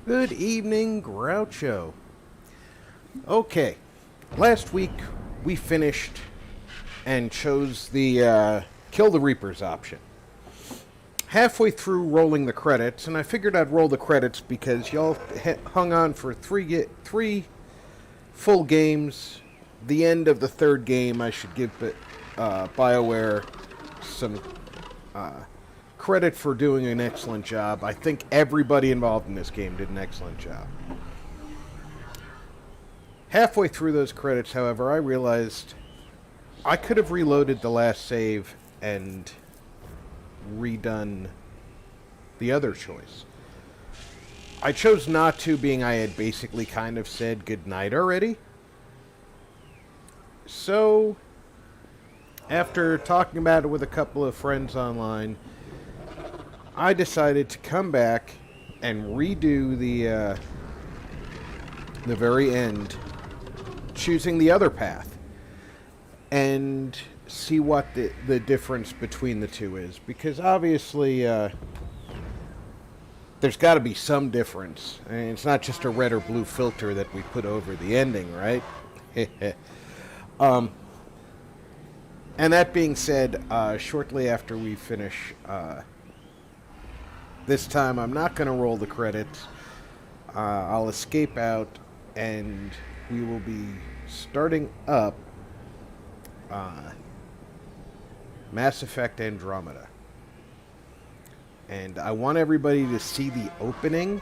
Good evening, Groucho. Okay, last week we finished and chose the Kill the Reapers option. Halfway through rolling the credits, and I figured I'd roll the credits because y'all hung on for three full games. The end of the third game, I should give BioWare some credit for doing an excellent job. I think everybody involved in this game did an excellent job. Halfway through those credits, however, I realized I could have reloaded the last save and redone the other choice. I chose not to, being I had basically kind of said goodnight already. So, after talking about it with a couple of friends online, I decided to come back and redo the very end, choosing the other path, and see what the difference between the two is. Because obviously, there's got to be some difference. And it's not just a red or blue filter that we put over the ending, right? And that being said, shortly after we finish this time, I'm not going to roll the credits. I'll escape out, and we will be starting up Mass Effect Andromeda. And I want everybody to see the opening,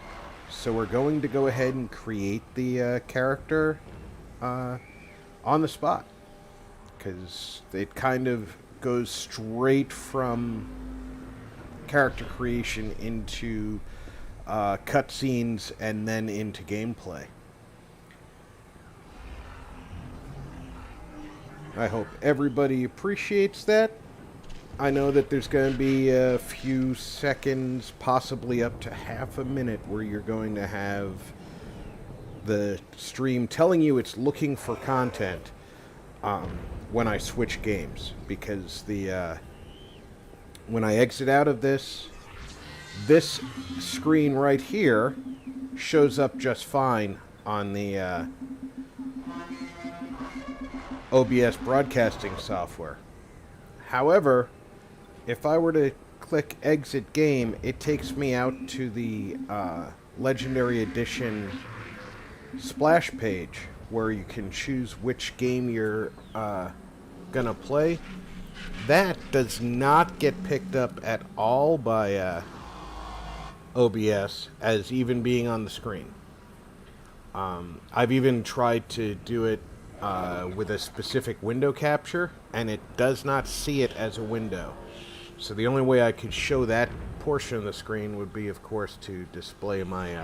so we're going to go ahead and create the character on the spot, because it kind of goes straight from character creation into cutscenes and then into gameplay. I hope everybody appreciates that. I know that there's going to be a few seconds, possibly up to half a minute, where you're going to have the stream telling you it's looking for content when I switch games, because when I exit out of this screen right here shows up just fine on the OBS broadcasting software. However, if I were to click exit game, it takes me out to the Legendary Edition splash page, where you can choose which game you're gonna play. That does not get picked up at all by OBS as even being on the screen. I've even tried to do it with a specific window capture, and it does not see it as a window. So the only way I could show that portion of the screen would be, of course, to display my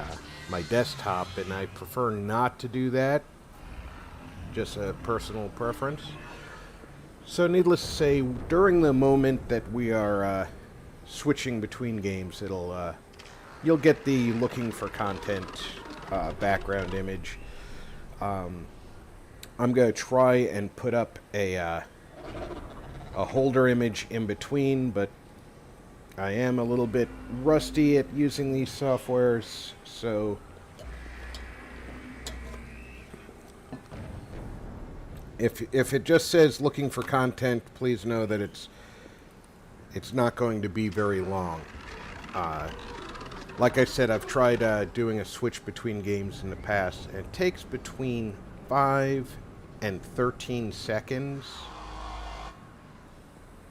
my desktop, and I prefer not to do that. Just a personal preference. So needless to say, during the moment that we are switching between games, you'll get the looking for content background image. I'm going to try and put up a holder image in between, but I am a little bit rusty at using these softwares, so if it just says looking for content, please know that it's not going to be very long. Like I said, I've tried doing a switch between games in the past, and it takes between 5 and 13 seconds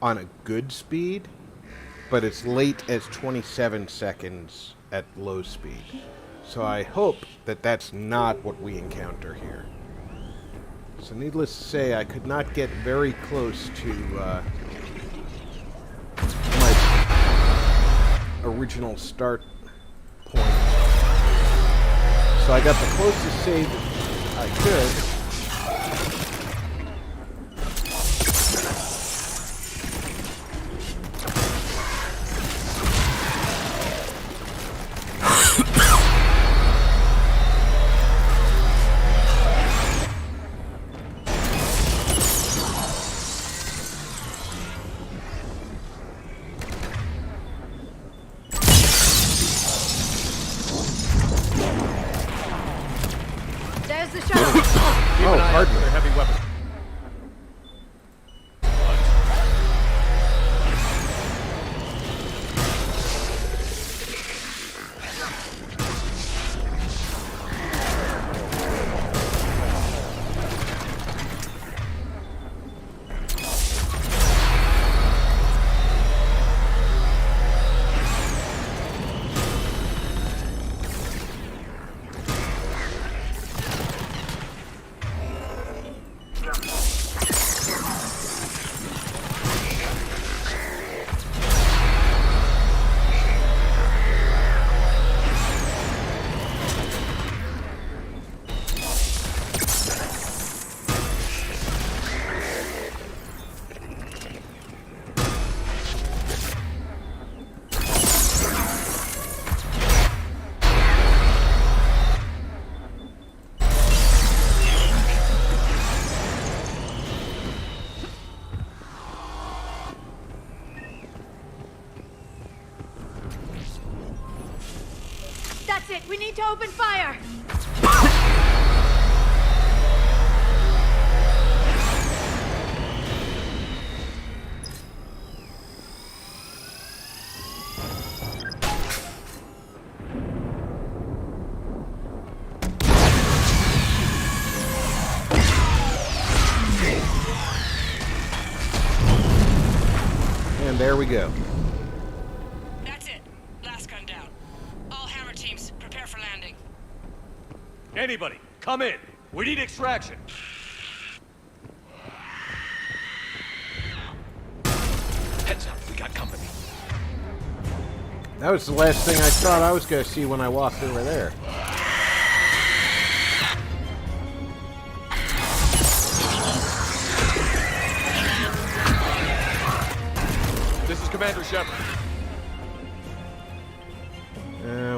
on a good speed, but it's late as 27 seconds at low speed. So I hope that that's not what we encounter here. So needless to say, I could not get very close to my original start point. So I got the closest save I could. We need to open fire! And there we go. That's it. Last gun down. All Hammer teams, prepare for landing. Anybody, come in. We need extraction. Heads up, we got company. That was the last thing I thought I was going to see when I walked over there. This is Commander Shepard.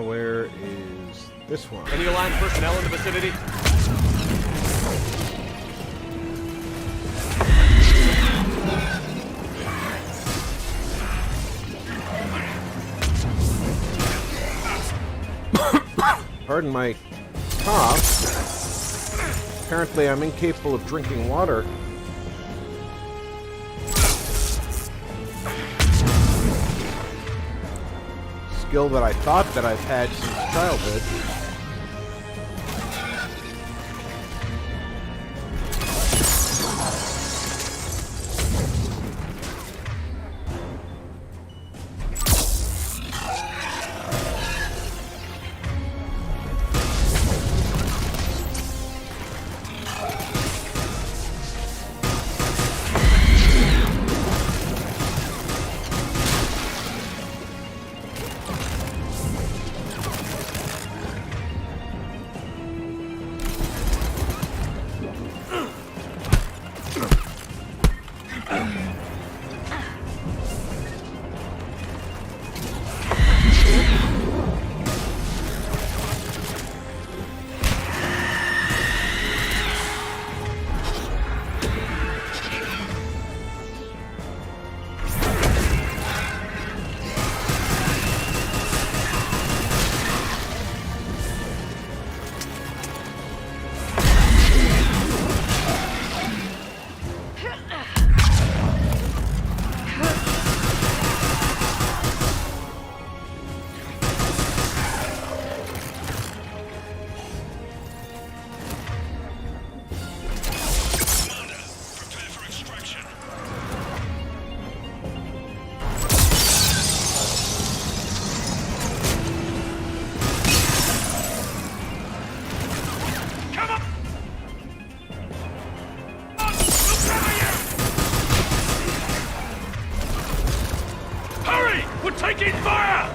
Where is this one? Any aligned personnel in the vicinity? Pardon my cough. Apparently I'm incapable of drinking water. Skill that I thought that I've had since childhood. Taking fire!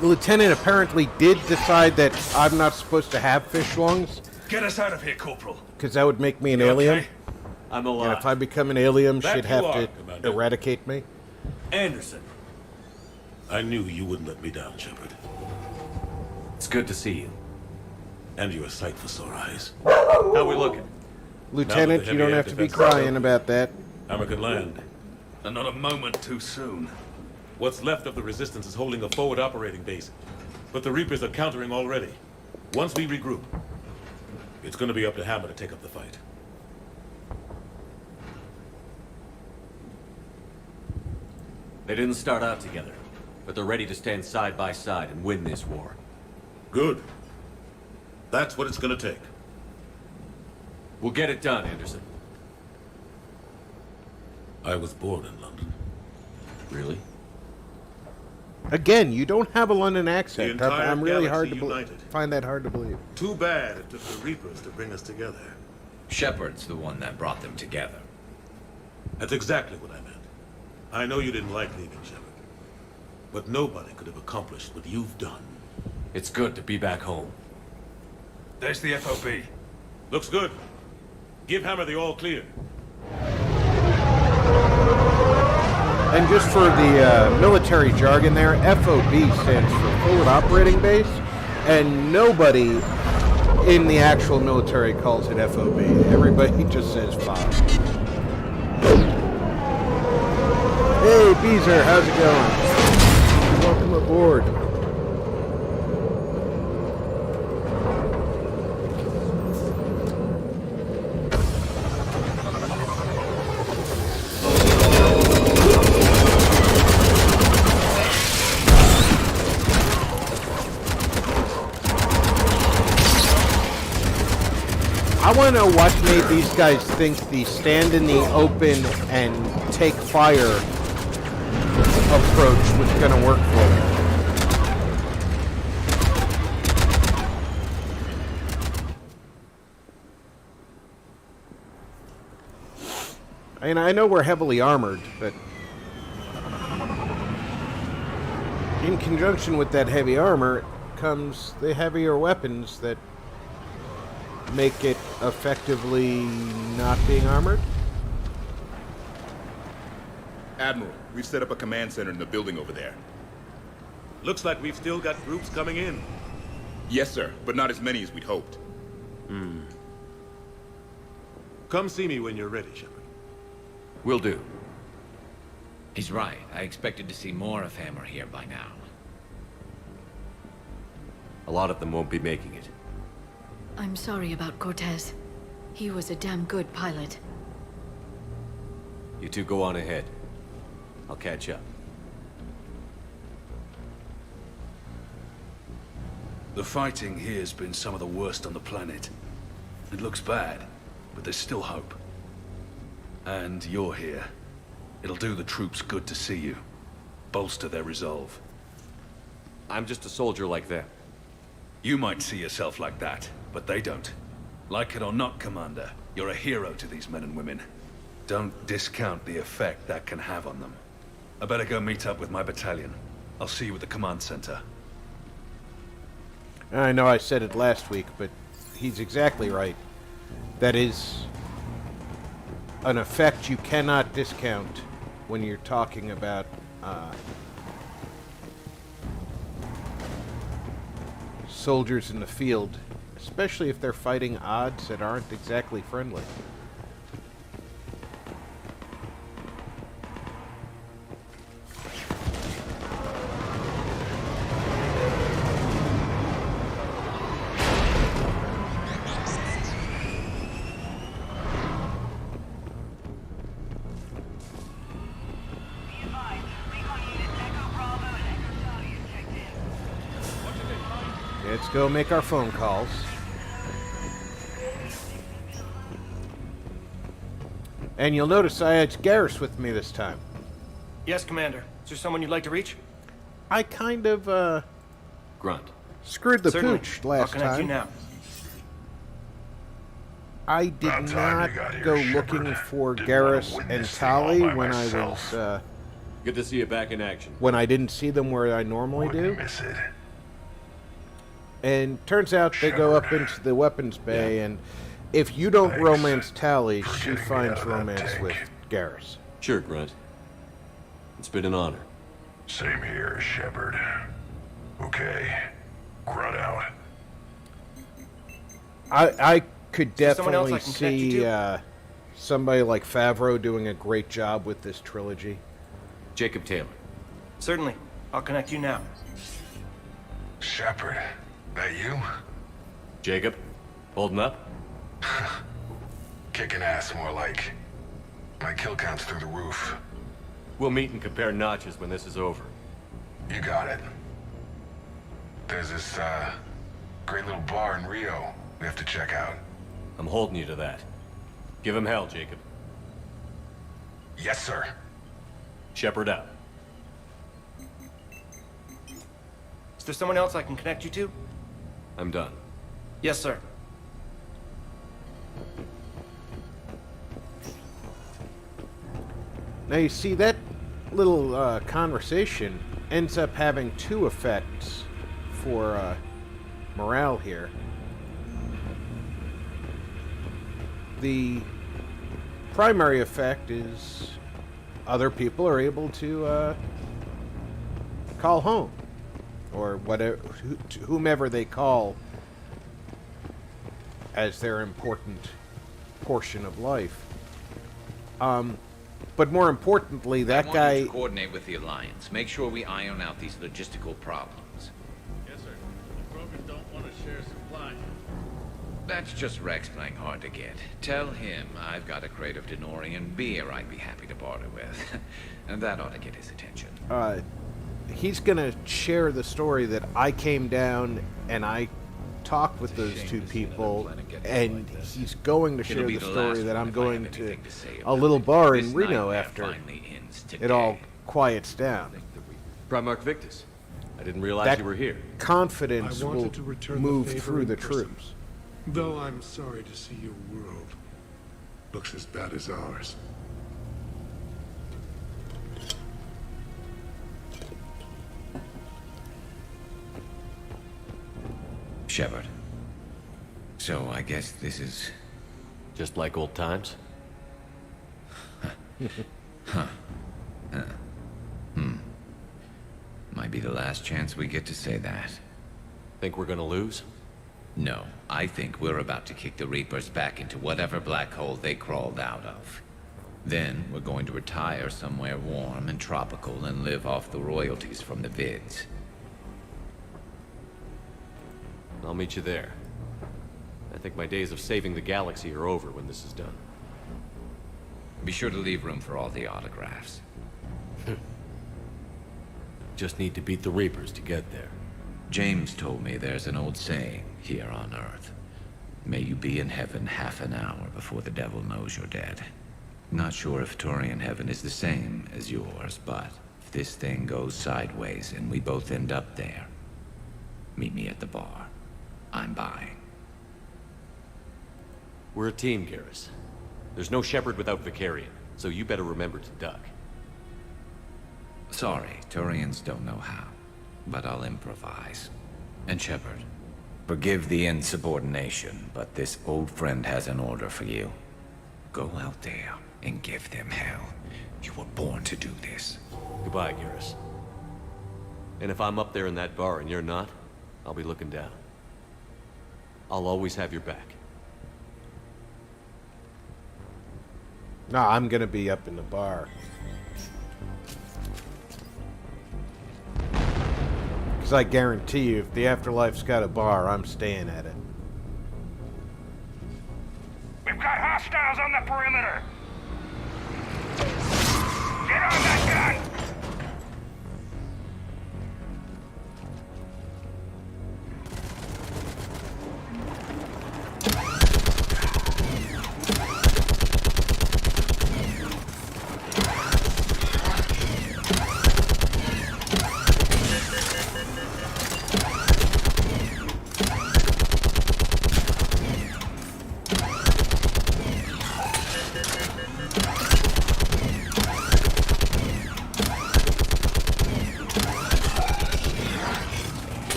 The lieutenant apparently did decide that I'm not supposed to have fish lungs, Get us out of here, Corporal. because that would make me an You alien. okay? I'm And alive. if I become an alien, That she'd you have are, to Commander. eradicate me. Anderson, I knew you wouldn't let me down, Shepard. it's good to see you. And you're a sight for sore eyes. How we looking? Lieutenant, the you don't heavy have to be defense is crying open. about that. Hammer could land. And not a moment too soon. What's left of the Resistance is holding a forward operating base. But the Reapers are countering already. Once we regroup, it's gonna be up to Hammer to take up the fight. They didn't start out together, but they're ready to stand side by side and win this war. Good. That's what it's gonna take. We'll get it done, Anderson. I was born in London. Really? Again, you don't have a London accent. The entire I'm really hard to galaxy united. find that hard to believe. Too bad it took the Reapers to bring us together. Shepard's the one that brought them together. That's exactly what I meant. I know you didn't like leaving, Shepard. But nobody could have accomplished what you've done. It's good to be back home. There's the FOB. Looks good. Give Hammer the all clear. And just for the military jargon there, FOB stands for Forward Operating Base, and nobody in the actual military calls it FOB. Everybody just says FOB. Hey, Beezer, how's it going? Welcome aboard. I want to know what made these guys think the stand in the open and take fire approach was going to work for them. I mean, I know we're heavily armored, but in conjunction with that heavy armor comes the heavier weapons that make it effectively not being armored. Admiral, we've set up a command center in the building over there. Looks like we've still got groups coming in. Yes, sir, but not as many as we'd hoped. Come see me when you're ready, Shepard. Will do. He's right. I expected to see more of Hammer here by now. A lot of them won't be making it. I'm sorry about Cortez. He was a damn good pilot. You two go on ahead. I'll catch up. The fighting here's been some of the worst on the planet. It looks bad, but there's still hope. And you're here. It'll do the troops good to see you. Bolster their resolve. I'm just a soldier like them. You might see yourself like that, but they don't. Like it or not, Commander, you're a hero to these men and women. Don't discount the effect that can have on them. I better go meet up with my battalion. I'll see you at the command center. I know I said it last week, but he's exactly right. That is an effect you cannot discount when you're talking about soldiers in the field, especially if they're fighting odds that aren't exactly friendly. Let's go make our phone calls. And you'll notice I had Garrus with me this time. Yes, Commander. Is there someone you'd like to reach? I kind of, Grunt. screwed the Certainly. pooch I'll last connect you time. now. I did not go looking for Garrus and Tali when I was, Good to see you back in action. when I didn't see them where I normally do. And turns out they go up into the weapons bay, and if you don't romance Tali, she finds romance with Garrus. Sure, Grunt. It's been an honor. Same here, Shepard. Okay. Grunt out. I could there someone else definitely I can connect you see to? somebody like Favreau doing a great job with this trilogy. Jacob Taylor. Certainly. I'll connect you now. Shepard, that you? Jacob, holding up? Kicking ass, more like. My kill count's through the roof. We'll meet and compare notches when this is over. You got it. There's this, great little bar in Rio we have to check out. I'm holding you to that. Give him hell, Jacob. Yes, sir. Shepard out. Is there someone else I can connect you to? I'm done. Yes, sir. Now you see, that little conversation ends up having two effects for morale here. The primary effect is other people are able to call home, or whatever, whomever they call as their important portion of life. But more importantly, that I want you guy... to coordinate with the Alliance. Make sure we iron out these logistical problems. Yes, sir. The Krogans don't want to share supplies. That's just Rex playing hard to get. Tell him I've got a crate of Denorian beer I'd be happy to barter with. And that ought to get his attention. He's gonna share the story that I came down and I talked with those two people, and he's going to share the story that I'm going to a little bar in Reno after it all quiets down. Primarch Victus, I didn't realize That you were here. confidence I will wanted to return move the favor through in the person. troops. Though I'm sorry to see your world looks as bad as ours. Shepard. So I guess this is... Just like old times? Might be the last chance we get to say that. Think we're gonna lose? No, I think we're about to kick the Reapers back into whatever black hole they crawled out of. Then we're going to retire somewhere warm and tropical and live off the royalties from the vids. I'll meet you there. I think my days of saving the galaxy are over when this is done. Be sure to leave room for all the autographs. Just need to beat the Reapers to get there. James told me there's an old saying here on Earth. May you be in heaven half an hour before the devil knows you're dead. Not sure if Turian heaven is the same as yours, but if this thing goes sideways and we both end up there, meet me at the bar. I'm buying. We're a team, Garrus. There's no Shepard without Vicarian, so you better remember to duck. Sorry, Turians don't know how, but I'll improvise. And Shepard, forgive the insubordination, but this old friend has an order for you. Go out there and give them hell. You were born to do this. Goodbye, Garrus. And if I'm up there in that bar and you're not, I'll be looking down. I'll always have your back. No, I'm gonna be up in the bar. Because I guarantee you, if the Afterlife's got a bar, I'm staying at it. We've got hostiles on the perimeter! Get on that gun!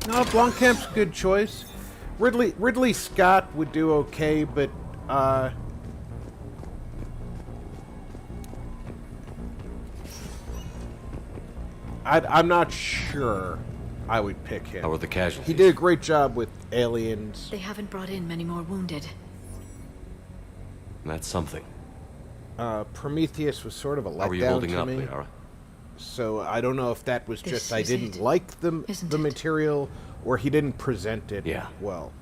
No, Blomkamp's a good choice. Ridley Scott would do okay, but I'm not sure I would pick him. How are the casualties? He did a great job with Aliens. They haven't brought in many more wounded. That's something. Prometheus was sort of a How are you holding letdown to up, me. Liara? So I don't know if that was This just I is didn't it, like the isn't the it? material, or he didn't present it Yeah. well.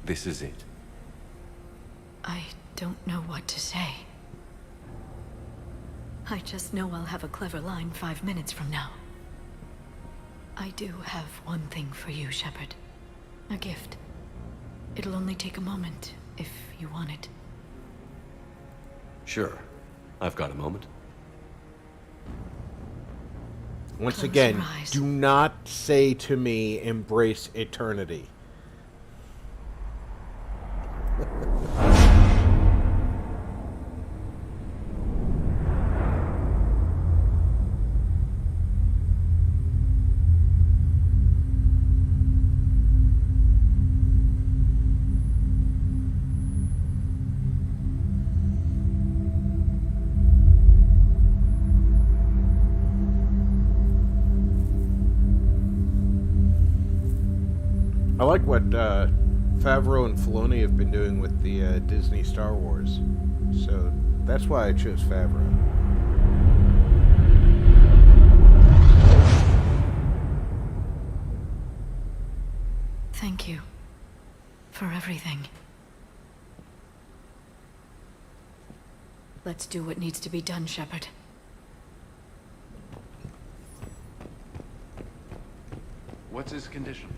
This is it. I don't know what to say. I just know I'll have a clever line 5 minutes from now. I do have one thing for you, Shepard. A gift. It'll only take a moment, if you want it. Sure. I've got a moment. Once Close again, your eyes. do not say to me, embrace eternity. like what Favreau and Filoni have been doing with the Disney Star Wars. So that's why I chose Favreau. Thank you for everything. Let's do what needs to be done, Shepard. What's his condition?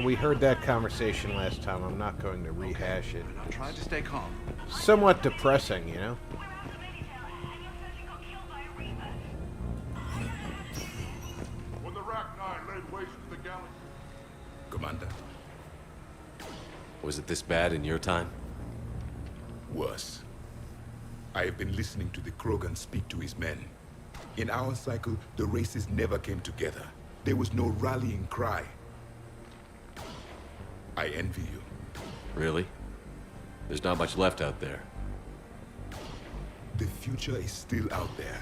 We heard that conversation last time. I'm not going to rehash it. I'll try to stay calm. Somewhat depressing, you know? When the Rachni laid waste to the galaxy. Commander, Was it this bad in your time? worse. I have been listening to the Krogan speak to his men. In our cycle, the races never came together. There was no rallying cry. I envy you. Really? There's not much left out there. The future is still out there.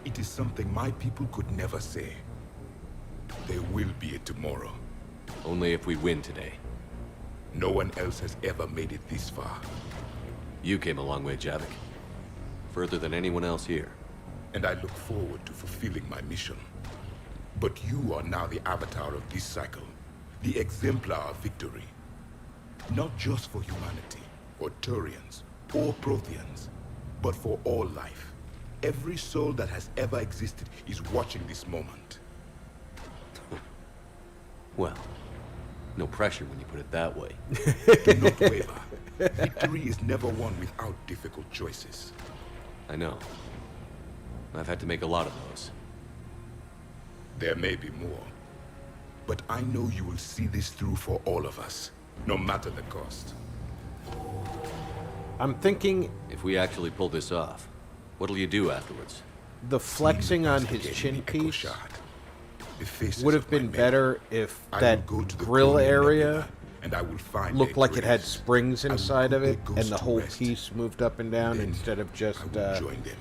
It is something my people could never say. There will be a tomorrow. Only if we win today. No one else has ever made it this far. You came a long way, Javik. Further than anyone else here. And I look forward to fulfilling my mission. But you are now the avatar of this cycle. The exemplar of victory. Not just for humanity, or Turians, or Protheans, but for all life. Every soul that has ever existed is watching this moment. Well, no pressure when you put it that way. Do not waver. Victory is never won without difficult choices. I know. I've had to make a lot of those. There may be more. But I know you will see this through for all of us, no matter the cost. I'm thinking If we actually pull this off, what'll you do afterwards? the flexing on his chin piece would have been better if that grill area and I will find looked like it had graves. springs inside of it, their and ghosts the to whole rest. piece moved up and down Then instead of just I will join them.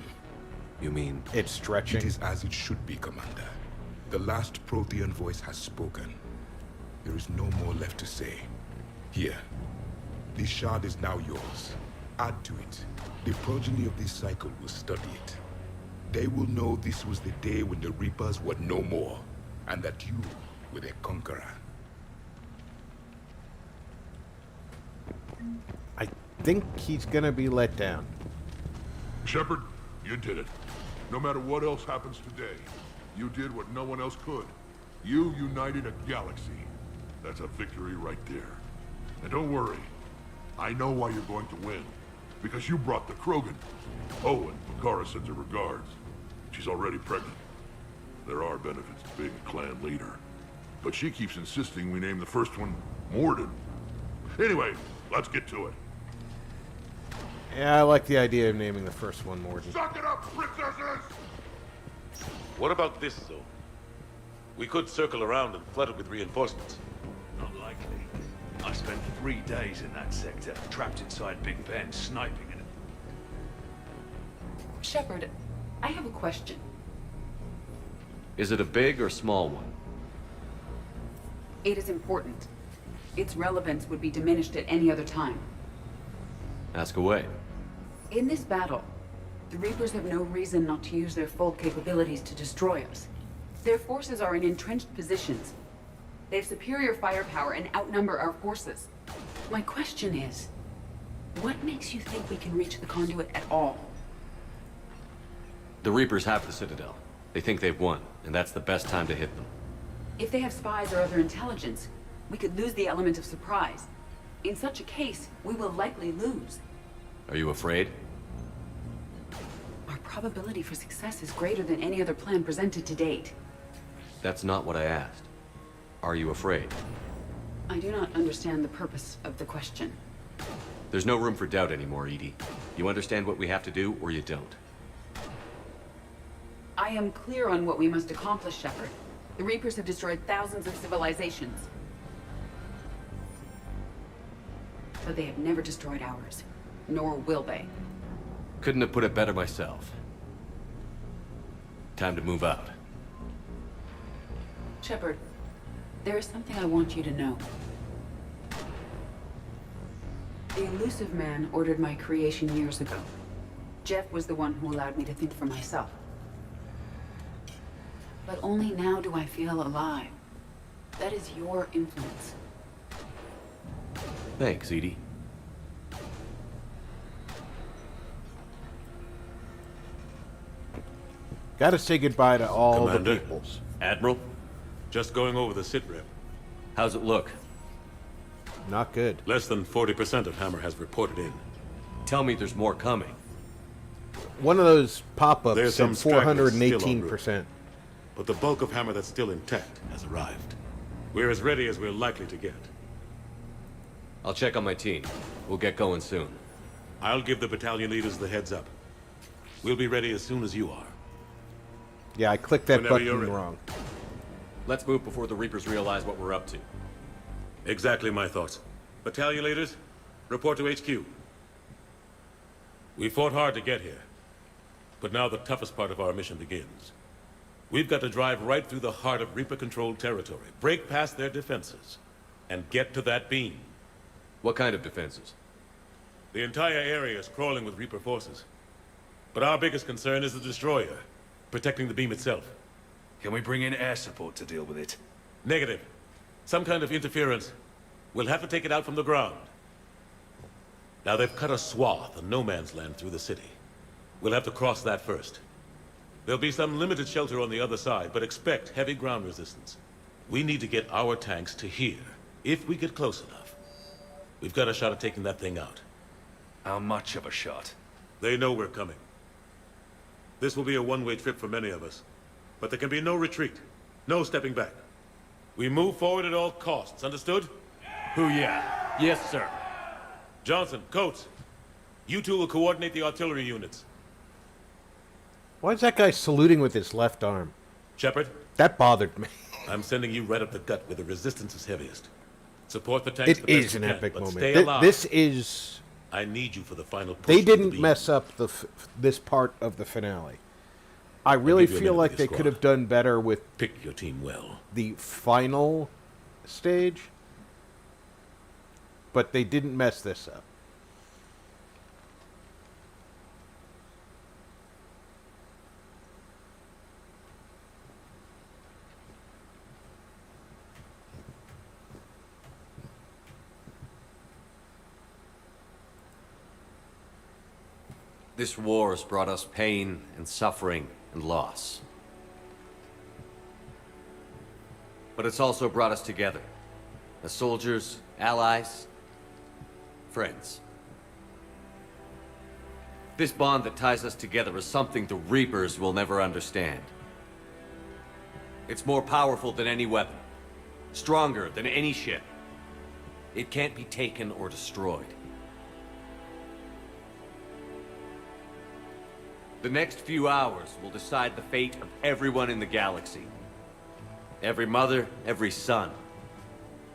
You mean it stretching. It is as it should be, Commander. The last Prothean voice has spoken. There is no more left to say. Here, this shard is now yours. Add to it. The progeny of this cycle will study it. They will know this was the day when the Reapers were no more, and that you were their conqueror. I think he's gonna be let down. Shepard, you did it. No matter what else happens today, you did what no one else could. You united a galaxy. That's a victory right there. And don't worry, I know why you're going to win. Because you brought the Krogan. Oh, and Bakara sends her regards. She's already pregnant. There are benefits to being a clan leader. But she keeps insisting we name the first one Mordin. Anyway, let's get to it. Yeah, I like the idea of naming the first one Morden. Suck it up, princesses! What about this, though? We could circle around and flood it with reinforcements. Not likely. I spent 3 days in that sector, trapped inside Big Ben, sniping it. Shepard, I have a question. Is it a big or small one? It is important. Its relevance would be diminished at any other time. Ask away. In this battle, the Reapers have no reason not to use their full capabilities to destroy us. Their forces are in entrenched positions. They have superior firepower and outnumber our forces. My question is, what makes you think we can reach the conduit at all? The Reapers have the Citadel. They think they've won, and that's the best time to hit them. If they have spies or other intelligence, we could lose the element of surprise. In such a case, we will likely lose. Are you afraid? Our probability for success is greater than any other plan presented to date. That's not what I asked. Are you afraid? I do not understand the purpose of the question. There's no room for doubt anymore, Edie. You understand what we have to do, or you don't. I am clear on what we must accomplish, Shepard. The Reapers have destroyed thousands of civilizations. But they have never destroyed ours. Nor will they. Couldn't have put it better myself. Time to move out. Shepard, There is something I want you to know. The Illusive Man ordered my creation years ago. Jeff was the one who allowed me to think for myself. But only now do I feel alive. That is your influence. Thanks, Edie. Gotta say goodbye to all Commander, the peoples. Admiral, just going over the sit rep. how's it look? Not good. Less than 40% of Hammer has reported in. Tell me there's more coming. One of those pop-ups There's said some stragglers still en 418%. But the bulk of Hammer that's still intact has arrived. We're as ready as we're likely to get. I'll check on my team. We'll get going soon. I'll give the battalion leaders the heads up. We'll be ready as soon as you are. Yeah, I clicked that Whenever you're button ready. wrong. Let's move before the Reapers realize what we're up to. Exactly my thoughts. Battalion leaders, report to HQ. We fought hard to get here. But now the toughest part of our mission begins. We've got to drive right through the heart of Reaper-controlled territory, break past their defenses, and get to that beam. What kind of defenses? The entire area is crawling with Reaper forces. But our biggest concern is the destroyer, protecting the beam itself. Can we bring in air support to deal with it? Negative. Some kind of interference. We'll have to take it out from the ground. Now they've cut a swath of no man's land through the city. We'll have to cross that first. There'll be some limited shelter on the other side, but expect heavy ground resistance. We need to get our tanks to here, if we get close enough. We've got a shot at taking that thing out. How much of a shot? They know we're coming. This will be a one-way trip for many of us. But there can be no retreat. No stepping back. We move forward at all costs, understood? Booyah. Yes, sir. Johnson, Coates, you two will coordinate the artillery units. Why is that guy saluting with his left arm? Shepard? That bothered me. I'm sending you right up the gut where the resistance is heaviest. Support the tanks It the best is you an can, epic but moment. stay Th- alive. This is... I need you for the final push. They to the didn't beam. mess up this part of the finale. I really give you a feel minute like with they your could have squad. done better with Pick your team well. the final stage, but they didn't mess this up. This war has brought us pain and suffering and loss. But it's also brought us together. As soldiers, allies, friends. This bond that ties us together is something the Reapers will never understand. It's more powerful than any weapon. Stronger than any ship. It can't be taken or destroyed. The next few hours will decide the fate of everyone in the galaxy. Every mother, every son,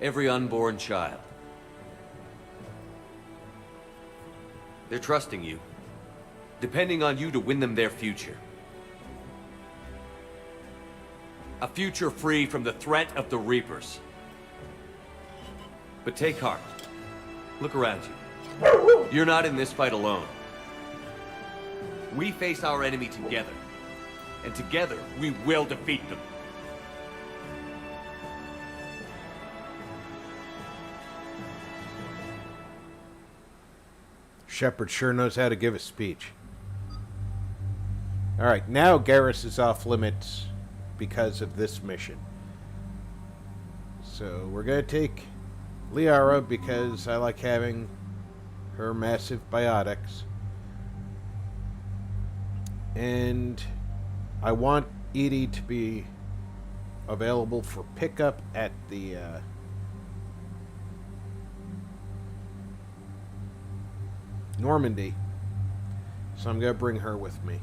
every unborn child. They're trusting you, depending on you to win them their future. A future free from the threat of the Reapers. But take heart. Look around you. You're not in this fight alone. We face our enemy together. And together, we will defeat them. Shepard sure knows how to give a speech. Alright, now Garrus is off limits because of this mission. So we're going to take Liara because I like having her massive biotics. And I want Edie to be available for pickup at the Normandy. So I'm going to bring her with me.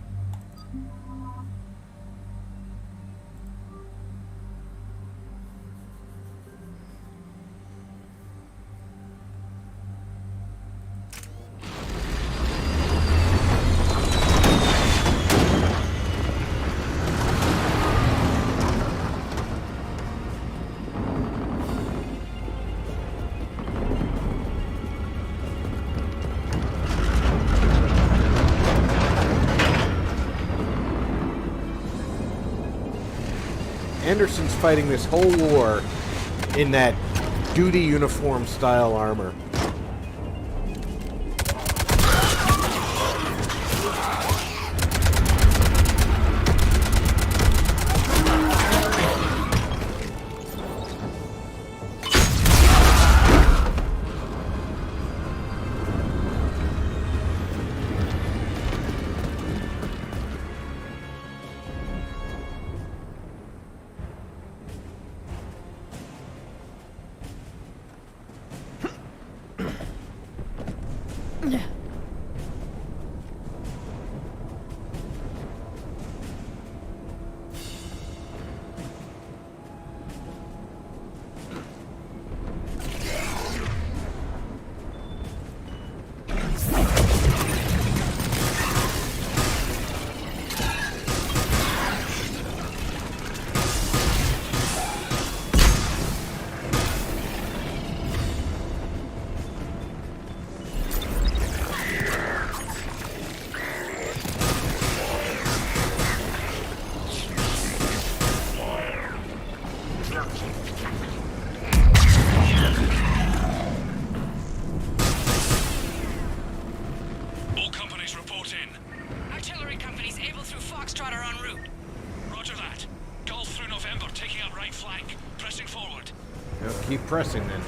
Anderson's fighting this whole war in that duty uniform style armor. Keep pressing then.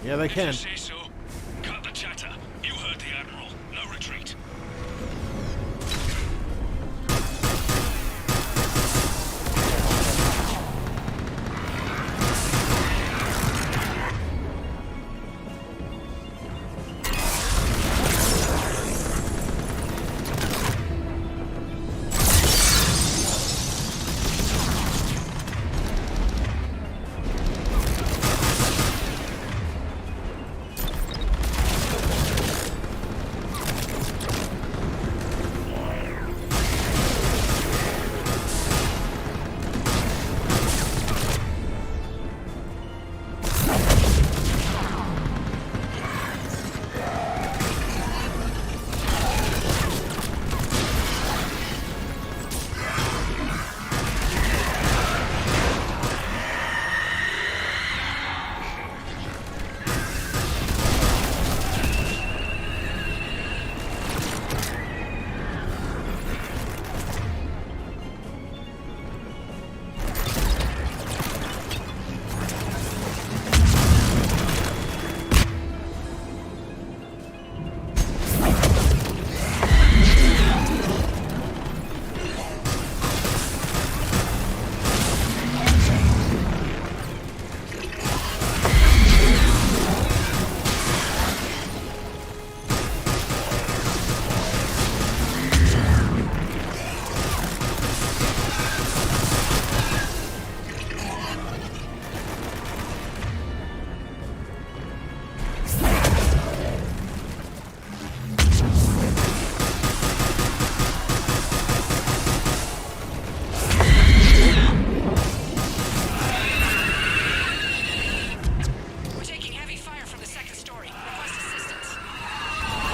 Yeah, they can. If you say so, cut the chatter. You heard the Admiral. No retreat.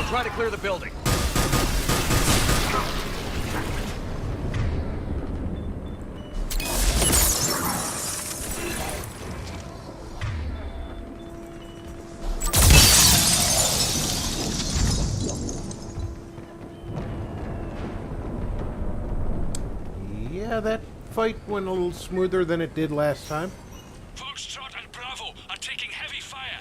Try to clear the building. fight went a little smoother than it did last time. Foxtrot and Bravo are taking heavy fire.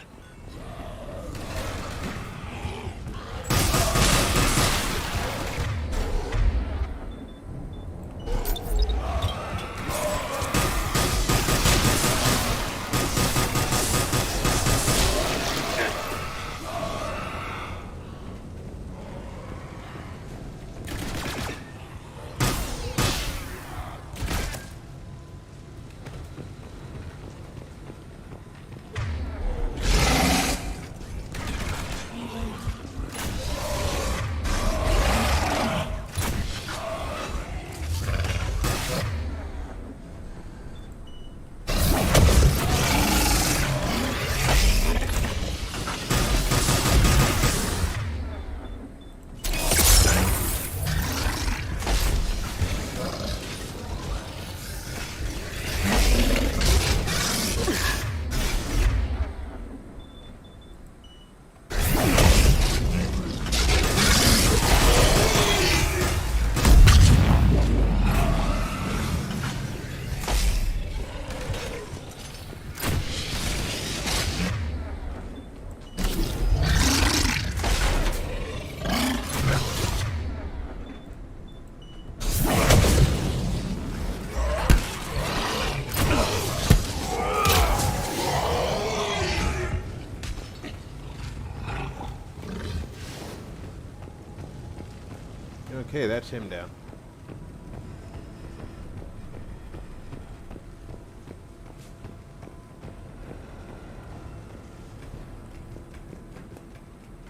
Okay, that's him down.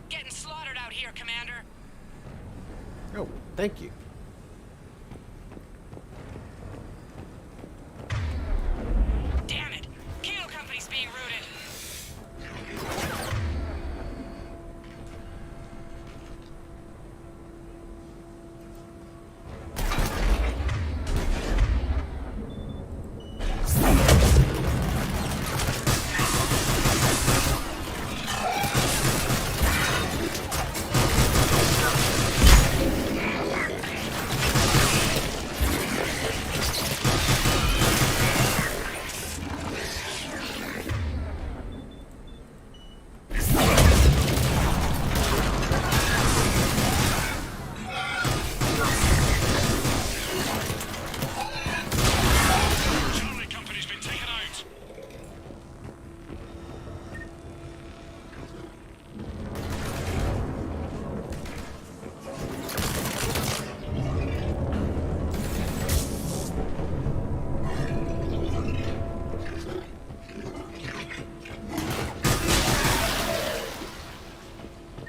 Getting slaughtered out here, Commander. Oh, thank you. Damn it! Kilo Company's being routed.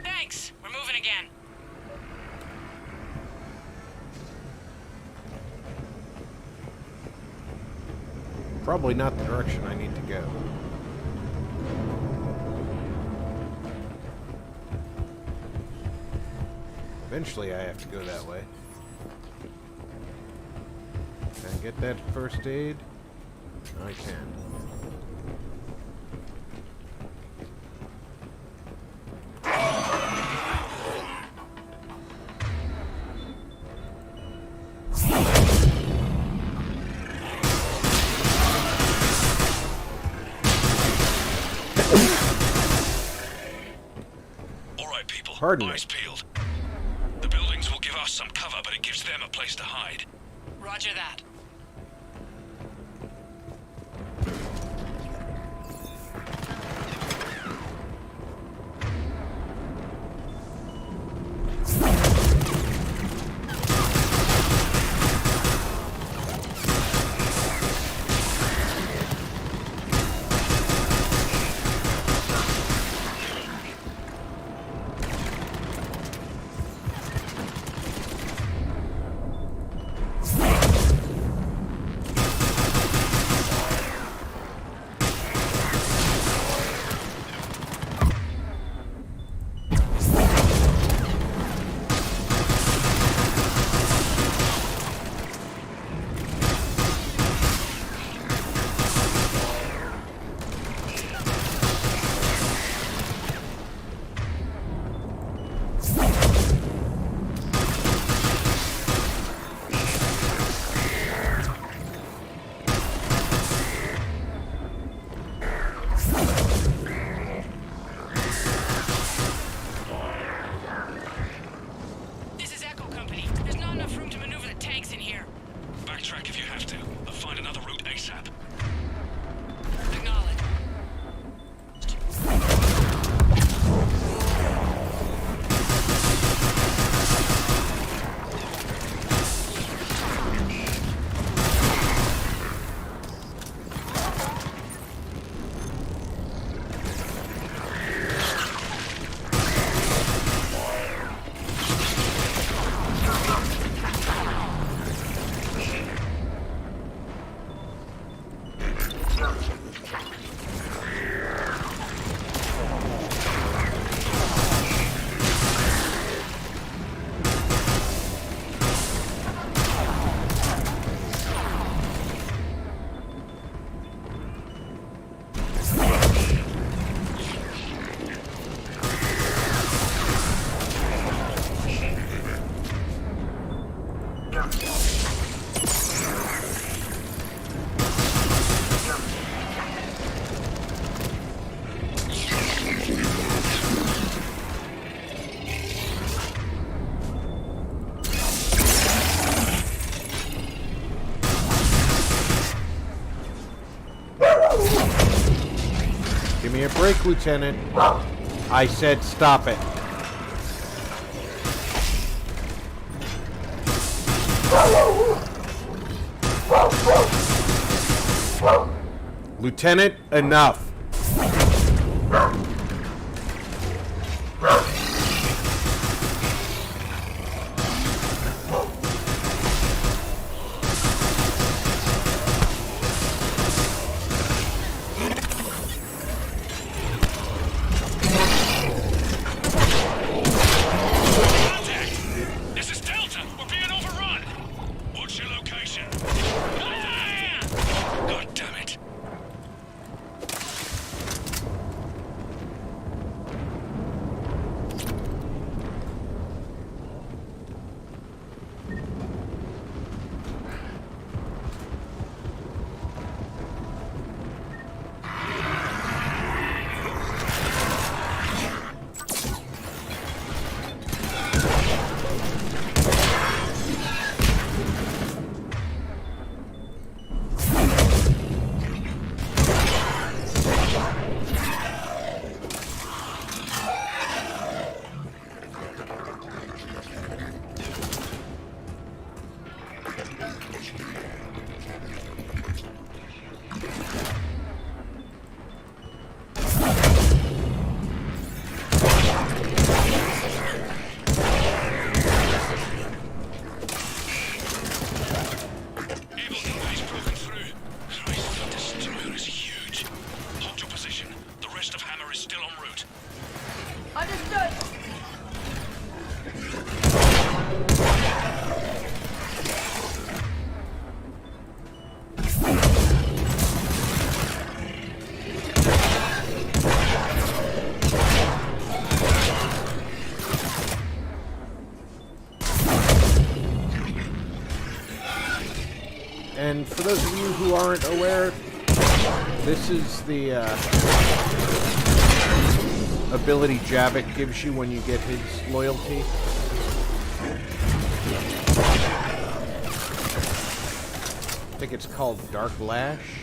Thanks. We're moving again. Probably not the direction I need to go. Eventually I have to go that way. Can I get that first aid? I can. Pardon me. Eyes peeled. The buildings will give us some cover, but it gives them a place to hide. Roger that. Give me a break, Lieutenant. I said stop it. Lieutenant, enough. This is Delta. We're being overrun. What's your location? God damn it. And for those of you who aren't aware, this is the ability Javik gives you when you get his loyalty. I think it's called Dark Lash.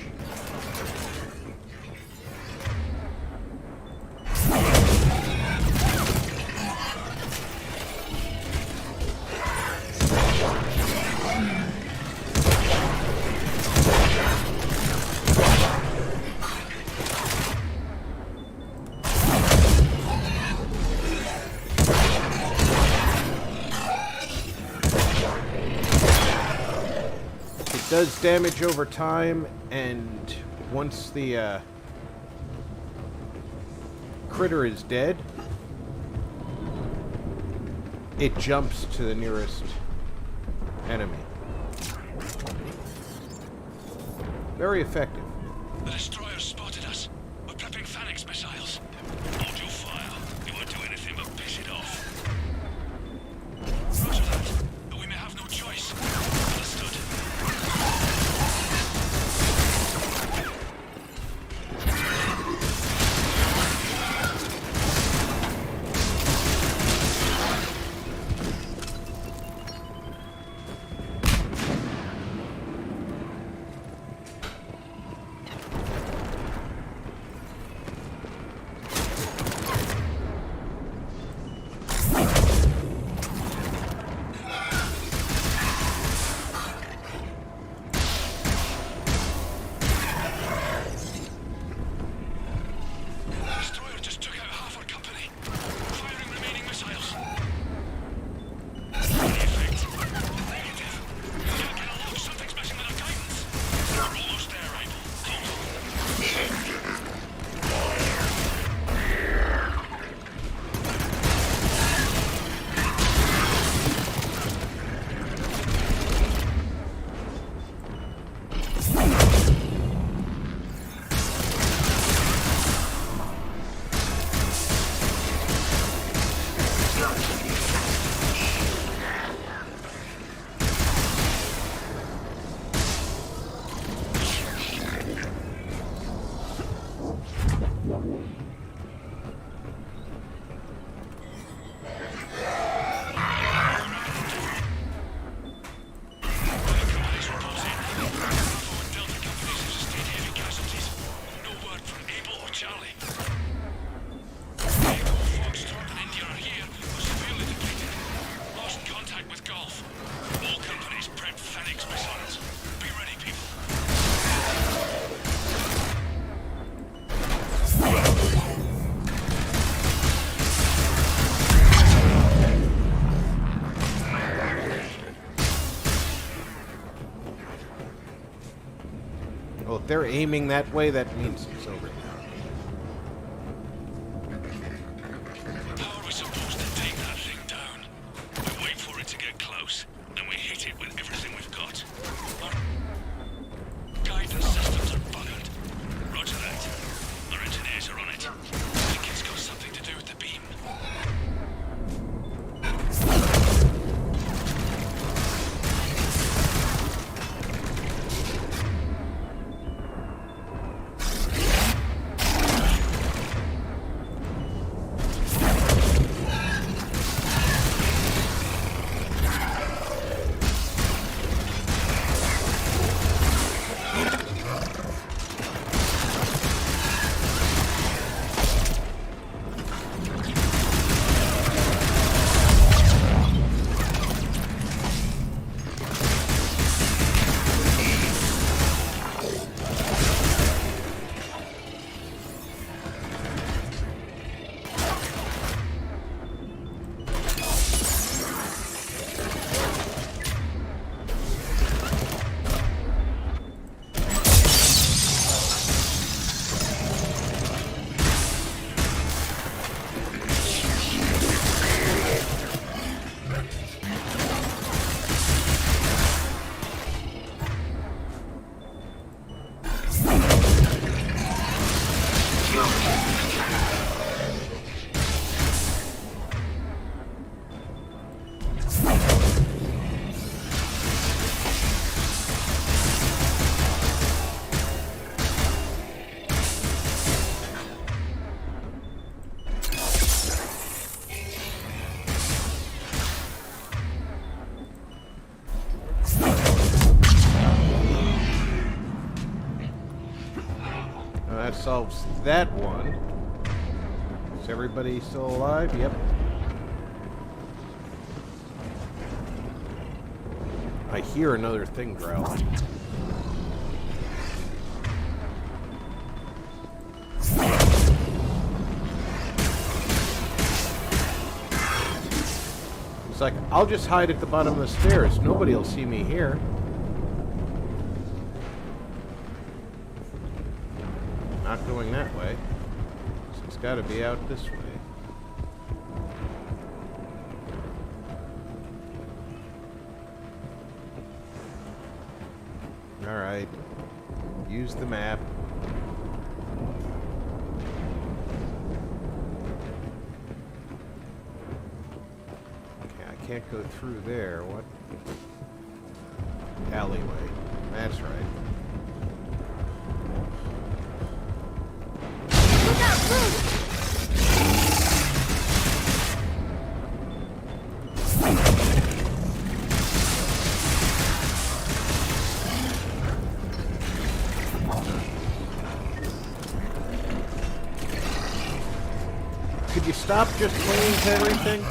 Does damage over time, and once the critter is dead, it jumps to the nearest enemy. Very effective. The destroyer spotted us. We're prepping Phalanx missiles. Hold your fire. It won't do anything but piss it off. Roger that. But we may have no choice. Understood. they're aiming that way, that means it's over now. How are we supposed to take that thing down? We wait for it to get close, and we hit it with everything we've got. Our guidance systems are buggered. Roger that. Our engineers are on it. I think it's got something to do with the beam. That solves that one. Is everybody still alive? Yep. I hear another thing growling. It's like, I'll just hide at the bottom of the stairs. Nobody will see me here. Not going that way. So it's got to be out this way. Alright. Use the map. Okay, I can't go through there. What? Alleyway. That's right. Look out, move! Could you stop just clinging to everything?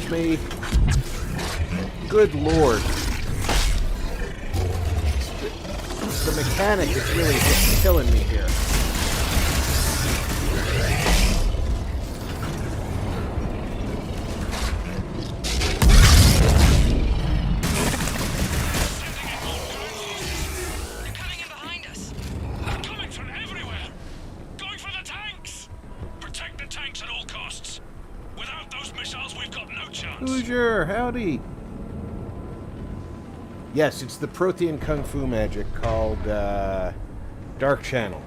Me. Good lord. The mechanic is really just killing me here. They're coming in behind us. Coming from everywhere! Going for the tanks! Protect the tanks at all costs. Without those missiles, we've got no chance. Hoosier, howdy. Yes, it's the Prothean Kung Fu magic called Dark Channel.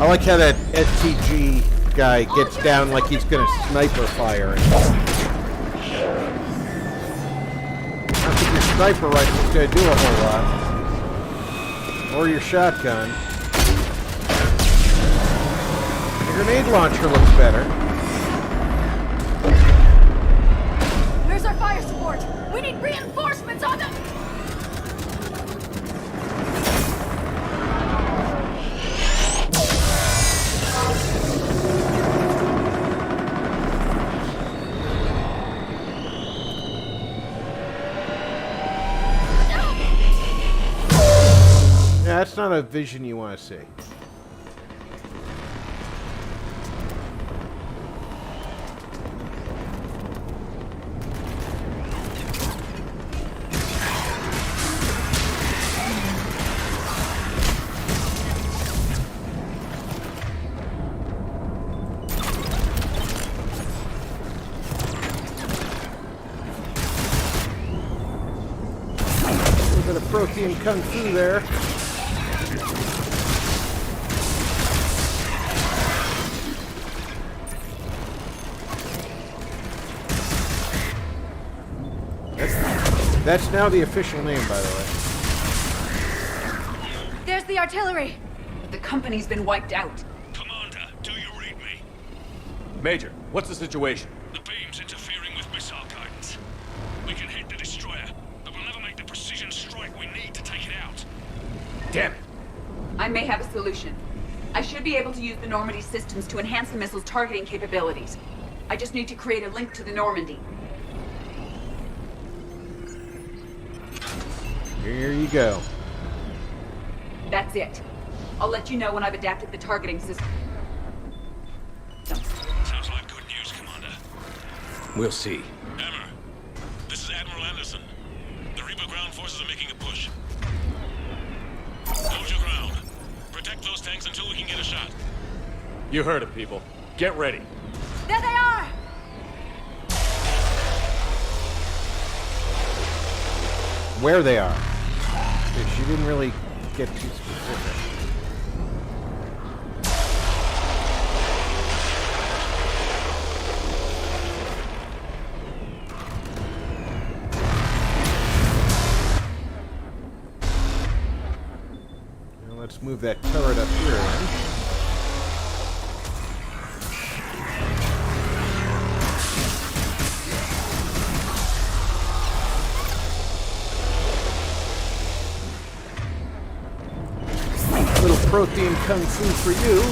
like how that STG guy gets down like he's gonna sniper fire. I don't think your sniper rifle's gonna do a whole lot. Or your shotgun. The grenade launcher looks better. Where's our fire support? We need reinforcements on them! Yeah, that's not a vision you want to see. A little bit of protein kung fu there. That's now the official name, by the way. There's the artillery! But the company's been wiped out. Commander, do you read me? Major, what's the situation? The beam's interfering with missile guidance. We can hit the destroyer, but we'll never make the precision strike we need to take it out. Damn it! I may have a solution. I should be able to use the Normandy systems to enhance the missile's targeting capabilities. I just need to create a link to the Normandy. Here you go. That's it. I'll let you know when I've adapted the targeting system. Sounds like good news, Commander. We'll see. Hammer, this is Admiral Anderson. The Reaper ground forces are making a push. Hold your ground. Protect those tanks until we can get a shot. You heard it, people. Get ready. There they are! Where they are. She didn't really get too specific. Now let's move that turret up here then. Protein kung fu for you.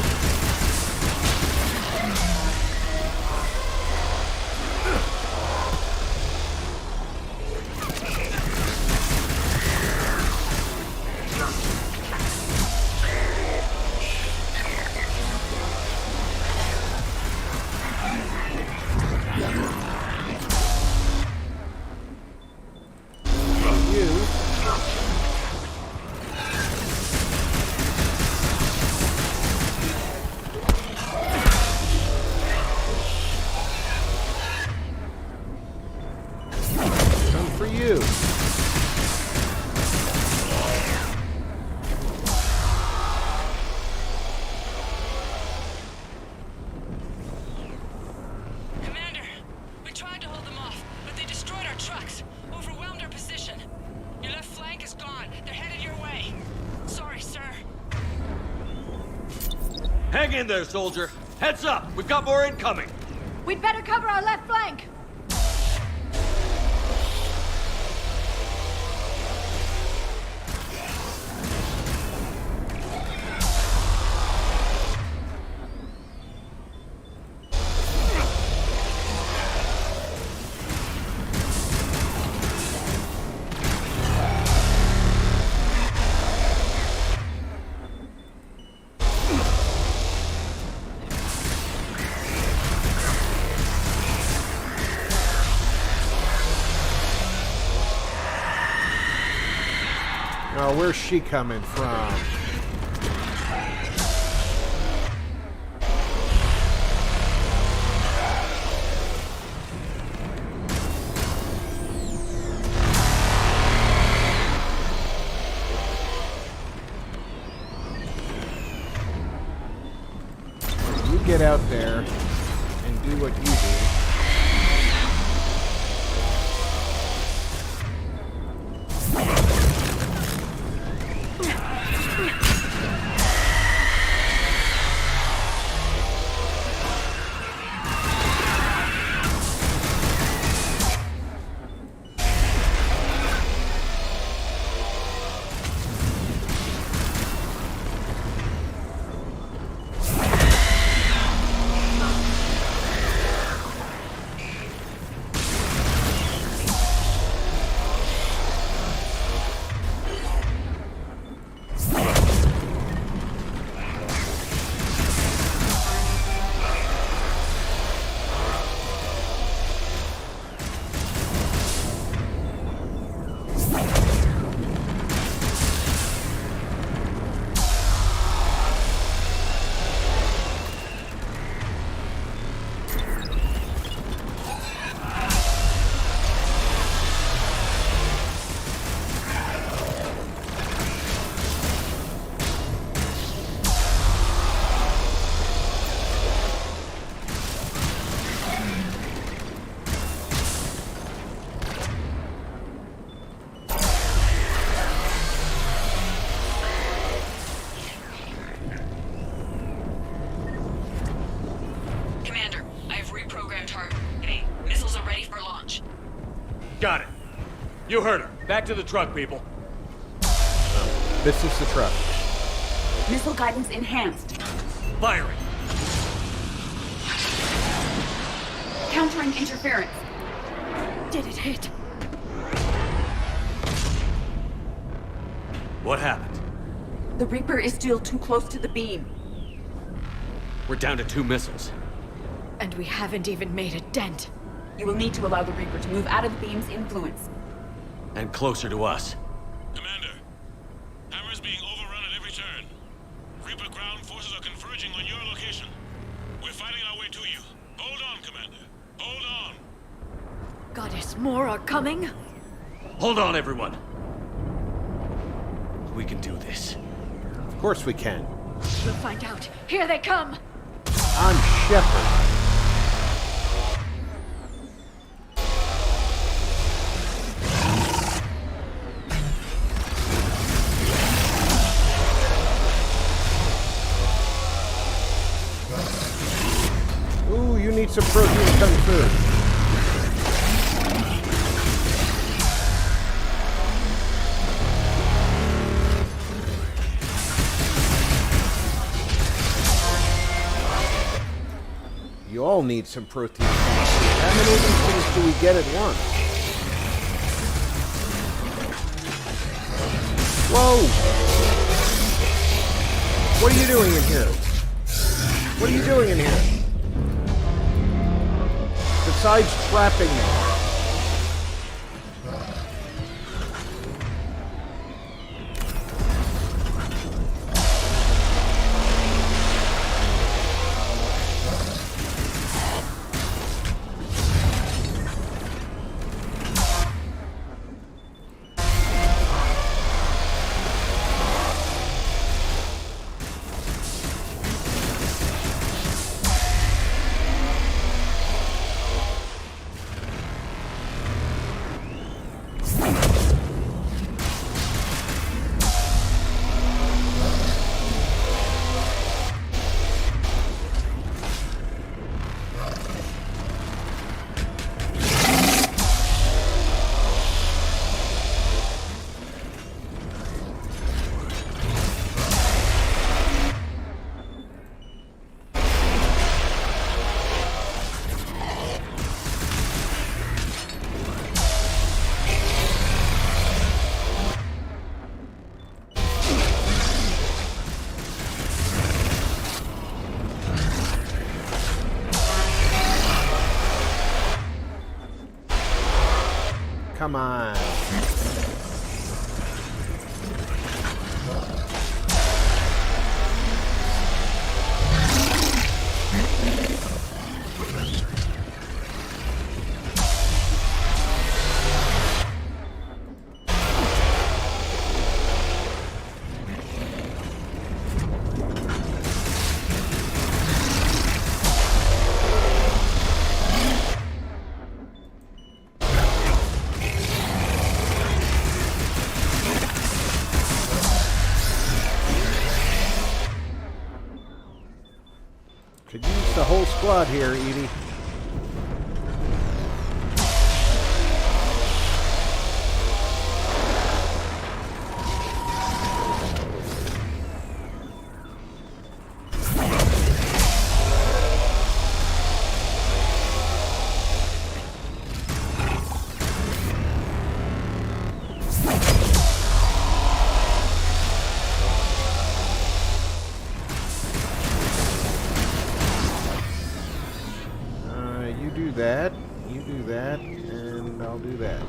Hang in there, soldier. Heads up! We've got more incoming! We'd better cover our left flank! Oh, where's she coming from? out there and do what you do. Got it. You heard her. Back to the truck, people. This is the truck. Missile guidance enhanced. Firing. Countering interference. Did it hit? What happened? The Reaper is still too close to the beam. We're down to 2 missiles. And we haven't even made a dent. You will need to allow the Reaper to move out of the beam's influence. And closer to us. Commander, Hammer's being overrun at every turn. Reaper ground forces are converging on your location. We're fighting our way to you. Hold on, Commander. Hold on. Goddess, more are coming? Hold on, everyone. We can do this. Of course we can. We'll find out. Here they come! I'm Shepard. Ooh, you need some protein kung fu. You all need some protein. How many of these things do we get at once? Whoa! What are you doing in here? What are you doing in here? Besides trapping me. Come on. squad here, Edie. You do that, and I'll do that.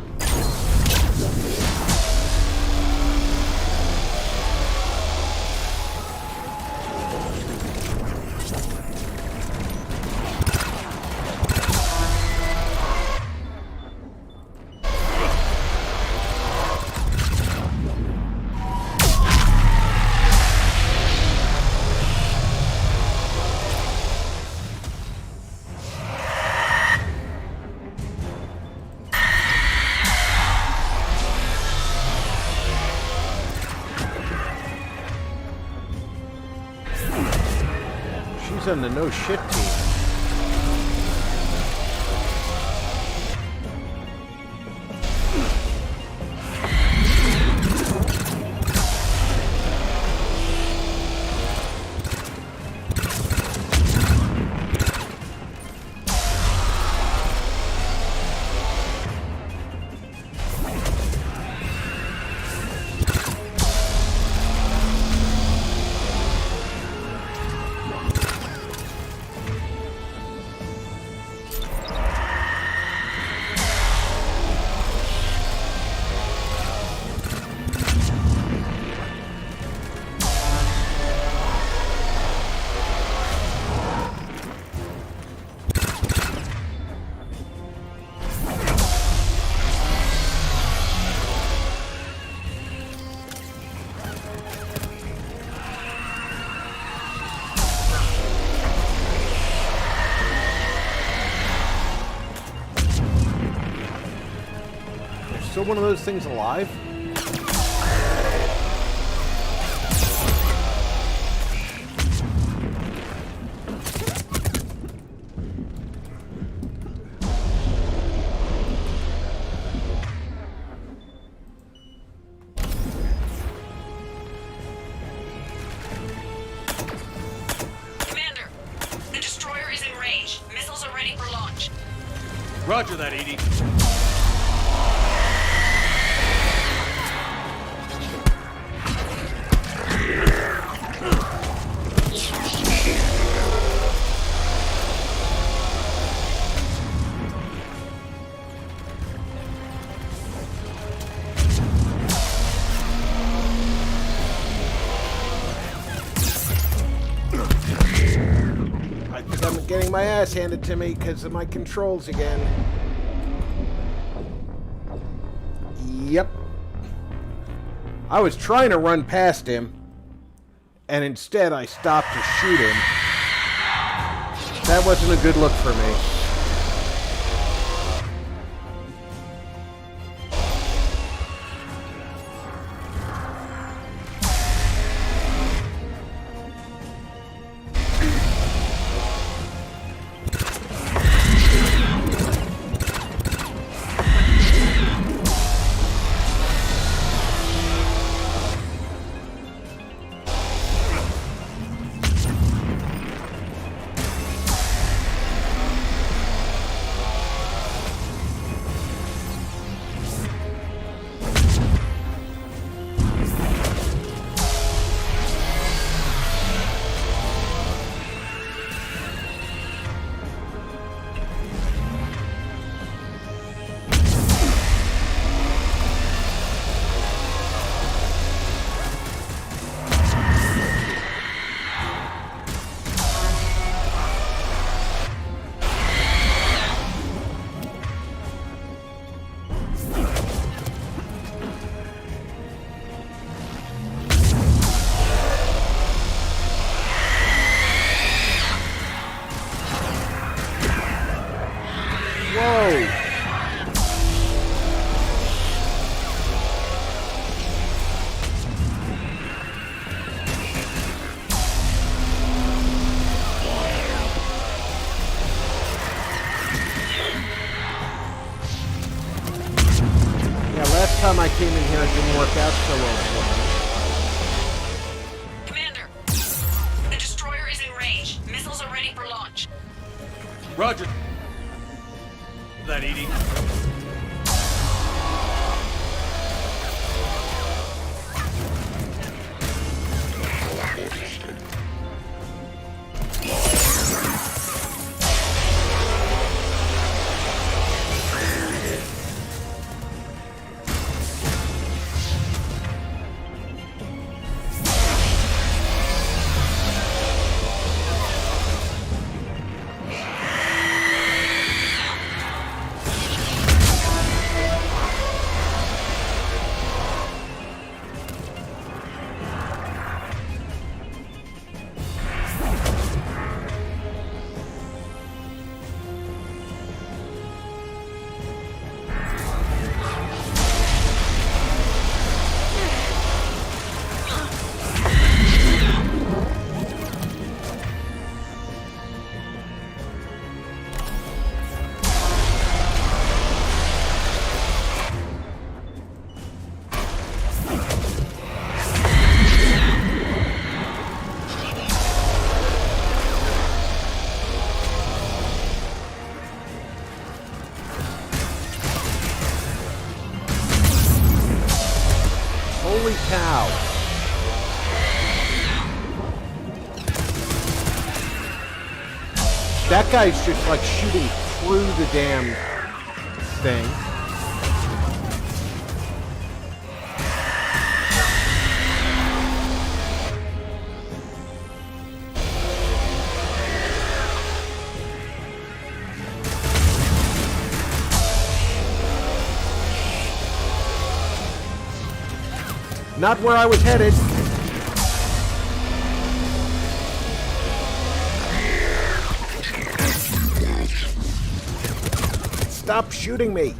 On the no shit team. Still one of those things alive? Commander, the destroyer is in range. Missiles are ready for launch. Roger that, Edie. I think I'm getting my ass handed to me because of my controls again. Yep. I was trying to run past him, and instead I stopped to shoot him. That wasn't a good look for me. Whoa! time I came in here, it didn't work out so well for Commander, the destroyer is in range. Missiles are ready for launch. Roger. That, Edie. Holy cow. That guy's just like shooting through the damn thing. Not where I was headed. Stop shooting me.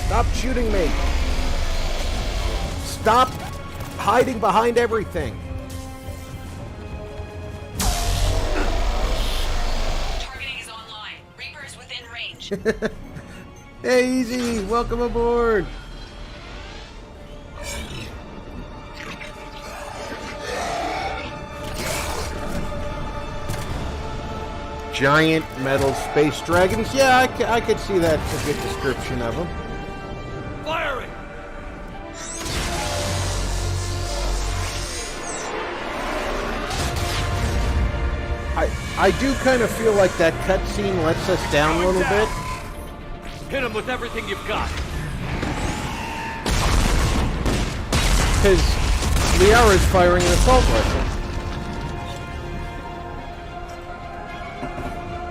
Stop shooting me. Stop hiding behind everything. Targeting is online. Reaper is within range. Hey, Easy. Welcome aboard. Giant metal space dragons. Yeah, I could see that's a good description of them. Firing! I do kind of feel like that cutscene lets us down a little bit. Hit him with everything you've got. Because Liara's firing an assault rifle.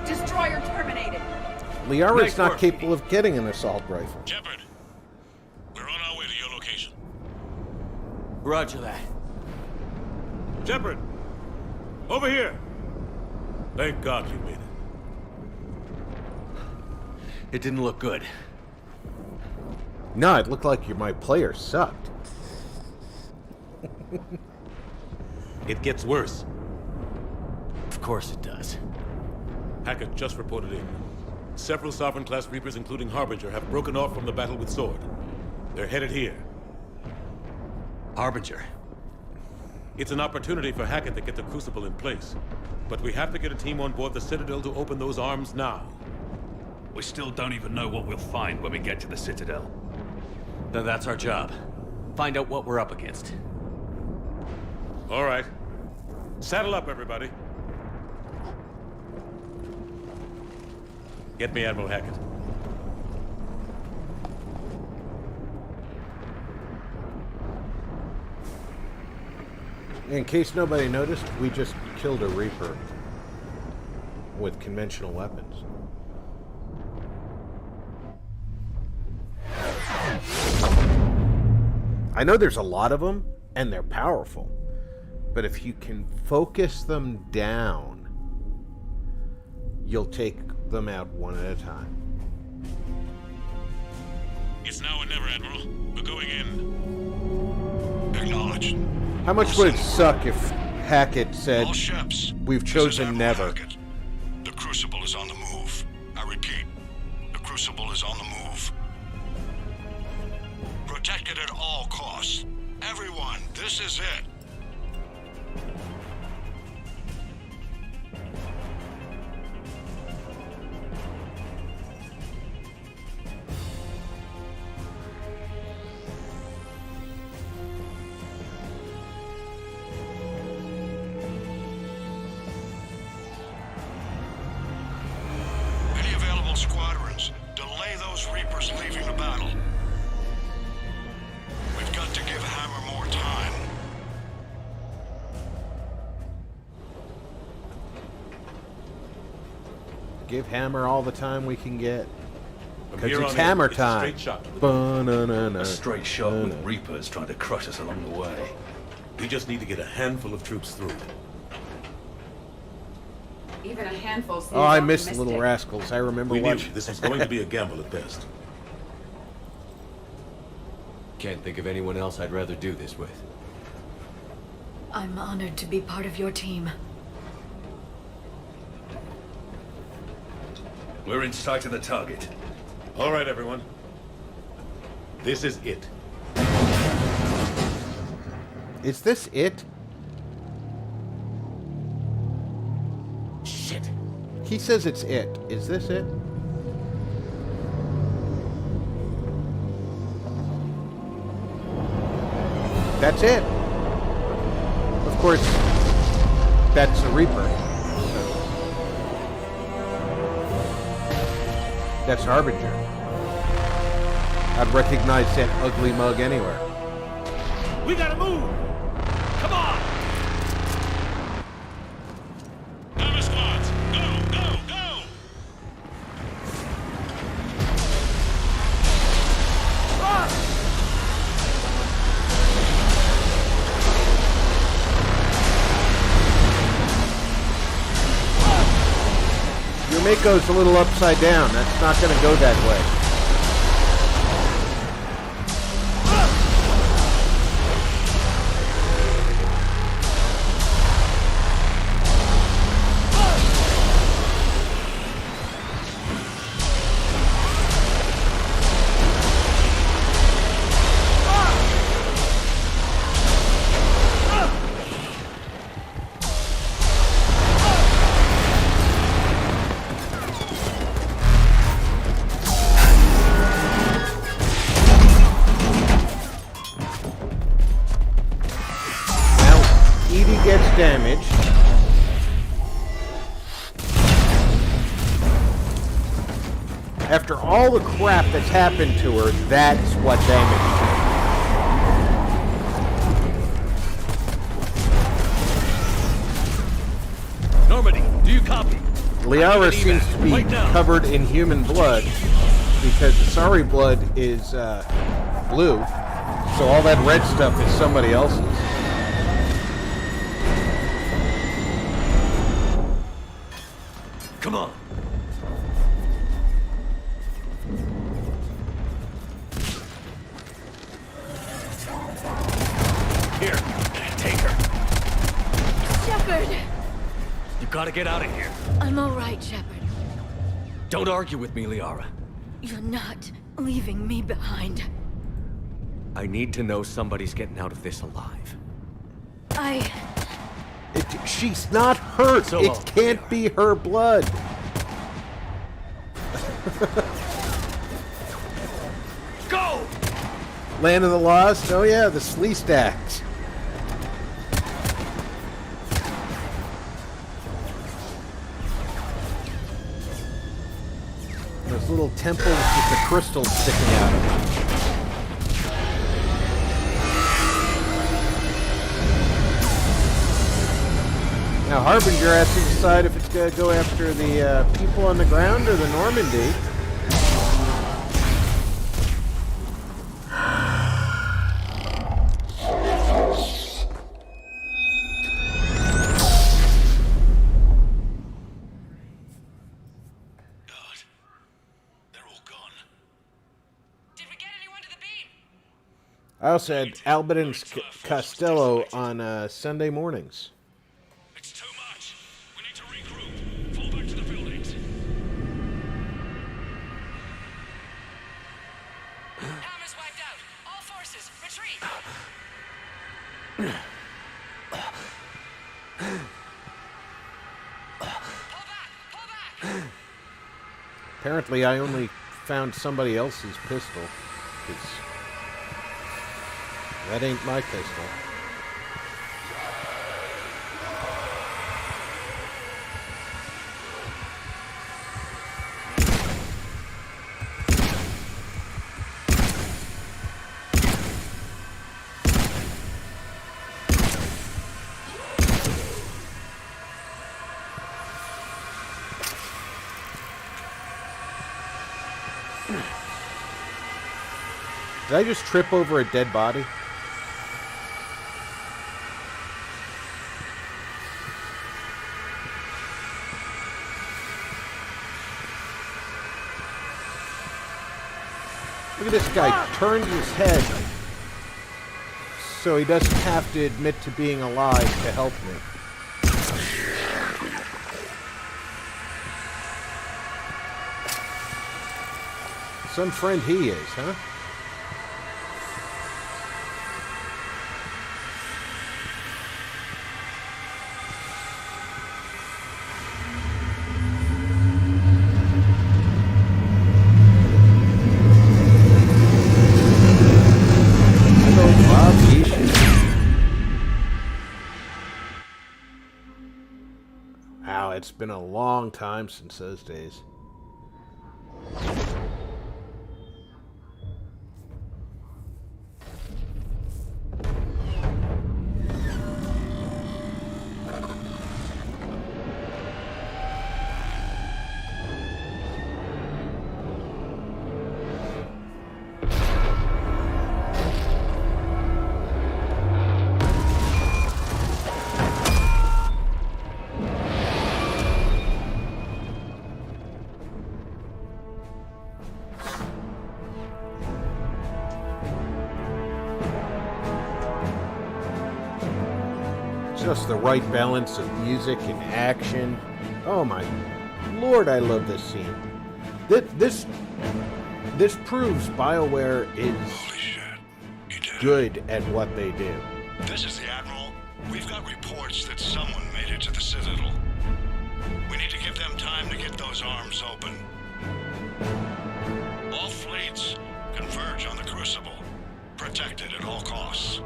Destroyer terminated. Liara's not capable of getting an assault rifle. Shepard, we're on our way to your location. Roger that. Shepard! Over here! Thank God you made it. It didn't look good. No, it looked like my player sucked. It gets worse. Of course it does. Hackett just reported in. Several Sovereign-class Reapers, including Harbinger, have broken off from the battle with Sword. They're headed here. Harbinger? It's an opportunity for Hackett to get the Crucible in place. But we have to get a team on board the Citadel to open those arms now. We still don't even know what we'll find when we get to the Citadel. Then that's our job. Find out what we're up against. All right. Saddle up, everybody. Get me Admiral Hackett. In case nobody noticed, we just killed a Reaper with conventional weapons. I know there's a lot of them, and they're powerful. But if you can focus them down, you'll take them out one at a time. It's now or never, Admiral. We're going in. Acknowledged. How much would it suck if Hackett said, All ships, we've chosen never? Hackett. The Crucible is on the move. I repeat, the Crucible is on the move. Protect it at all costs. Everyone, this is it. Any available squadrons, delay those Reapers leaving the battle. We've got to give Hammer more time. Give Hammer all the time we can get. Because here it's on in, Hammer it's a time. straight shot. A straight shot with Reapers trying to crush us along the way. We just need to get a handful of troops through. Even a handful seems Oh, I miss optimistic. Little Rascals. I remember We knew watching. this was going to be a gamble at best. Can't think of anyone else I'd rather do this with. I'm honored to be part of your team. We're in sight of the target. All right, everyone. This is it. Is this it? Shit. He says it's it. Is this it? That's it. Of course, that's a Reaper. So. That's Harbinger. I'd recognize that ugly mug anywhere. We gotta move! Come on! Hammer squads, go, go, go! Your Mako's a little upside down. That's not going to go that way. Damage. After all the crap that's happened to her, that's what damaged her. Normandy, do you copy? Liara seems to be covered in human blood because the Sorry blood is blue, so all that red stuff is somebody else's. Come on. Here, take her. Shepard! You gotta get out of here. I'm all right, Shepard. Don't argue with me, Liara. You're not leaving me behind. I need to know somebody's getting out of this alive. She's not hurt. So it can't be her blood. Go! Land of the Lost? Oh yeah, the Slee Stacks. Those little temples with the crystals sticking out of them. Now Harbinger has to decide if it's going to go after the people on the ground or the Normandy. I also had Albert and Costello on Sunday mornings. It's too much. We need to regroup. Fall back to the buildings. Hammer's wiped out. All Reinforces! Retreat! Apparently, I only found somebody else's pistol. 'Cause that ain't my pistol. Did I just trip over a dead body? Look at this guy turned his head so he doesn't have to admit to being alive to help me. Some friend he is, huh? Wow, it's been a long time since those days. Just the right balance of music and action. Oh my lord, I love this scene. This proves BioWare is good at what they do. This is the Admiral. We've got reports that someone made it to the Citadel. We need to give them time to get those arms open. All fleets converge on the Crucible. Protect it at all costs.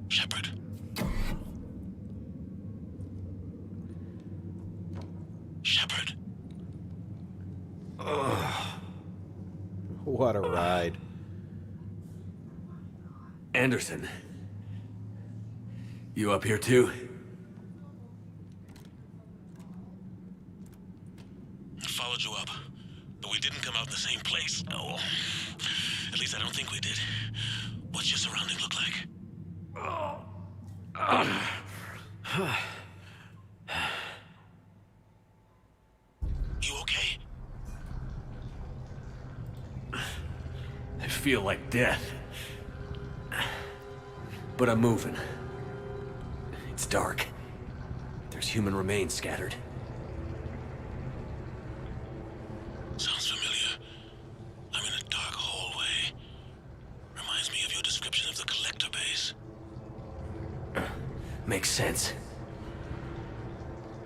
Shepard. Shepard. What a ride. Anderson. You up here too? I followed you up, but we didn't come out in the same place. Oh, at least I don't think we did. What's your surrounding look like? You okay? I feel like death. But I'm moving. It's dark. There's human remains scattered. Sounds familiar. I'm in a dark hallway. Reminds me of your description of the Collector base. Makes sense.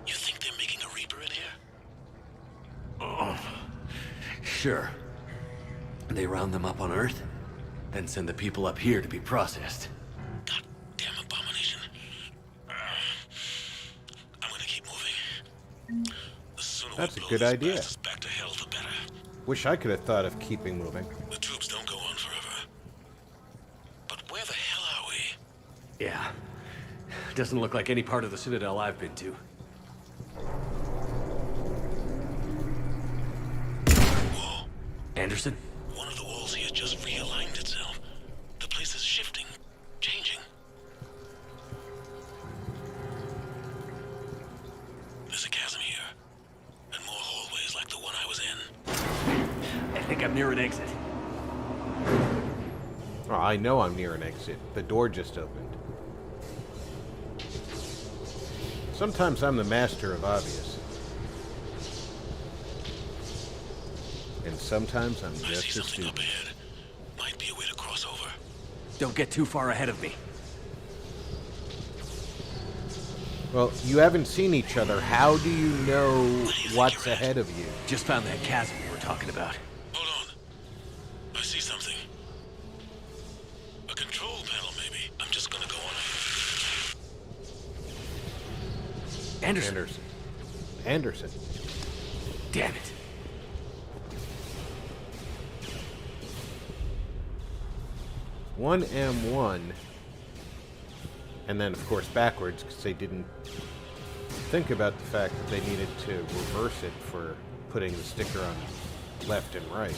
You think they're making a Reaper in here? Sure. They round them up on Earth, then send the people up here to be processed. Goddamn abomination. I'm gonna keep moving. The sooner That's we a blow good these idea. bastards back to hell, the better. Wish I could have thought of keeping moving. The tubes don't go on forever. But where the hell are we? Yeah. Doesn't look like any part of the Citadel I've been to. Whoa. Anderson? One of the walls here just realigned itself. The place is shifting, changing. There's a chasm here, and more hallways like the I'm near an exit. Oh, I know I'm near an exit. The door just opened. Sometimes I'm the master of obvious. And sometimes I'm just as stupid. Might be a way to cross over. Don't get too far ahead of me. Well, you haven't seen each other. How do you know what's ahead of you? Just found that chasm we were talking about. Hold on. I see something. A control panel, maybe. I'm just gonna go on. Anderson. Anderson. Damn it. One M1. And then, of course, backwards, because they didn't think about the fact that they needed to reverse it for putting the sticker on left and right.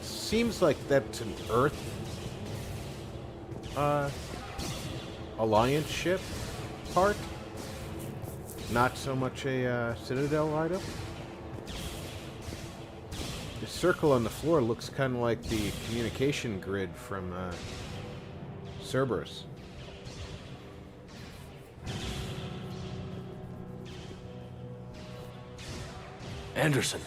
Seems like that's an Earth Alliance ship part. Not so much a Citadel item. The circle on the floor looks kind of like the communication grid from Cerberus. Anderson.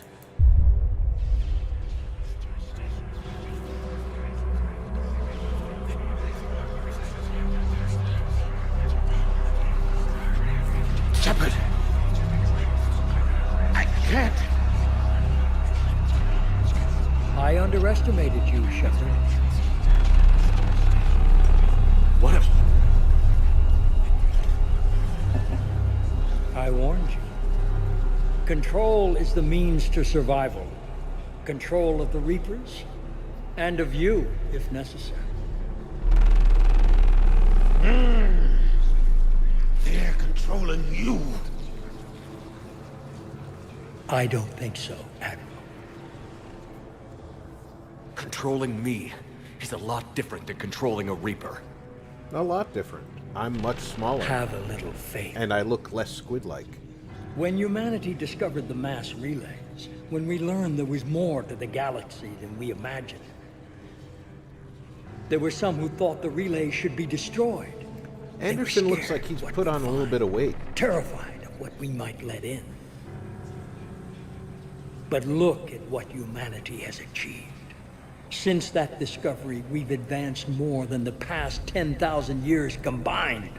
Shepard! I can't! I underestimated you, Shepard. What if... I warned you. Control is the means to survival. Control of the Reapers, and of you, if necessary. They're controlling you. I don't think so, Admiral. Controlling me is a lot different than controlling a Reaper. A lot different. I'm much smaller. Have a little faith. And I look less squid-like. When humanity discovered the mass relays, when we learned there was more to the galaxy than we imagined, there were some who thought the relays should be destroyed. Anderson looks like he's put on a little bit of weight. Terrified of what we might let in. But look at what humanity has achieved. Since that discovery, we've advanced more than the past 10,000 years combined.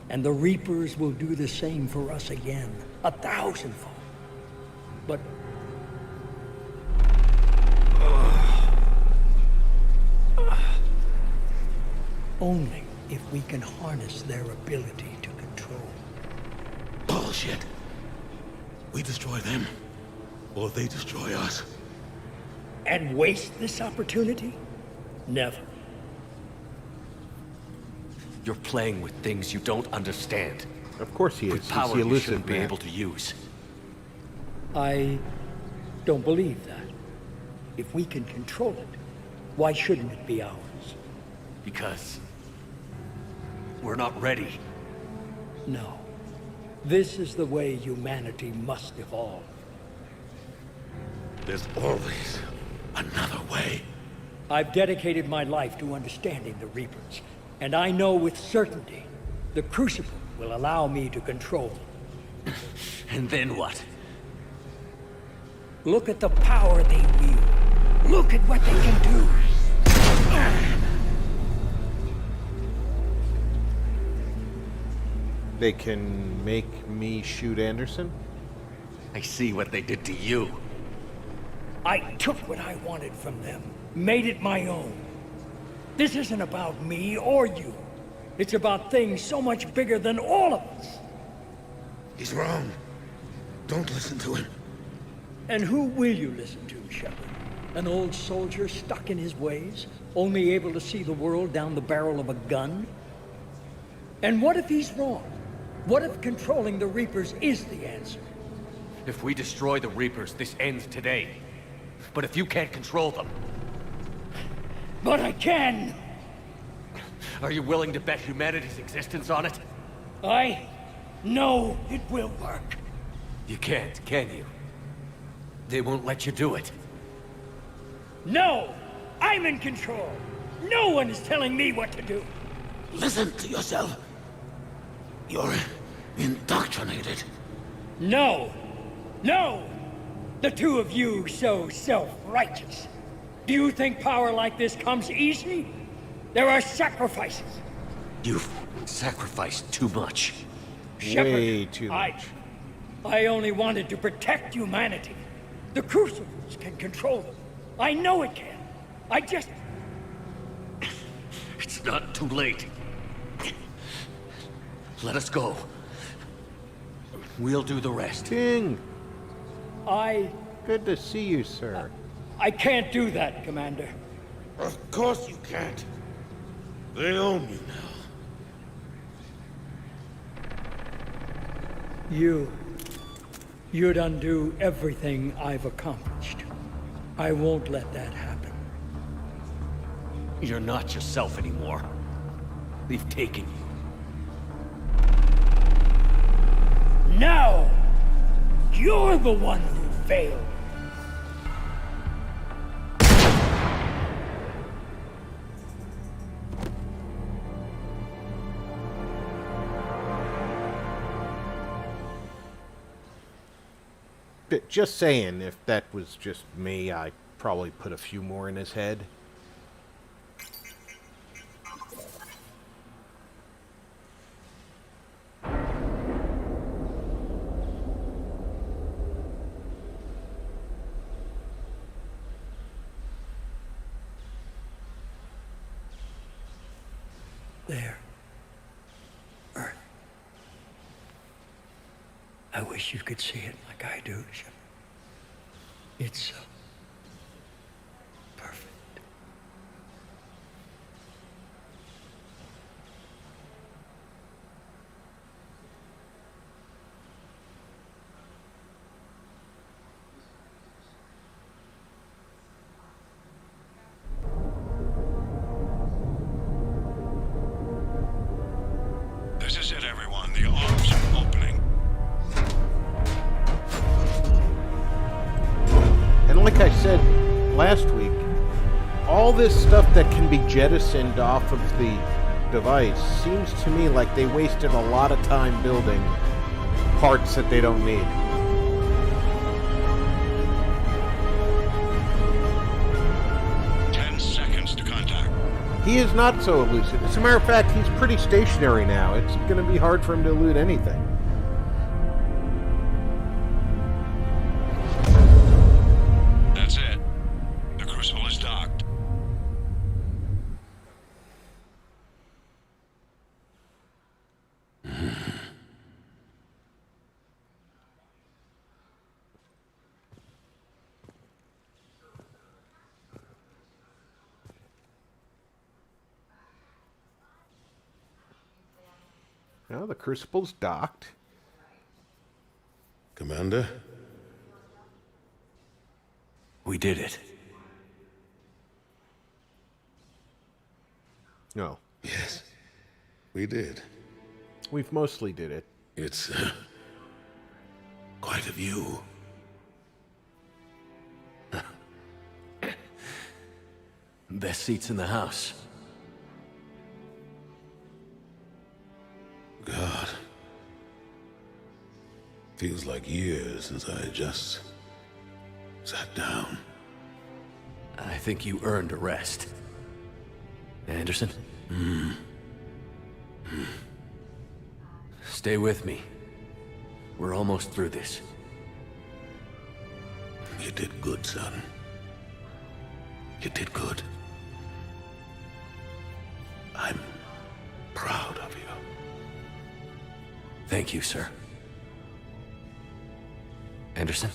And the Reapers will do the same for us again, 1,000-fold. But... only if we can harness their ability to control. Bullshit. We destroy them, or they destroy us. And waste this opportunity? Never. You're playing with things you don't understand. Of course he is. With power you shouldn't be able to use. I don't believe that. If we can control it, why shouldn't it be ours? Because... we're not ready. No. This is the way humanity must evolve. There's always another way. I've dedicated my life to understanding the Reapers, and I know with certainty the Crucible will allow me to control them. And then what? Look at the power they wield. Look at what they can do. They can make me shoot Anderson? I see what they did to you. I took what I wanted from them, made it my own. This isn't about me or you. It's about things so much bigger than all of us. He's wrong. Don't listen to him. And who will you listen to, Shepard? An old soldier stuck in his ways, only able to see the world down the barrel of a gun? And what if he's wrong? What if controlling the Reapers is the answer? If we destroy the Reapers, this ends today. But if you can't control them... But I can! Are you willing to bet humanity's existence on it? I know it will work. You can't, can you? They won't let you do it. No! I'm in control! No one is telling me what to do! Listen to yourself. You're indoctrinated. No! No! The two of you so self-righteous. Do you think power like this comes easy? There are sacrifices. You've sacrificed too much. Shepard, Way too much. I only wanted to protect humanity. The Crucibles can control them. I know it can. I just... It's not too late. Let us go. We'll do the rest. King! I... Good to see you, sir. I can't do that, Commander. Of course you can't. They own you now. You'd undo everything I've accomplished. I won't let that happen. You're not yourself anymore. They've taken you. Now, you're the one who failed. Just saying, if that was just me, I'd probably put a few more in his head. There. Earth. I wish you could see it like I do, Shepard. It's so perfect. This is it, everyone. The arms are opening. And like I said last week, all this stuff that can be jettisoned off of the device seems to me like they wasted a lot of time building parts that they don't need. He is not so elusive. As a matter of fact, he's pretty stationary now. It's going to be hard for him to elude anything. That's it. The Crucible is docked. Well, the Crucible's docked. Commander? We did it. No. Yes, we did. We've mostly did it. It's quite a view. Best seats in the house. God. Feels like years since I just sat down. I think you earned a rest. Anderson? Stay with me. We're almost through this. You did good, son. You did good. I'm proud of you. Thank you, sir. Anderson?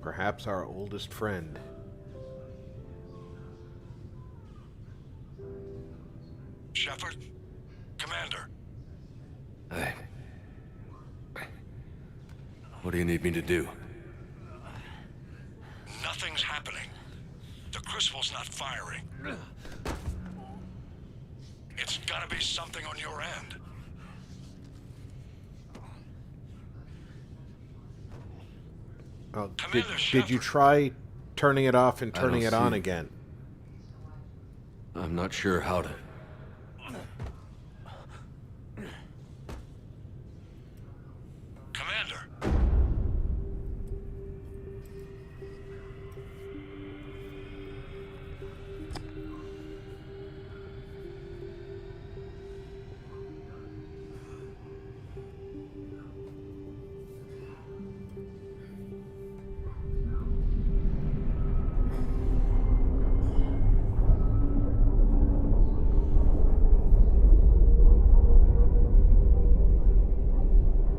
Perhaps our oldest friend. Shepard? Commander? What do you need me to do? Nothing's happening. The Crucible's not firing. It's gotta be something on your end. Oh, did you try turning it off and turning it on see- again? I'm not sure how to... Commander.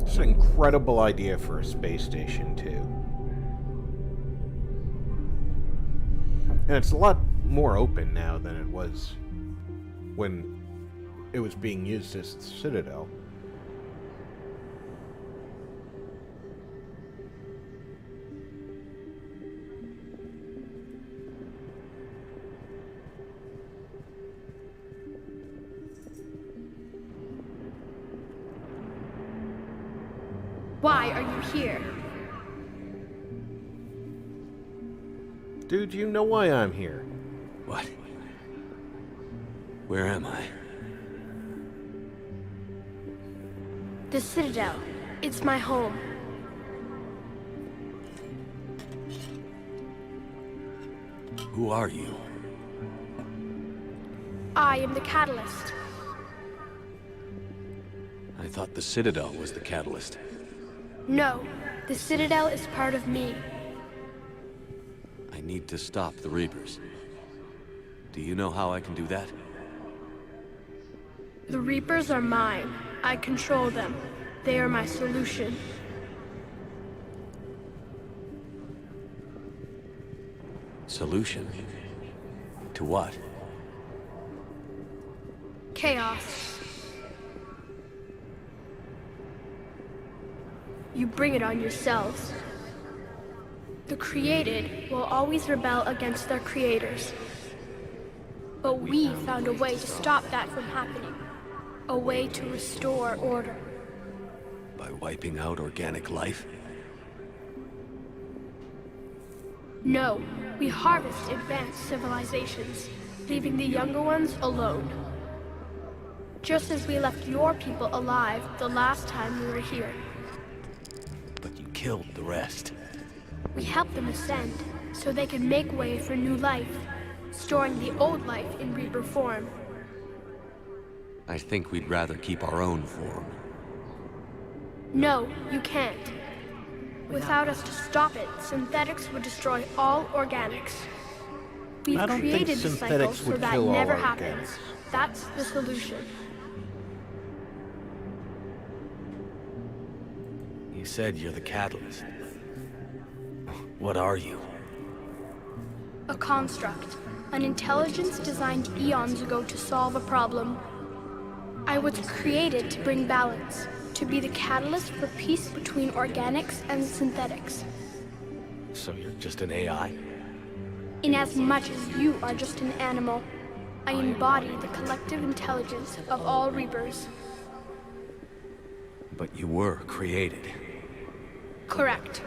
It's an incredible idea for a space station, too. And it's a lot more open now than it was when it was being used as the Citadel. Why are you here? Dude, you know why I'm here. What? Where am I? The Citadel. It's my home. Who are you? I am the Catalyst. I thought the Citadel was the catalyst. No, the Citadel is part of me. I need to stop the Reapers. Do you know how I can do that? The Reapers are mine. I control them. They are my solution. Solution? To what? Chaos. You bring it on yourselves. The created will always rebel against their creators. But we found a way to stop that from happening. A way to restore order. By wiping out organic life? No, we harvest advanced civilizations, leaving the younger ones alone. Just as we left your people alive the last time we were here. But you killed the rest. We help them ascend, so they can make way for new life, storing the old life in Reaper form. I think we'd rather keep our own form. No, you can't. Without us to stop it, synthetics would destroy all organics. We've I don't think created the cycle synthetics so would that kill all never organics. happens. That's the solution. You said you're the catalyst. What are you? A construct. An intelligence designed eons ago to solve a problem. I was created to bring balance, to be the catalyst for peace between organics and synthetics. So you're just an AI? In as much as you are just an animal, I embody the collective intelligence of all Reapers. But you were created. Correct.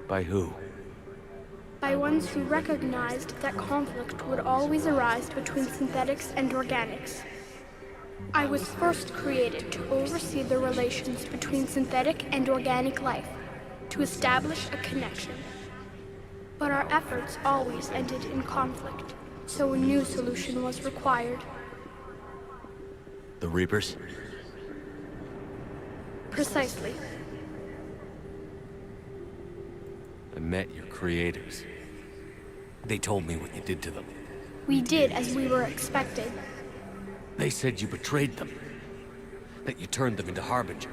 By who? By ones who recognized that conflict would always arise between synthetics and organics. I was first created to oversee the relations between synthetic and organic life, to establish a connection. But our efforts always ended in conflict, so a new solution was required. The Reapers? Precisely. I met your creators. They told me what you did to them. We did as we were expected. They said you betrayed them. That you turned them into Harbinger.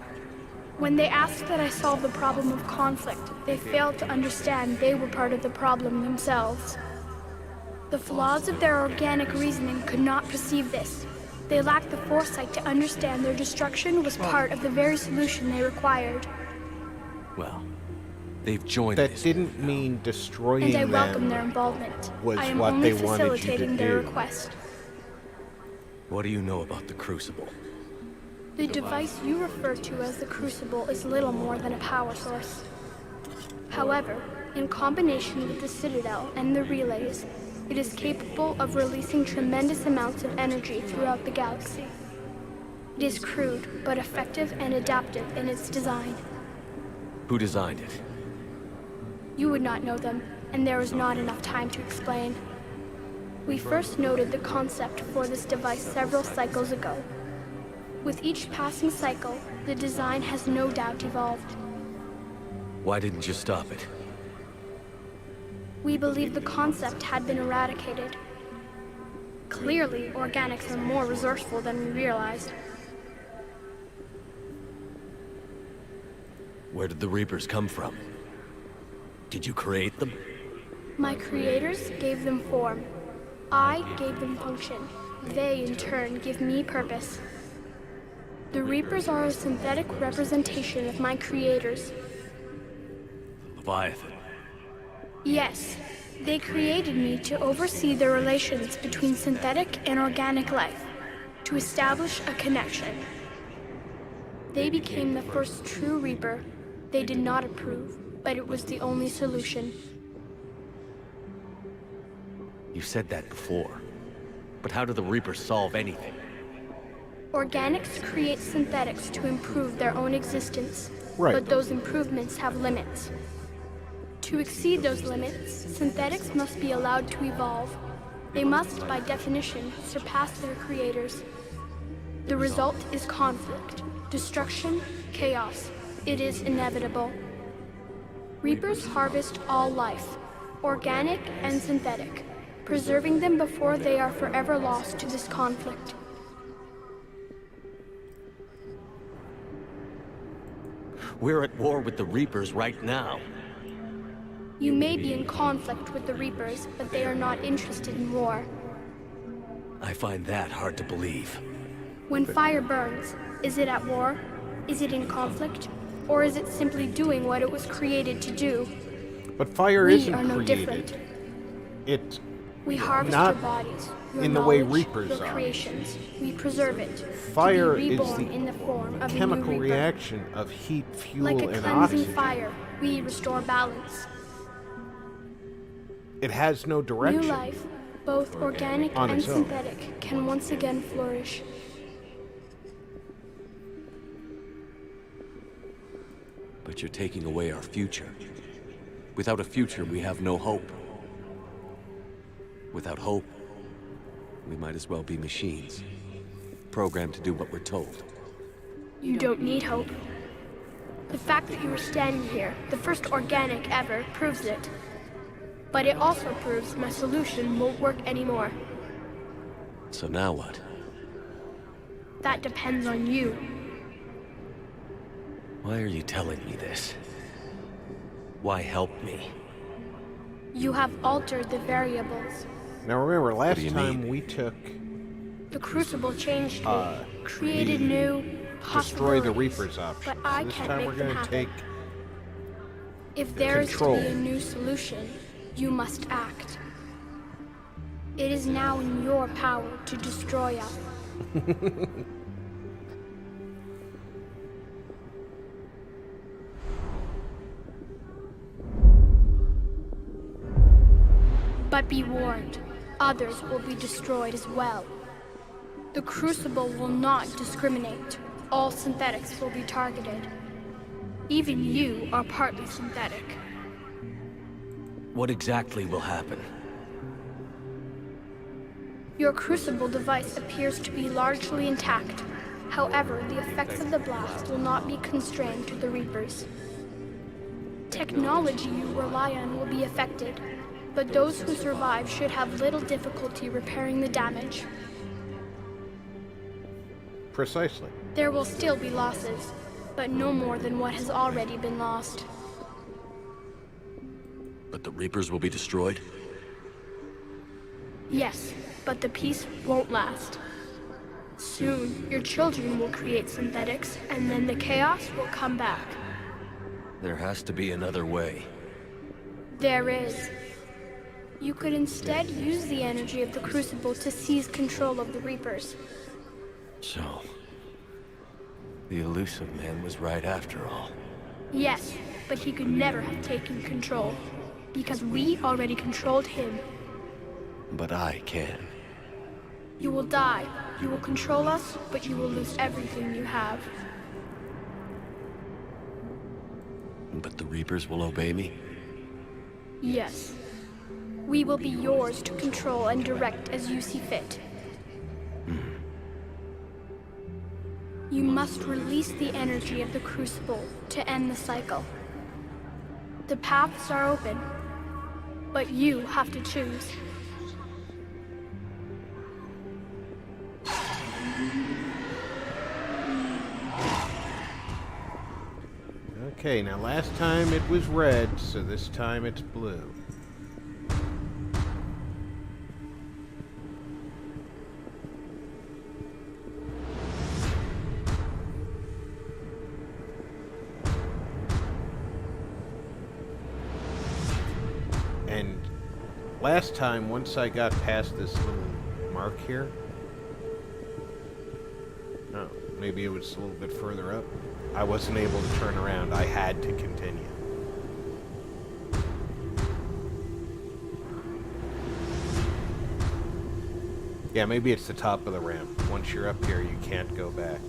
When they asked that I solve the problem of conflict, they failed to understand they were part of the problem themselves. The flaws of their organic reasoning could not perceive this. They lacked the foresight to understand their destruction was part of the very solution they required. Well, they've joined That this didn't mean destroying And I them welcome their involvement. was I am what only they wanted you to facilitating their do. request. What do you know about the Crucible? The device you refer to as the Crucible is little more than a power source. However, in combination with the Citadel and the relays, it is capable of releasing tremendous amounts of energy throughout the galaxy. It is crude, but effective and adaptive in its design. Who designed it? You would not know them, and there is not enough time to explain. We first noted the concept for this device several cycles ago. With each passing cycle, the design has no doubt evolved. Why didn't you stop it? We believe the concept had been eradicated. Clearly, organics are more resourceful than we realized. Where did the Reapers come from? Did you create them? My creators gave them form. I gave them function. They, in turn, give me purpose. The Reapers are a synthetic representation of my creators. Leviathan. Yes, they created me to oversee the relations between synthetic and organic life, to establish a connection. They became the first true Reaper. They did not approve, but it was the only solution. You said that before. But how do the Reapers solve anything? Organics create synthetics to improve their own existence, Right. but those improvements have limits. To exceed those limits, synthetics must be allowed to evolve. They must, by definition, surpass their creators. The result is conflict, destruction, chaos. It is inevitable. Reapers harvest all life, organic and synthetic, preserving them before they are forever lost to this conflict. We're at war with the Reapers right now. You may be in conflict with the Reapers, but they are not interested in war. I find that hard to believe. When fire burns, is it at war? Is it in conflict? Or is it simply doing what it was created to do? But fire We isn't are no created. different. It's We harvest not your bodies, your in the way knowledge, Reapers your are. creations. We preserve it. Fire to be is reborn the in the form of chemical a new Reaper. reaction of heat, fuel, Like a and cleansing oxygen. fire, we restore balance. It has no direction. New life, both organic On and its own. synthetic, can once again flourish. But you're taking away our future. Without a future, we have no hope. Without hope, we might as well be machines, programmed to do what we're told. You don't need hope. The fact that you are standing here, the first organic ever, proves it. But it also proves my solution won't work anymore. So now what? That depends on you. Why are you telling me this? Why help me? You have altered the variables. Now remember, last do you time mean? we took The Crucible changed me, created the new destroy the possibilities. Reapers option. But I So this can't time make we're them going to happen. take If there is to control. be a new solution, you must act. It is now in your power to destroy us. But be warned, others will be destroyed as well. The Crucible will not discriminate. All synthetics will be targeted. Even you are partly synthetic. What exactly will happen? Your Crucible device appears to be largely intact. However, the effects of the blast will not be constrained to the Reapers. Technology you rely on will be affected, but those who survive should have little difficulty repairing the damage. precisely. There will still be losses, but no more than what has already been lost. But the Reapers will be destroyed? Yes, but the peace won't last. Soon, your children will create synthetics, and then the chaos will come back. There has to be another way. There is. You could instead use the energy of the Crucible to seize control of the Reapers. So, the elusive man was right after all. Yes, but he could never have taken control, because we already controlled him. But I can. You will die. You will control us, but you will lose everything you have. But the Reapers will obey me? Yes. We will be yours to control and direct as you see fit. You must release the energy of the Crucible to end the cycle. The paths are open, but you have to choose. Okay, now last time it was red, so this time it's blue. And last time, once I got past this little mark here... Oh, maybe it was a little bit further up. I wasn't able to turn around. I had to continue. Yeah, maybe it's the top of the ramp. Once you're up here, you can't go back.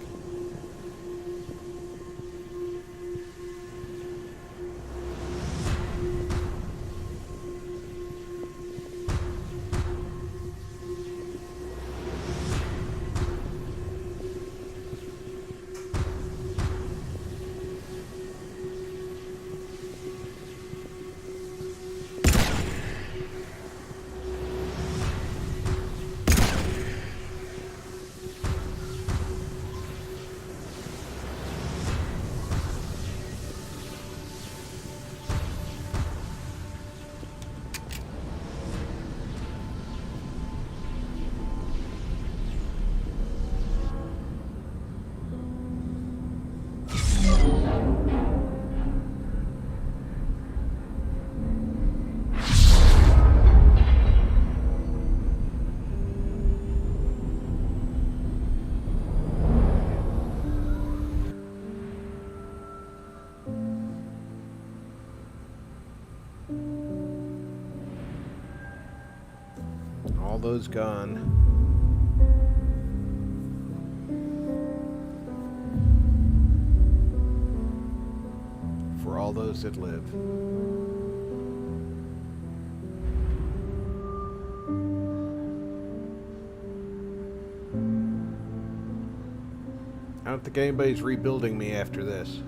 All those gone. For all those that live. I don't think anybody's rebuilding me after this.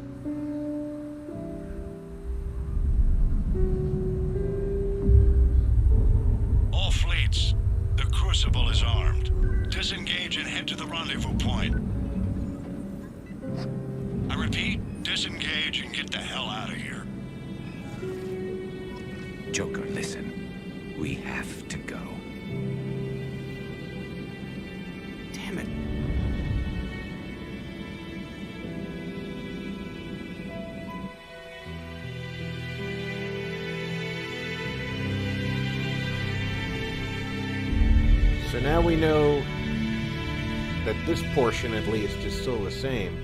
All fleets, the Crucible is armed. Disengage and head to the rendezvous point. I repeat, disengage and get the hell out of here. Joker, listen. We have to go. Damn it. So now we know that this portion, at least, is still the same.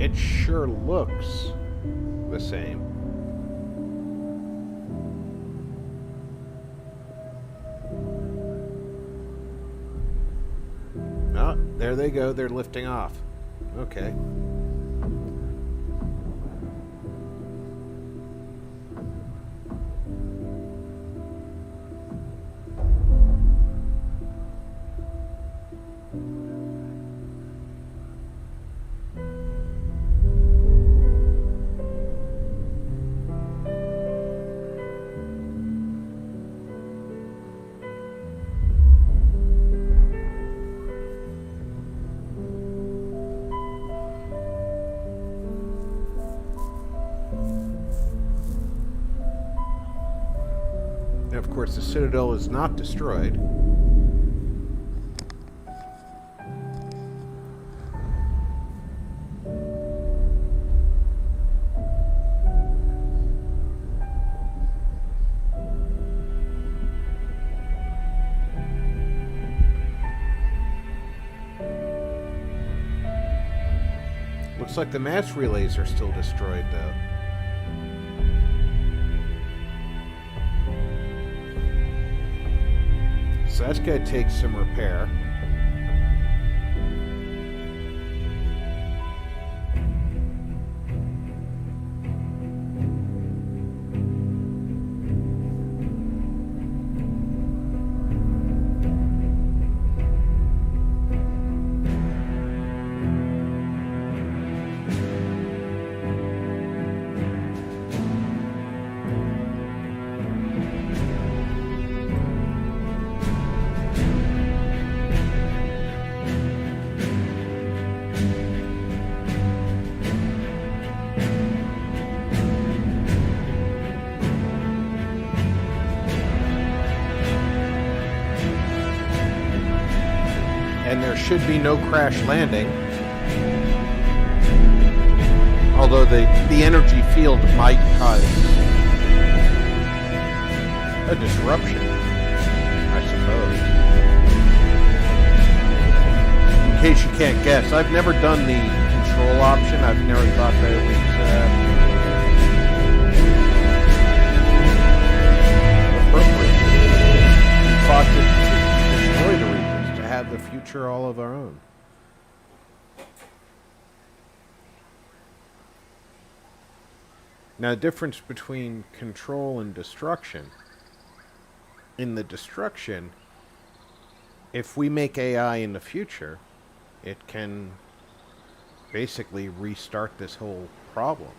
It sure looks the same. Oh, there they go. They're lifting off. Okay. course, the Citadel is not destroyed. Looks like the mass relays are still destroyed, though. So that's going to take some repair. And there should be no crash landing. Although the energy field might cause a disruption, I suppose. In case you can't guess, I've never done the control option. I've never thought that it was appropriate. We fought to destroy the Reapers, to have the future all of our own. Now, the difference between control and destruction. In the destruction, if we make AI in the future, it can basically restart this whole problem.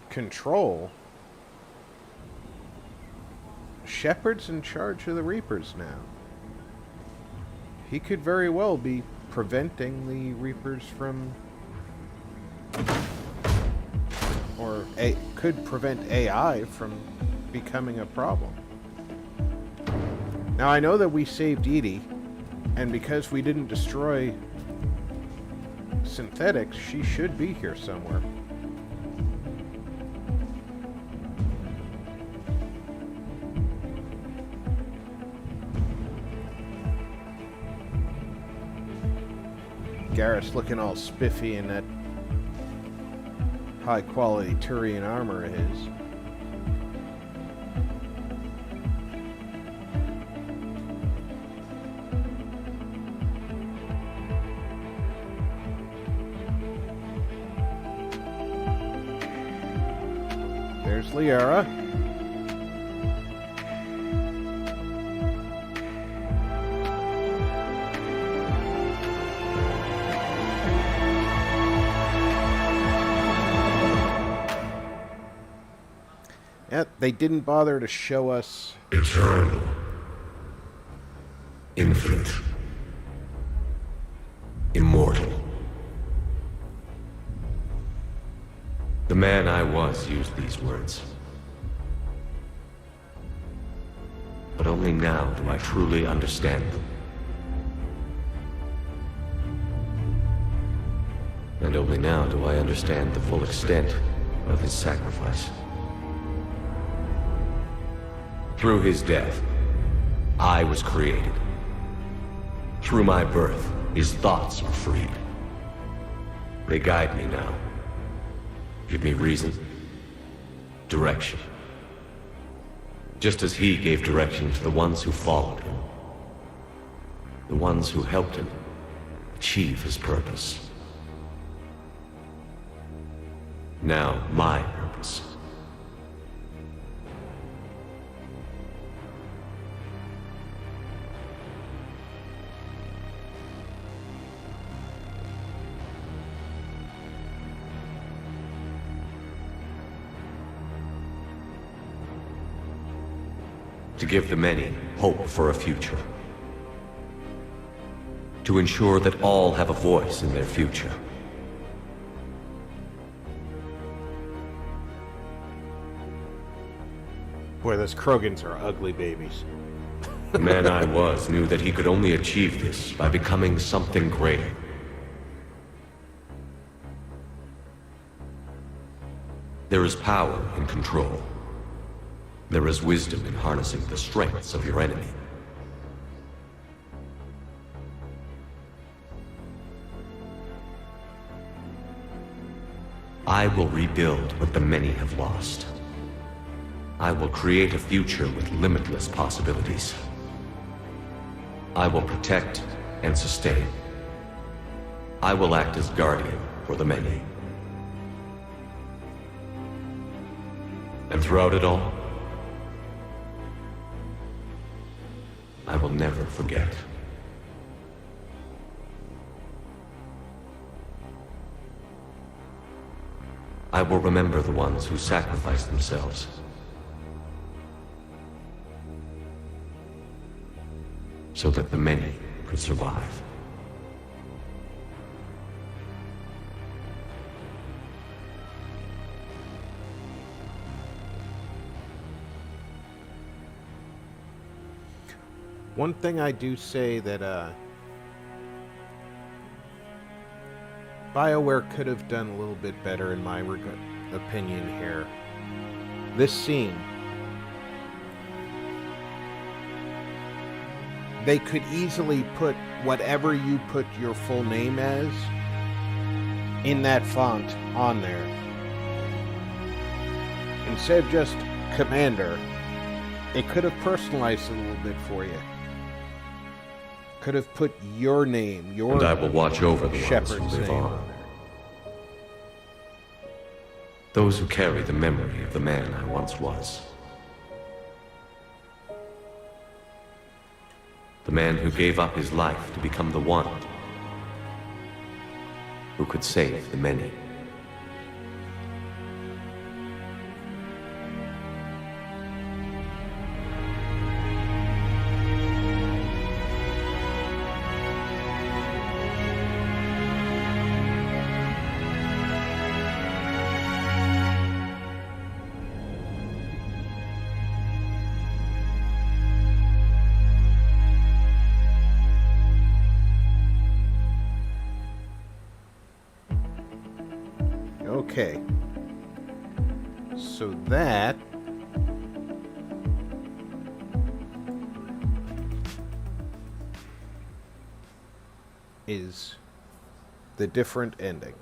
Control, Shepard's in charge of the Reapers now. He could very well be preventing the Reapers from... or could prevent AI from becoming a problem. Now, I know that we saved Edie, and because we didn't destroy Synthetics, she should be here somewhere. Garrus looking all spiffy in that high-quality Turian armor of his. There's Liara. They didn't bother to show us... Eternal. Infinite. Immortal. The man I was used these words. But only now do I truly understand them. And only now do I understand the full extent of his sacrifice. Through his death, I was created. Through my birth, his thoughts are freed. They guide me now. Give me reason, direction. Just as he gave direction to the ones who followed him. The ones who helped him achieve his purpose. Now, my purpose. To give the many hope for a future. To ensure that all have a voice in their future. Boy, those Krogans are ugly babies. The man I was knew that he could only achieve this by becoming something greater. There is power in control. There is wisdom in harnessing the strengths of your enemy. I will rebuild what the many have lost. I will create a future with limitless possibilities. I will protect and sustain. I will act as guardian for the many. And throughout it all, I will never forget. I will remember the ones who sacrificed themselves. So that the many could survive. One thing I do say that BioWare could have done a little bit better in my opinion here. This scene, they could easily put whatever you put your full name as in that font on there. Instead of just Commander, it could have personalized it a little bit for you. Could have put your name, your and I will watch over the Shepard's ones who live name on. on there. Those who carry the memory of the man I once was. The man who gave up his life to become the one who could save the many. Okay. So that is the different ending.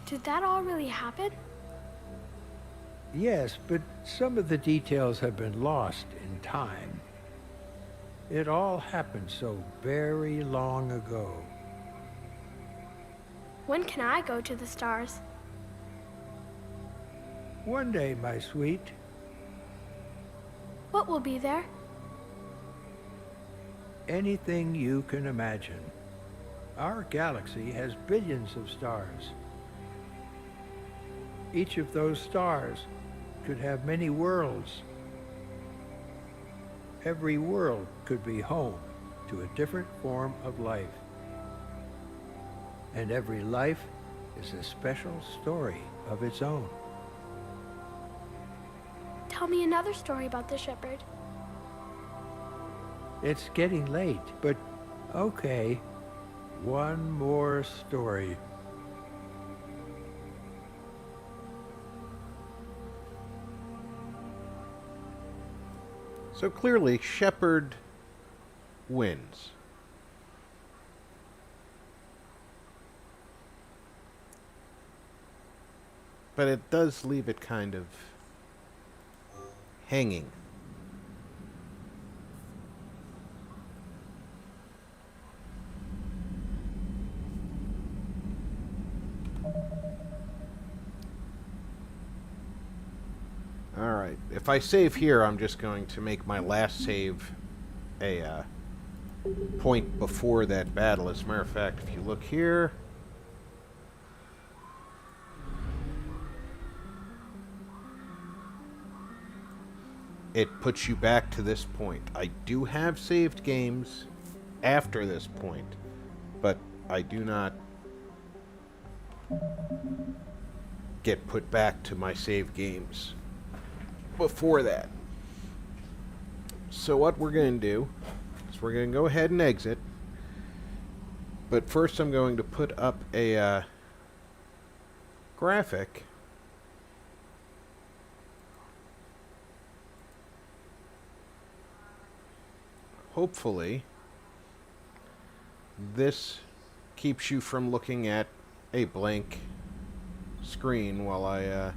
Did that all really happen? Yes, but some of the details have been lost in time. It all happened so very long ago. When can I go to the stars? One day, my sweet. What will be there? Anything you can imagine. Our galaxy has billions of stars. Each of those stars could have many worlds. Every world could be home to a different form of life. And every life is a special story of its own. Tell me another story about the Shepherd. It's getting late, but okay. One more story. So clearly, Shepard wins. But it does leave it kind of hanging. Alright, if I save here, I'm just going to make my last save a point before that battle. As a matter of fact, if you look here, it puts you back to this point. I do have saved games after this point, but I do not get put back to my saved games before that. So what we're going to do is we're going to go ahead and exit. But first I'm going to put up a graphic. Hopefully, this keeps you from looking at a blank screen while I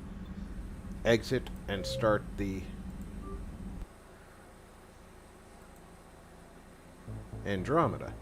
exit and start the Andromeda.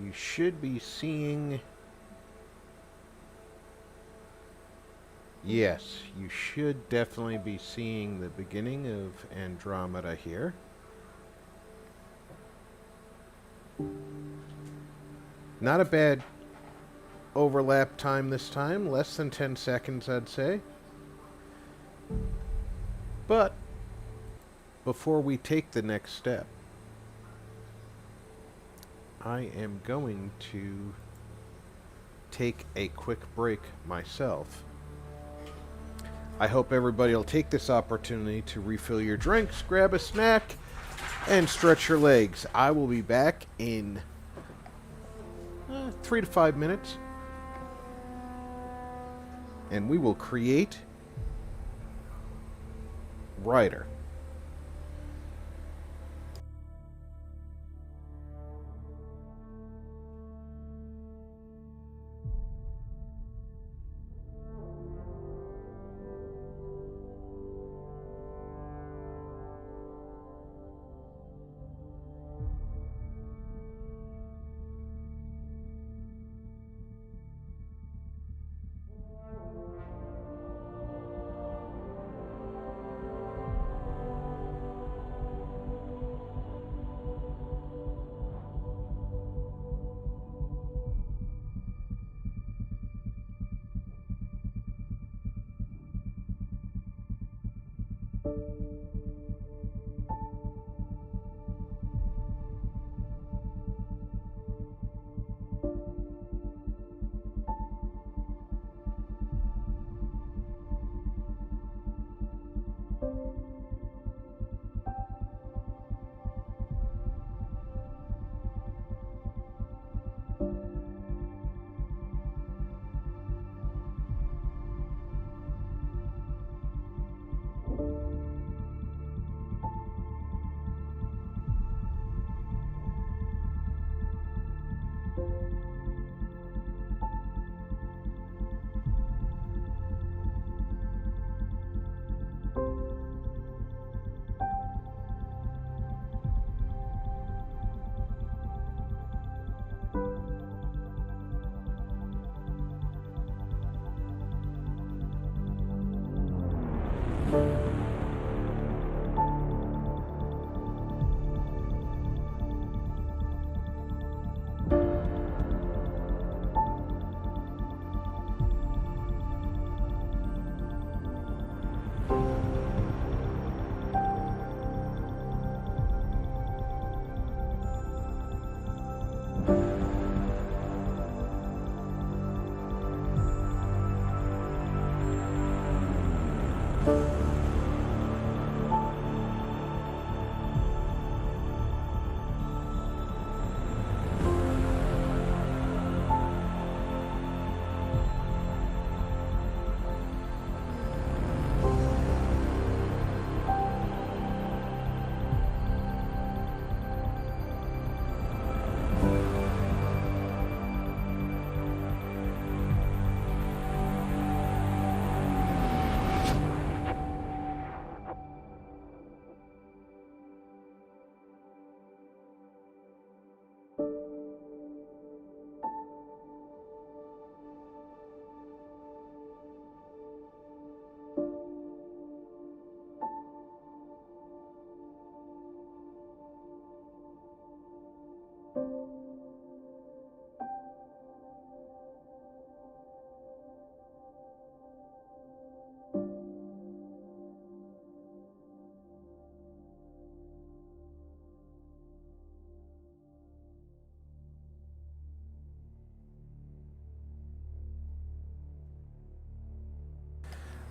You should be seeing... Yes, you should definitely be seeing the beginning of Andromeda here. Not a bad overlap time this time, less than 10 seconds I'd say. But before we take the next step, I am going to take a quick break myself. I hope everybody will take this opportunity to refill your drinks, grab a snack, and stretch your legs. I will be back in 3 to 5 minutes, and we will create Ryder.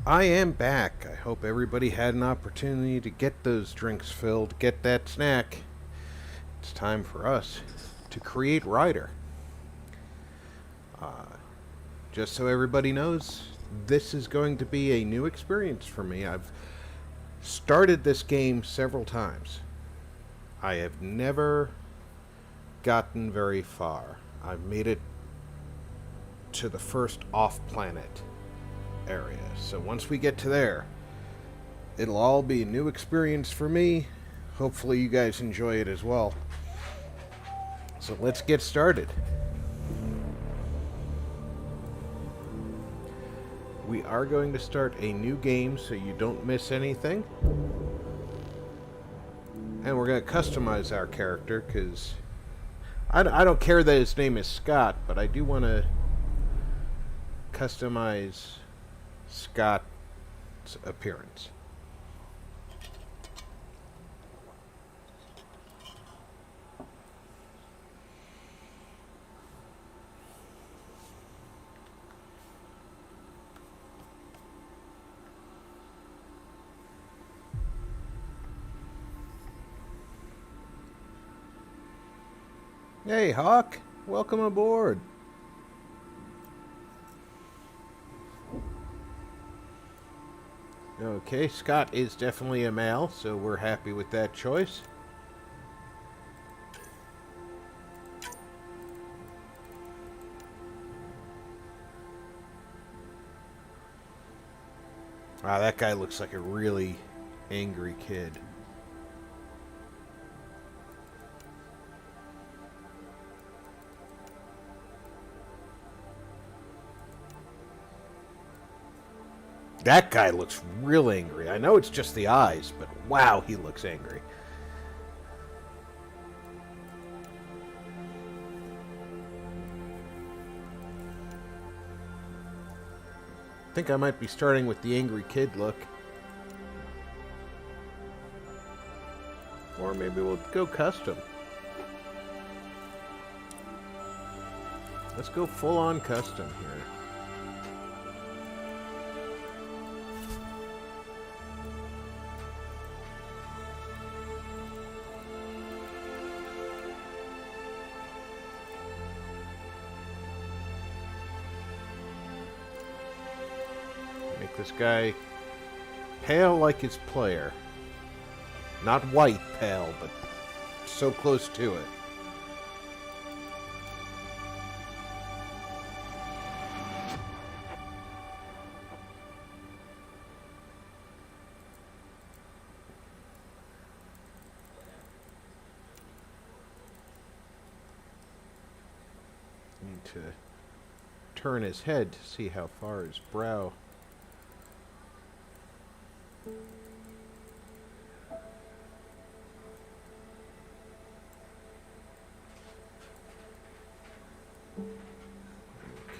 I am back. I hope everybody had an opportunity to get those drinks filled, get that snack. It's time for us to create Ryder. Just so everybody knows, this is going to be a new experience for me. I've started this game several times. I have never gotten very far. I've made it to the first off-planet area. So once we get to there, it'll all be a new experience for me. Hopefully you guys enjoy it as well. So let's get started. We are going to start a new game so you don't miss anything. And we're going to customize our character because I don't care that his name is Scott, but I do want to customize Scott's appearance. Hey, Hawk. Welcome aboard. Okay, Scott is definitely a male, so we're happy with that choice. Wow, that guy looks like a really angry kid. That guy looks real angry. I know it's just the eyes, but wow, he looks angry. I think I might be starting with the angry kid look. Or maybe we'll go custom. Let's go full on custom here. Make this guy pale like his player. Not white pale, but so close to it. Need to turn his head to see how far his brow.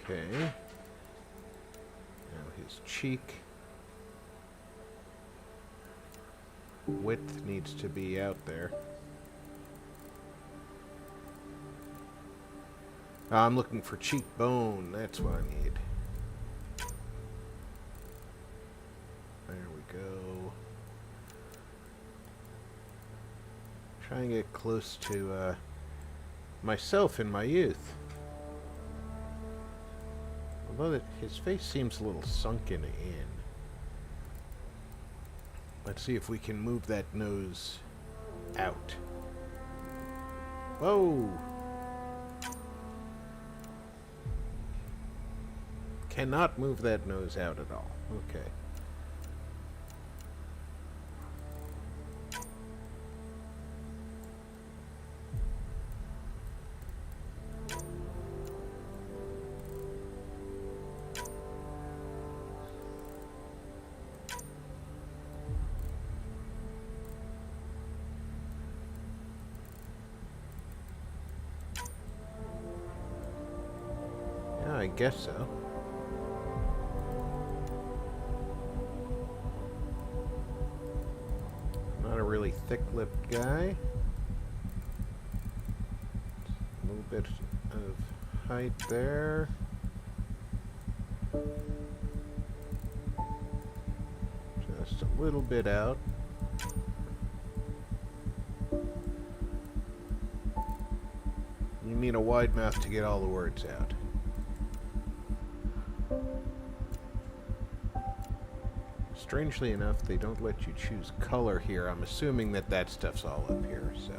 Okay. Now his cheek width needs to be out there. I'm looking for cheekbone. That's what I need. There we go. Try and get close to myself in my youth. Although his face seems a little sunken in. Let's see if we can move that nose out. Whoa! Cannot move that nose out at all. Okay. Yeah, I guess so. Not a really thick-lipped guy. A little bit of height there. little bit out. You need a wide mouth to get all the words out. Strangely enough, they don't let you choose color here. I'm assuming that that stuff's all up here, so.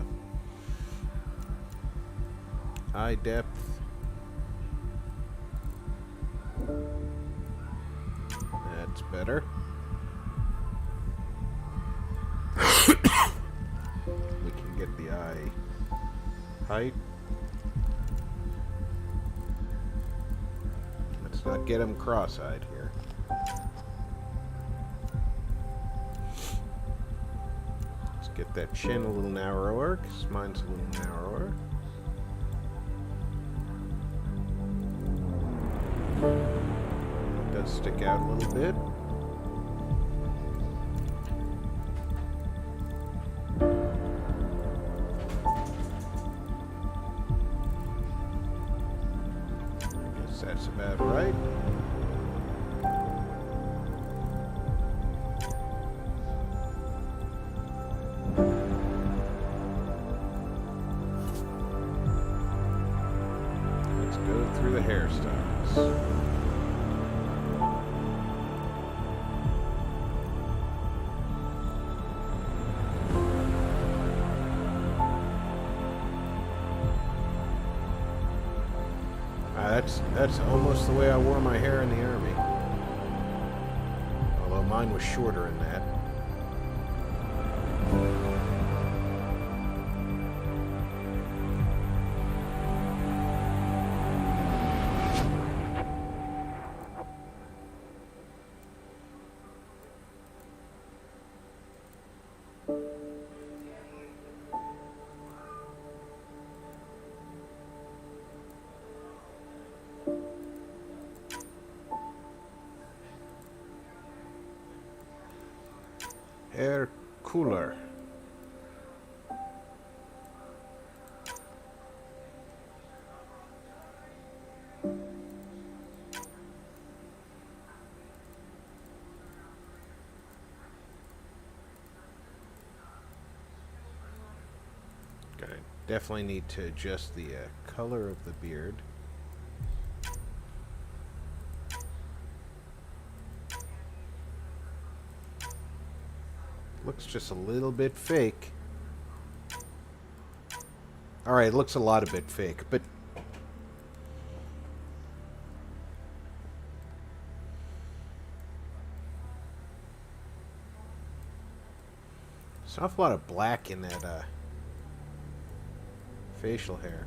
Eye depth. That's better. We can get the eye height. Let's not get him cross-eyed here. Let's get that chin a little narrower, because mine's a little narrower. It does stick out a little bit. That's about right. Let's go through the hairstyles. That's almost the way I wore my hair in the army. Although mine was shorter in that. Air cooler. Okay, definitely need to adjust the color of the beard. Looks just a little bit fake. Alright, it looks a lot bit fake, but there's an awful lot of black in that facial hair.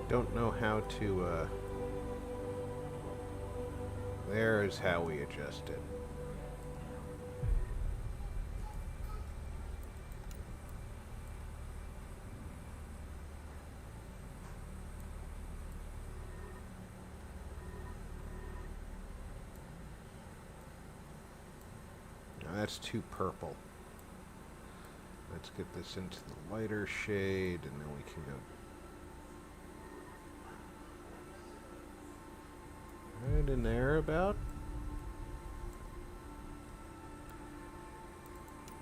Don't know how to, there is how we adjust it. Now that's too purple. Let's get this into the lighter shade, and then we can go right in there about.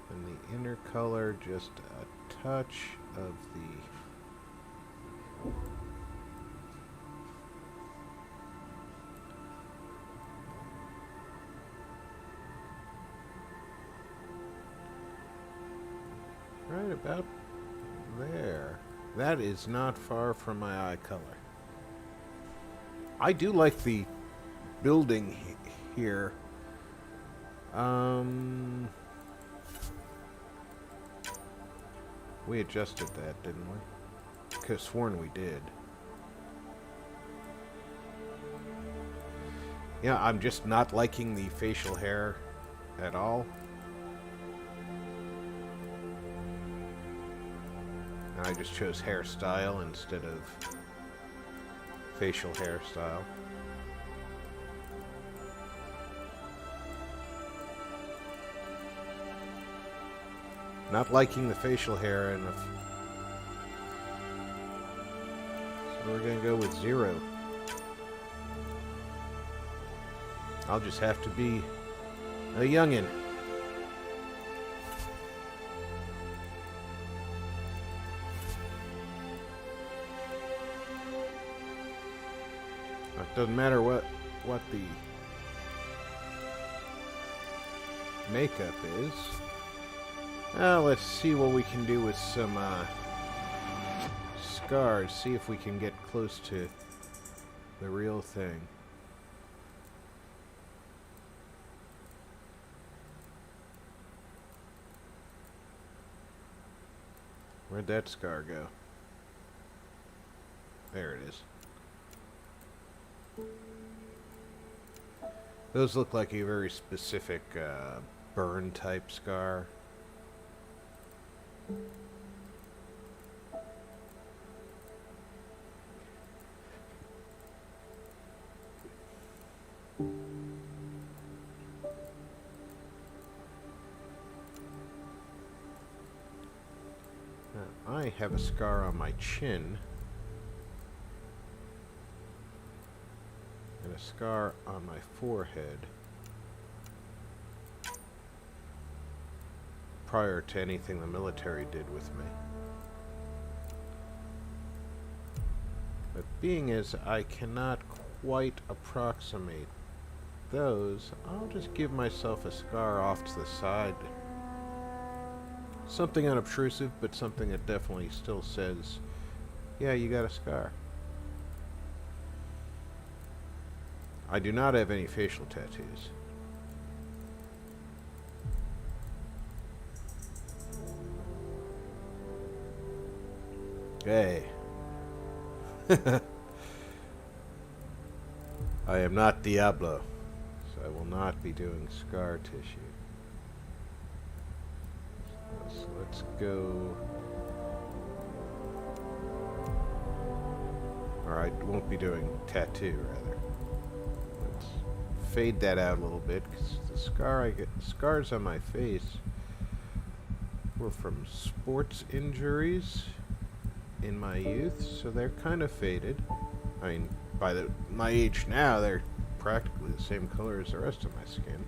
And the inner color, just a touch of the right about there. That is not far from my eye color. I do like the building here. We adjusted that, didn't we? Could have sworn we did. Yeah, I'm just not liking the facial hair at all. And I just chose hairstyle instead of facial hairstyle. Not liking the facial hair, and so we're gonna go with 0. I'll just have to be a youngin'. It doesn't matter what the makeup is. Let's see what we can do with some scars. See if we can get close to the real thing. Where'd that scar go? There it is. Those look like a very specific burn type scar. Now, I have a scar on my chin. And a scar on my forehead prior to anything the military did with me. But being as I cannot quite approximate those, I'll just give myself a scar off to the side. Something unobtrusive, but something that definitely still says, yeah, you got a scar. I do not have any facial tattoos. Hey. I am not Diablo, so I will not be doing scar tissue. So let's go... Or I won't be doing tattoo, rather. Let's fade that out a little bit, because the scars on my face were from sports injuries in my youth, so they're kind of faded. I mean, by my age now, they're practically the same color as the rest of my skin.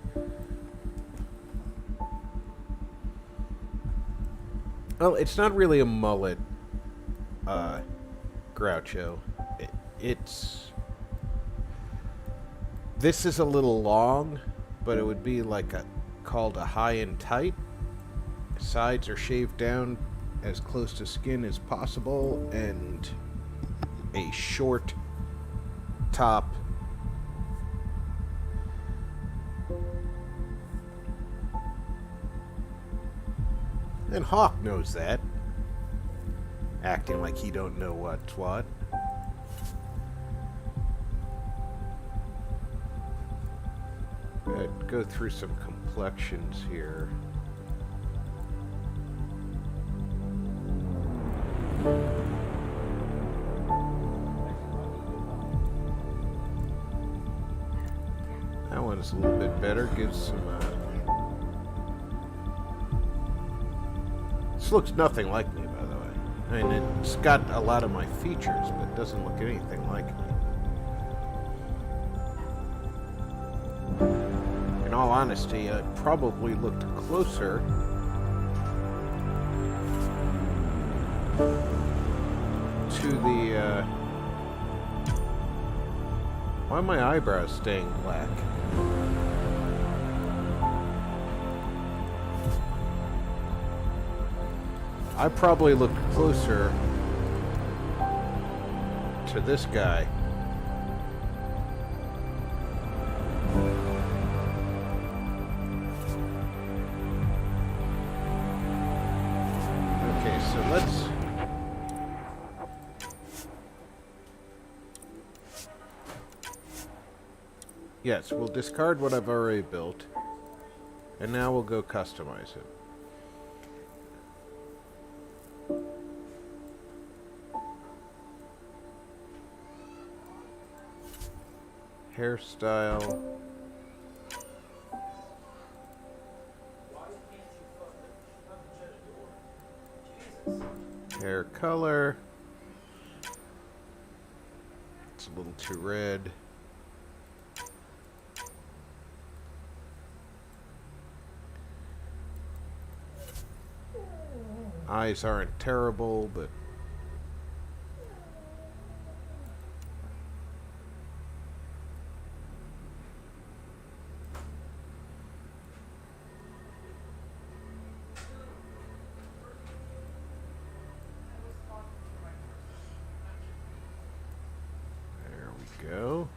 Well, it's not really a mullet, Groucho. This is a little long, but it would be like called a high and tight. Sides are shaved down as close to skin as possible, and a short top. And Hawk knows that, acting like he don't know what's what. I'd go through some complexions here. That one's a little bit better. Gives some. This looks nothing like me, by the way. I mean, it's got a lot of my features, but it doesn't look anything like me. In all honesty, I probably looked closer to the, why are my eyebrows staying black? I probably looked closer to this guy. Okay, so let's... Yes, we'll discard what I've already built, and now we'll go customize it. Hairstyle. Hair color. It's a little too red. Eyes aren't terrible, but there we go.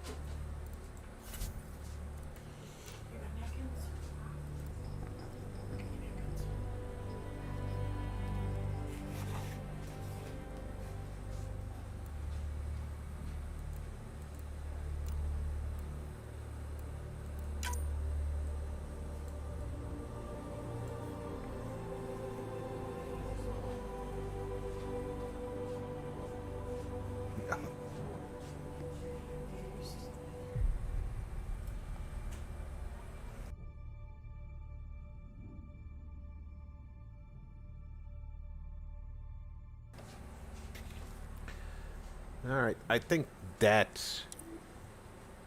Alright, I think that's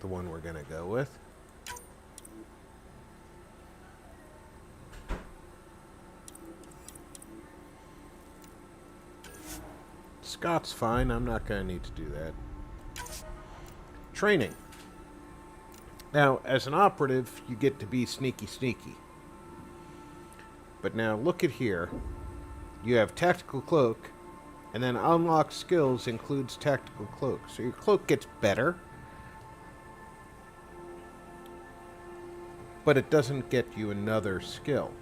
the one we're gonna go with. Scott's fine, I'm not gonna need to do that. Training. Now, as an operative, you get to be sneaky sneaky. But now, look at here. You have Tactical Cloak, and then unlock skills includes Tactical Cloak. So your cloak gets better, but it doesn't get you another skill.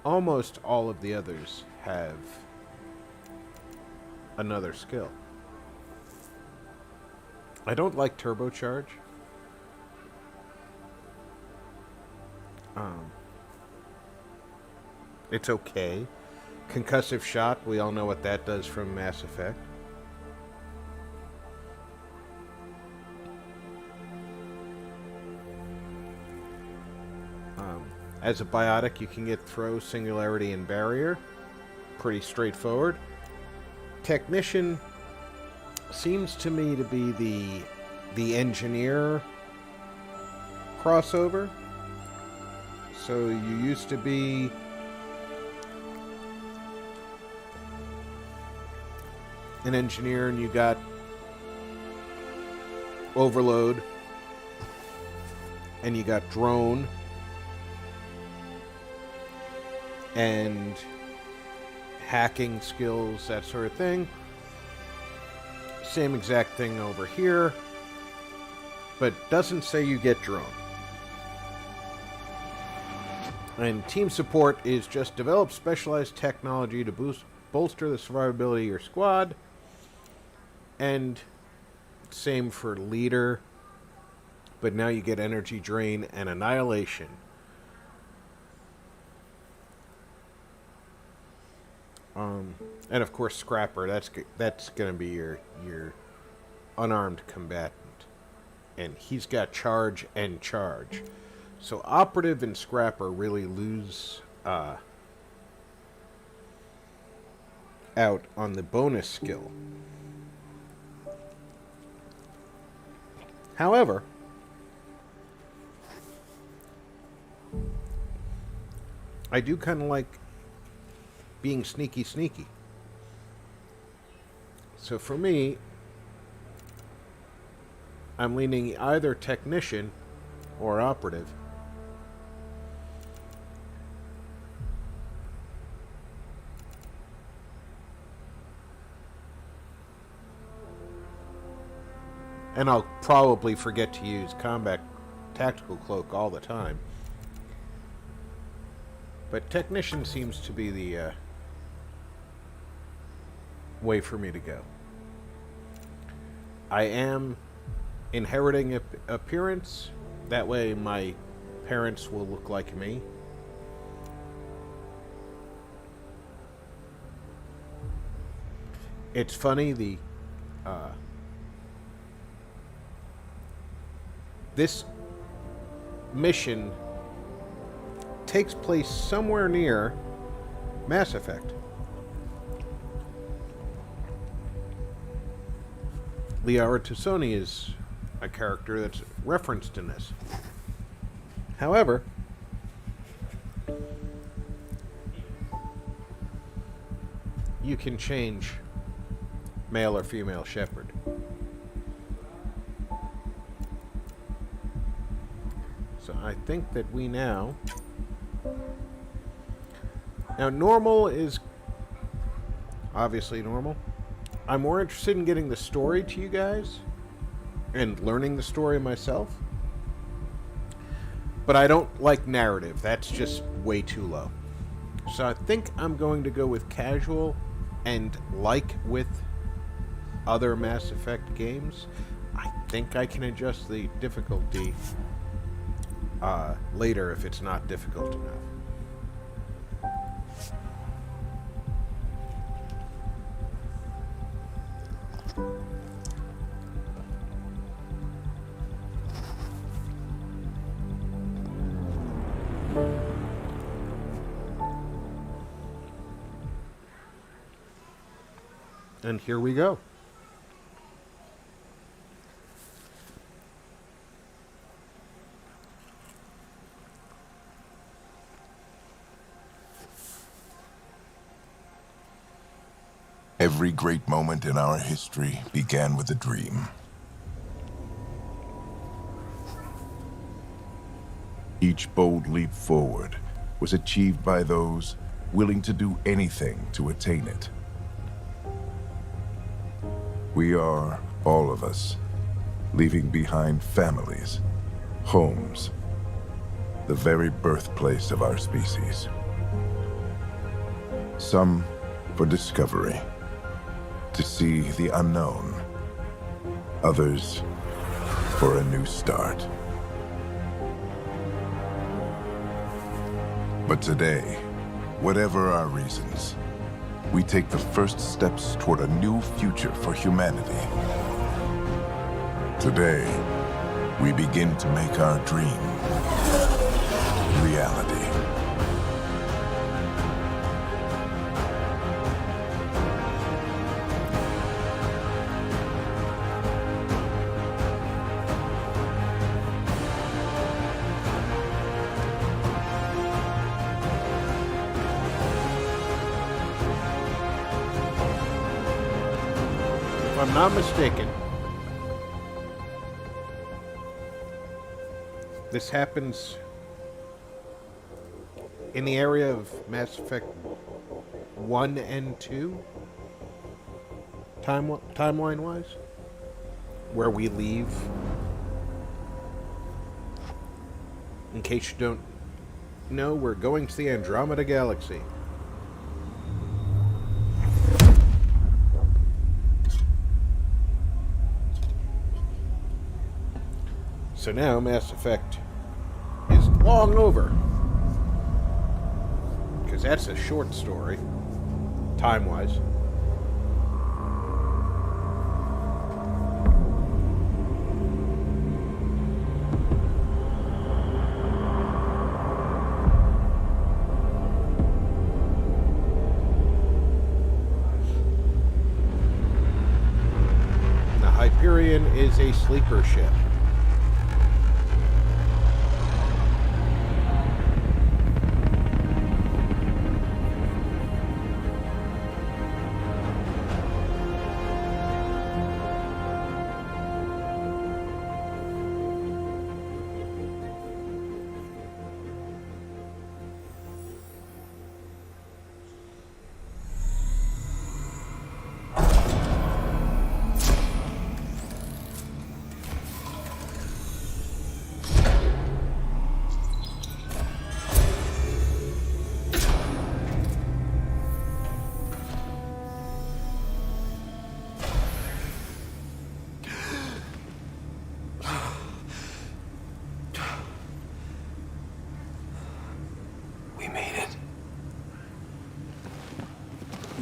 Almost all of the others have another skill. I don't like Turbocharge. It's okay. Concussive Shot, we all know what that does from Mass Effect. As a biotic, you can get Throw, Singularity, and Barrier. Pretty straightforward. Technician seems to me to be the engineer crossover. So you used to be an engineer and you got Overload and you got Drone and hacking skills, that sort of thing. Same exact thing over here, but doesn't say you get Drone. And team support is just develop specialized technology to bolster the survivability of your squad. And same for leader, but now you get energy drain and annihilation. And of course Scrapper, that's going to be your unarmed combatant. And he's got charge and charge. So Operative and Scrapper really lose out on the bonus skill. However, I do kind of like being sneaky sneaky. So for me, I'm leaning either Technician or Operative. And I'll probably forget to use Combat Tactical Cloak all the time. But Technician seems to be the way for me to go. I am inheriting appearance. That way my parents will look like me. It's funny, this mission takes place somewhere near Mass Effect. Liara T'Soni is a character that's referenced in this. However, you can change male or female Shepard. So I think that we now... Now, normal is obviously normal. I'm more interested in getting the story to you guys and learning the story myself. But I don't like narrative. That's just way too low. So I think I'm going to go with casual, and like with other Mass Effect games, I think I can adjust the difficulty later if it's not difficult enough. And here we go. Every great moment in our history began with a dream. Each bold leap forward was achieved by those willing to do anything to attain it. We are, all of us, leaving behind families, homes, the very birthplace of our species. Some for discovery, to see the unknown. Others for a new start. But today, whatever our reasons, we take the first steps toward a new future for humanity. Today, we begin to make our dream reality. If I'm not mistaken, this happens in the area of Mass Effect 1 and 2, timeline-wise, where we leave. In case you don't know, we're going to the Andromeda Galaxy. So now Mass Effect is long over. Because that's a short story, time-wise. The Hyperion is a sleeper ship.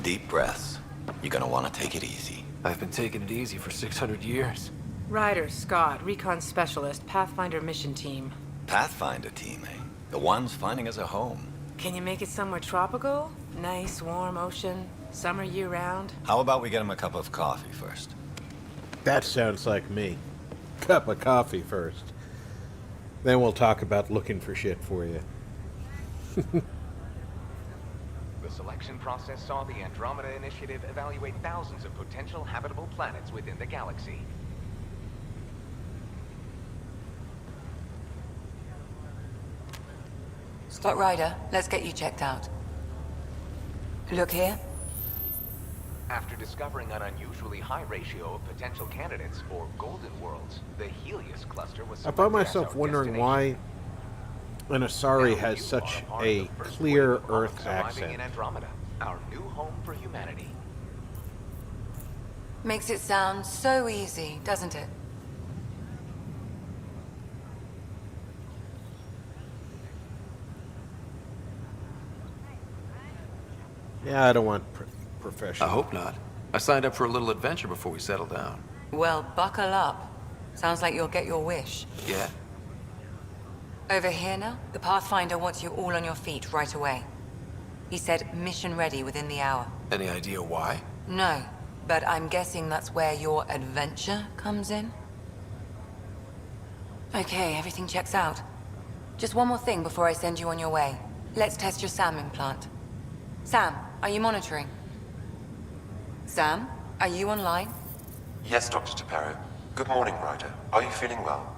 Deep breaths. You're gonna want to take it easy. I've been taking it easy for 600 years. Ryder, Scott, Recon Specialist, Pathfinder Mission Team. Pathfinder team, eh? The ones finding us a home. Can you make it somewhere tropical? Nice, warm ocean, summer year-round? How about we get him a cup of coffee first? That sounds like me. Cup of coffee first. Then we'll talk about looking for shit for you. The selection process saw the Andromeda Initiative evaluate thousands of potential habitable planets within the galaxy. Scott Ryder, let's get you checked out. Look here. After discovering an unusually high ratio of potential candidates for golden worlds, the Helios cluster was I found selected as myself our wondering destination. why an Asari has such a clear Earth Arriving accent. in Andromeda, our new home for humanity. Makes it sound so easy, doesn't it? Yeah, I don't want professional. I hope not. I signed up for a little adventure before we settle down. Well, buckle up. Sounds like you'll get your wish. Yeah? Over here now, the Pathfinder wants you all on your feet right away. He said mission ready within the hour. Any idea why? No, but I'm guessing that's where your adventure comes in? Okay, everything checks out. Just one more thing before I send you on your way. Let's test your SAM implant. Sam, are you monitoring? Sam, are you online? Yes, Dr. Tapero. Good morning, Ryder. Are you feeling well?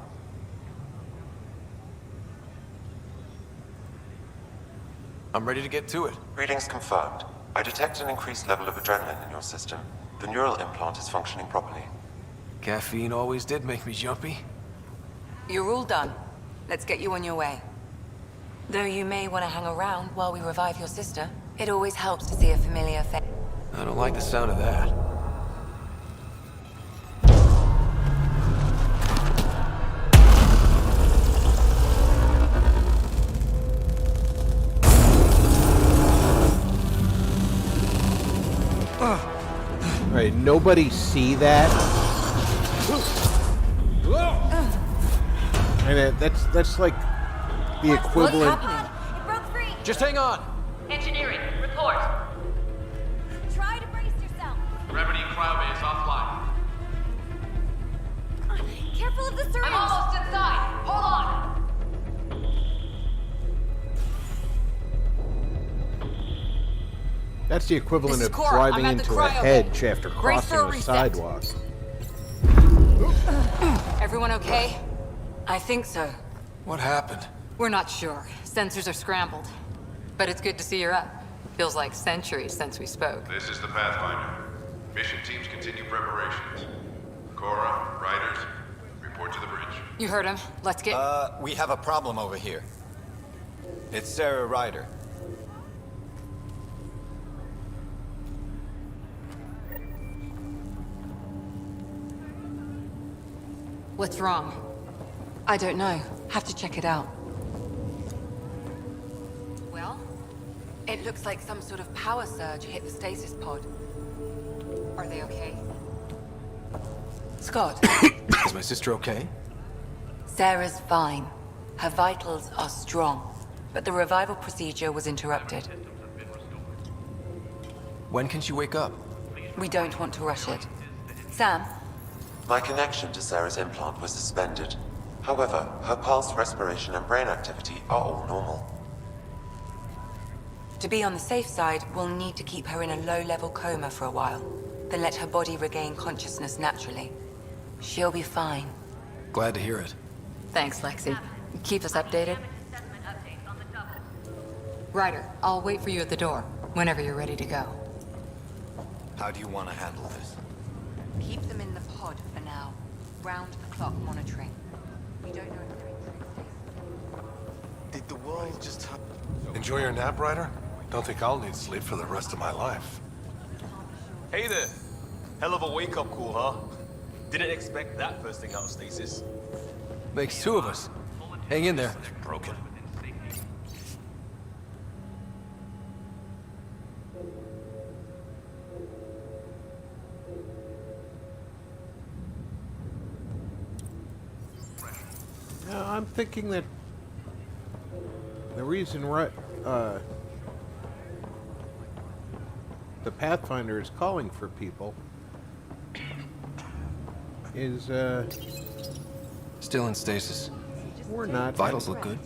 I'm ready to get to it. Readings confirmed. I detect an increased level of adrenaline in your system. The neural implant is functioning properly. Caffeine always did make me jumpy. You're all done. Let's get you on your way. Though you may want to hang around while we revive your sister, it always helps to see a familiar face. I don't like the sound of that. Alright, nobody see that? And that's like the equivalent. Just hang on. Engineering, report. Try to brace yourself. Gravity cryobase offline. Careful of the syringe. I'm almost inside. Hold on. That's the equivalent This of is Cora. driving I'm at the into a cryo hedge bay. after Brace crossing for a a reset. sidewalk. Everyone okay? I think so. What happened? We're not sure. Sensors are scrambled. But it's good to see you're up. Feels like centuries since we spoke. This is the Pathfinder. Mission teams continue preparations. Cora, Riders, report to the bridge. You heard him. Let's get... We have a problem over here. It's Sarah Ryder. What's wrong? I don't know. Have to check it out. Well, it looks like some sort of power surge hit the stasis pod. Are they okay? Scott, Is my sister okay? Sarah's fine. Her vitals are strong, but the revival procedure was interrupted. When can she wake up? We don't want to rush it. Sam, My connection to Sarah's implant was suspended. However, her pulse, respiration, and brain activity are all normal. to be on the safe side, we'll need to keep her in a low-level coma for a while, then let her body regain consciousness naturally. She'll be fine. Glad to hear it. Thanks, Lexi. Keep us updated. Ryder, I'll wait for you at the door, whenever you're ready to go. How do you want to handle this? Keep them in the pod for now. Round-the-clock monitoring. We don't know if they're in true space. Did the world just... Enjoy your nap, Ryder? Don't think I'll need sleep for the rest of my life. Hey there. Hell of a wake-up call, huh? Didn't expect that first thing out of stasis. Makes two of us. Hang in there. Broken. I'm thinking that the reason the Pathfinder is calling for people is Still in stasis. we're not Vitals look good.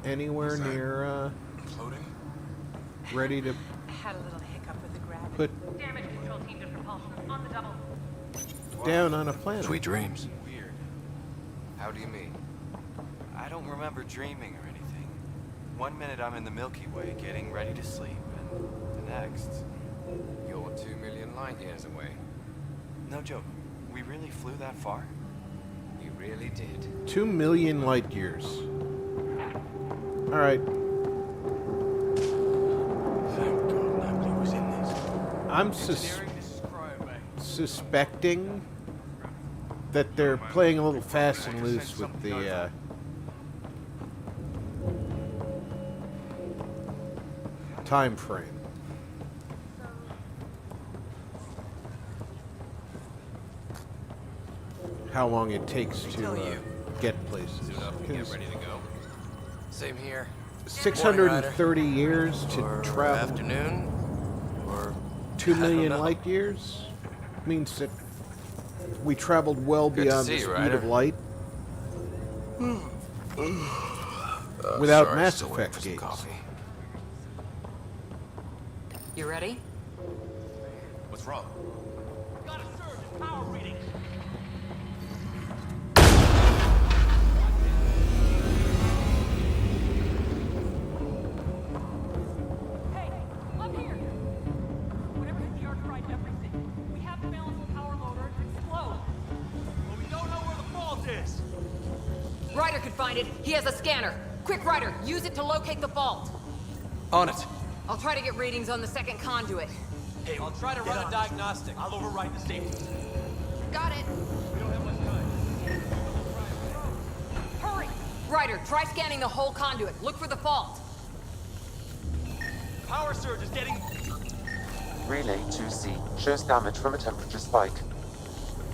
anywhere near ready to Had a little hiccup with the gravity. put Damage control team to propulsion. On the double. down on a planet. Sweet dreams. Weird. How do you mean? I don't remember dreaming or anything. One minute I'm in the Milky Way getting ready to sleep, and the next, you're 2 million light years away. No joke. We really flew that far? You really did. 2 million light years. All right. Thank God nobody was in this. I'm suspecting that they're playing a little fast and loose with the time frame. How long it takes to get places. Get ready to go. Same here. 630 years to travel. Afternoon, or 2 million light years means that we traveled well Good to beyond see the you, speed Ryder. of light without sorry, Mass still waiting Effect for some games. coffee. You ready? What's wrong? Got a surge in power readings. Hey, up here! Whatever hit the override everything. We have to balance the power motor to explode. But we don't know where the fault is. Ryder could find it. He has a scanner. Quick, Ryder, use it to locate the fault. On it. I'll try to get readings on the second conduit. Hey, I'll try to run a diagnostic. I'll override the safety. Got it. We don't have much time. Hurry! Ryder, try scanning the whole conduit. Look for the fault. Power surge is getting... Relay 2C shows damage from a temperature spike.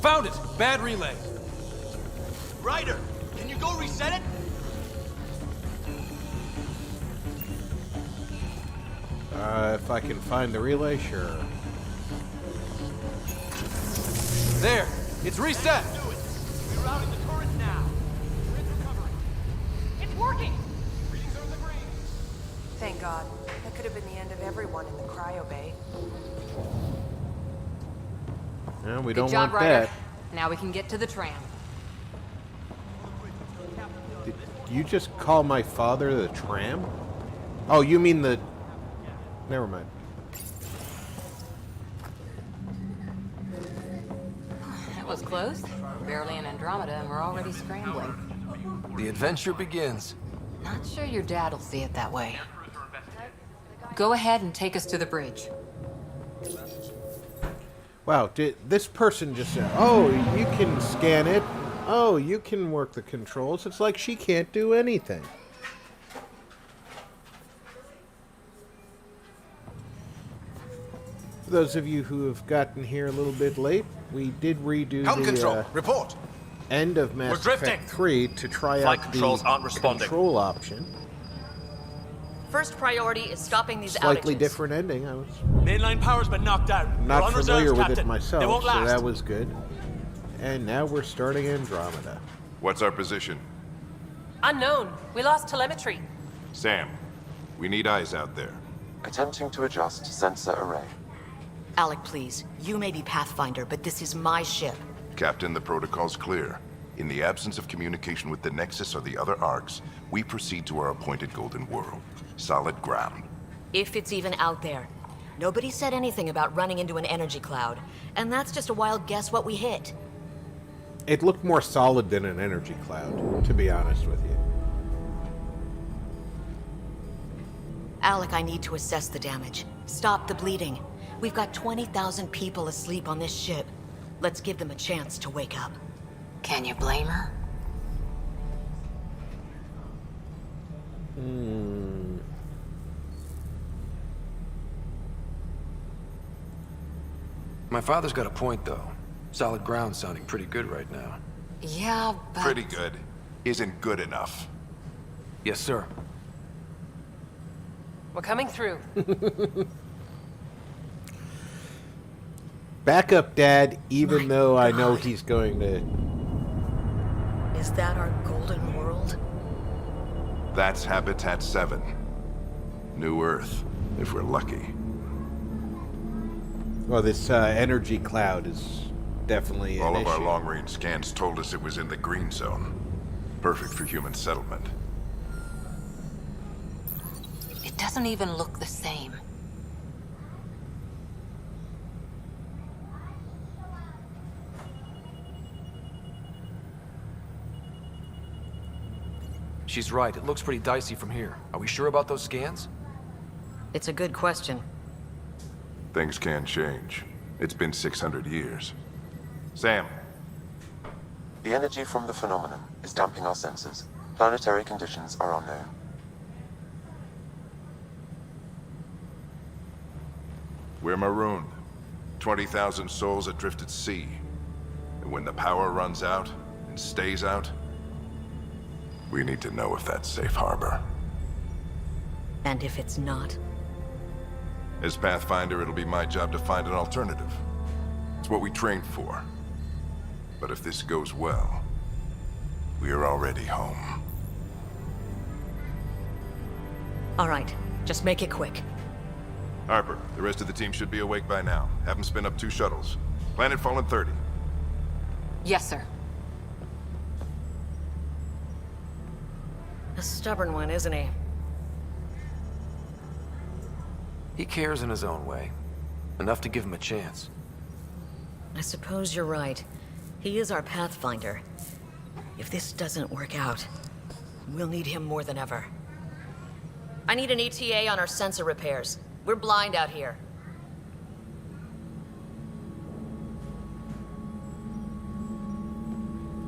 Found it! Bad relay. Ryder, can you go reset it? If I can find the relay, sure. There, it's reset. Rerouting the turret now. We're in recovery. It's working! Readings are in the green. Thank God. That could have been the end of everyone in the cryo bay. Yeah, we Good don't job, want Ryder. that. Now we can get to the tram. Did you just call my father the tram? Oh, you mean the... Never mind. That was close. Barely in Andromeda, and we're already scrambling. The adventure begins. Not sure your dad will see it that way. Go ahead and take us to the bridge. Wow, did this person just said, oh, you can scan it. Oh, you can work the controls. It's like she can't do anything. For those of you who have gotten here a little bit late, we did redo Helm the control, report. end of Mass drifting. Effect 3 to try Flight out controls the aren't responding. control option. First priority is stopping these Slightly outages. different ending. I was Mainline power's been knocked out. We're not on familiar reserves, with Captain. it myself, They won't so last. that was good. And now we're starting Andromeda. What's our position? Unknown. We lost telemetry. Sam, we need eyes out there. Attempting to adjust sensor array. Alec, please. You may be Pathfinder, but this is my ship. Captain, the protocol's clear. In the absence of communication with the Nexus or the other arcs, we proceed to our appointed Golden World. Solid ground. If it's even out there. Nobody said anything about running into an energy cloud, and that's just a wild guess what we hit. It looked more solid than an energy cloud, to be honest with you. Alec, I need to assess the damage. Stop the bleeding. We've got 20,000 people asleep on this ship. Let's give them a chance to wake up. Can you blame her? My father's got a point, though. Solid ground sounding pretty good right now. Yeah, but... Pretty good. Isn't good enough. Yes, sir. We're coming through. Back up, Dad, even though I know he's going to... Is that our golden world? That's Habitat 7. New Earth, if we're lucky. Well, this energy cloud is definitely All an of our issue. long-range scans told us it was in the green zone. Perfect for human settlement. It doesn't even look the same. She's right. It looks pretty dicey from here. Are we sure about those scans? It's a good question. Things can change. It's been 600 years. Sam. The energy from the phenomenon is damping our senses. Planetary conditions are unknown. We're marooned. 20,000 souls adrift at sea. And when the power runs out, and stays out, we need to know if that's safe harbor. And if it's not? As Pathfinder, it'll be my job to find an alternative. It's what we trained for. But if this goes well, we are already home. All right, just make it quick. Harper, the rest of the team should be awake by now. Have them spin up 2 shuttles. Planet Fallen 30. Yes, sir. A stubborn one, isn't he? He cares in his own way. Enough to give him a chance. I suppose you're right. He is our Pathfinder. If this doesn't work out, we'll need him more than ever. I need an ETA on our sensor repairs. We're blind out here.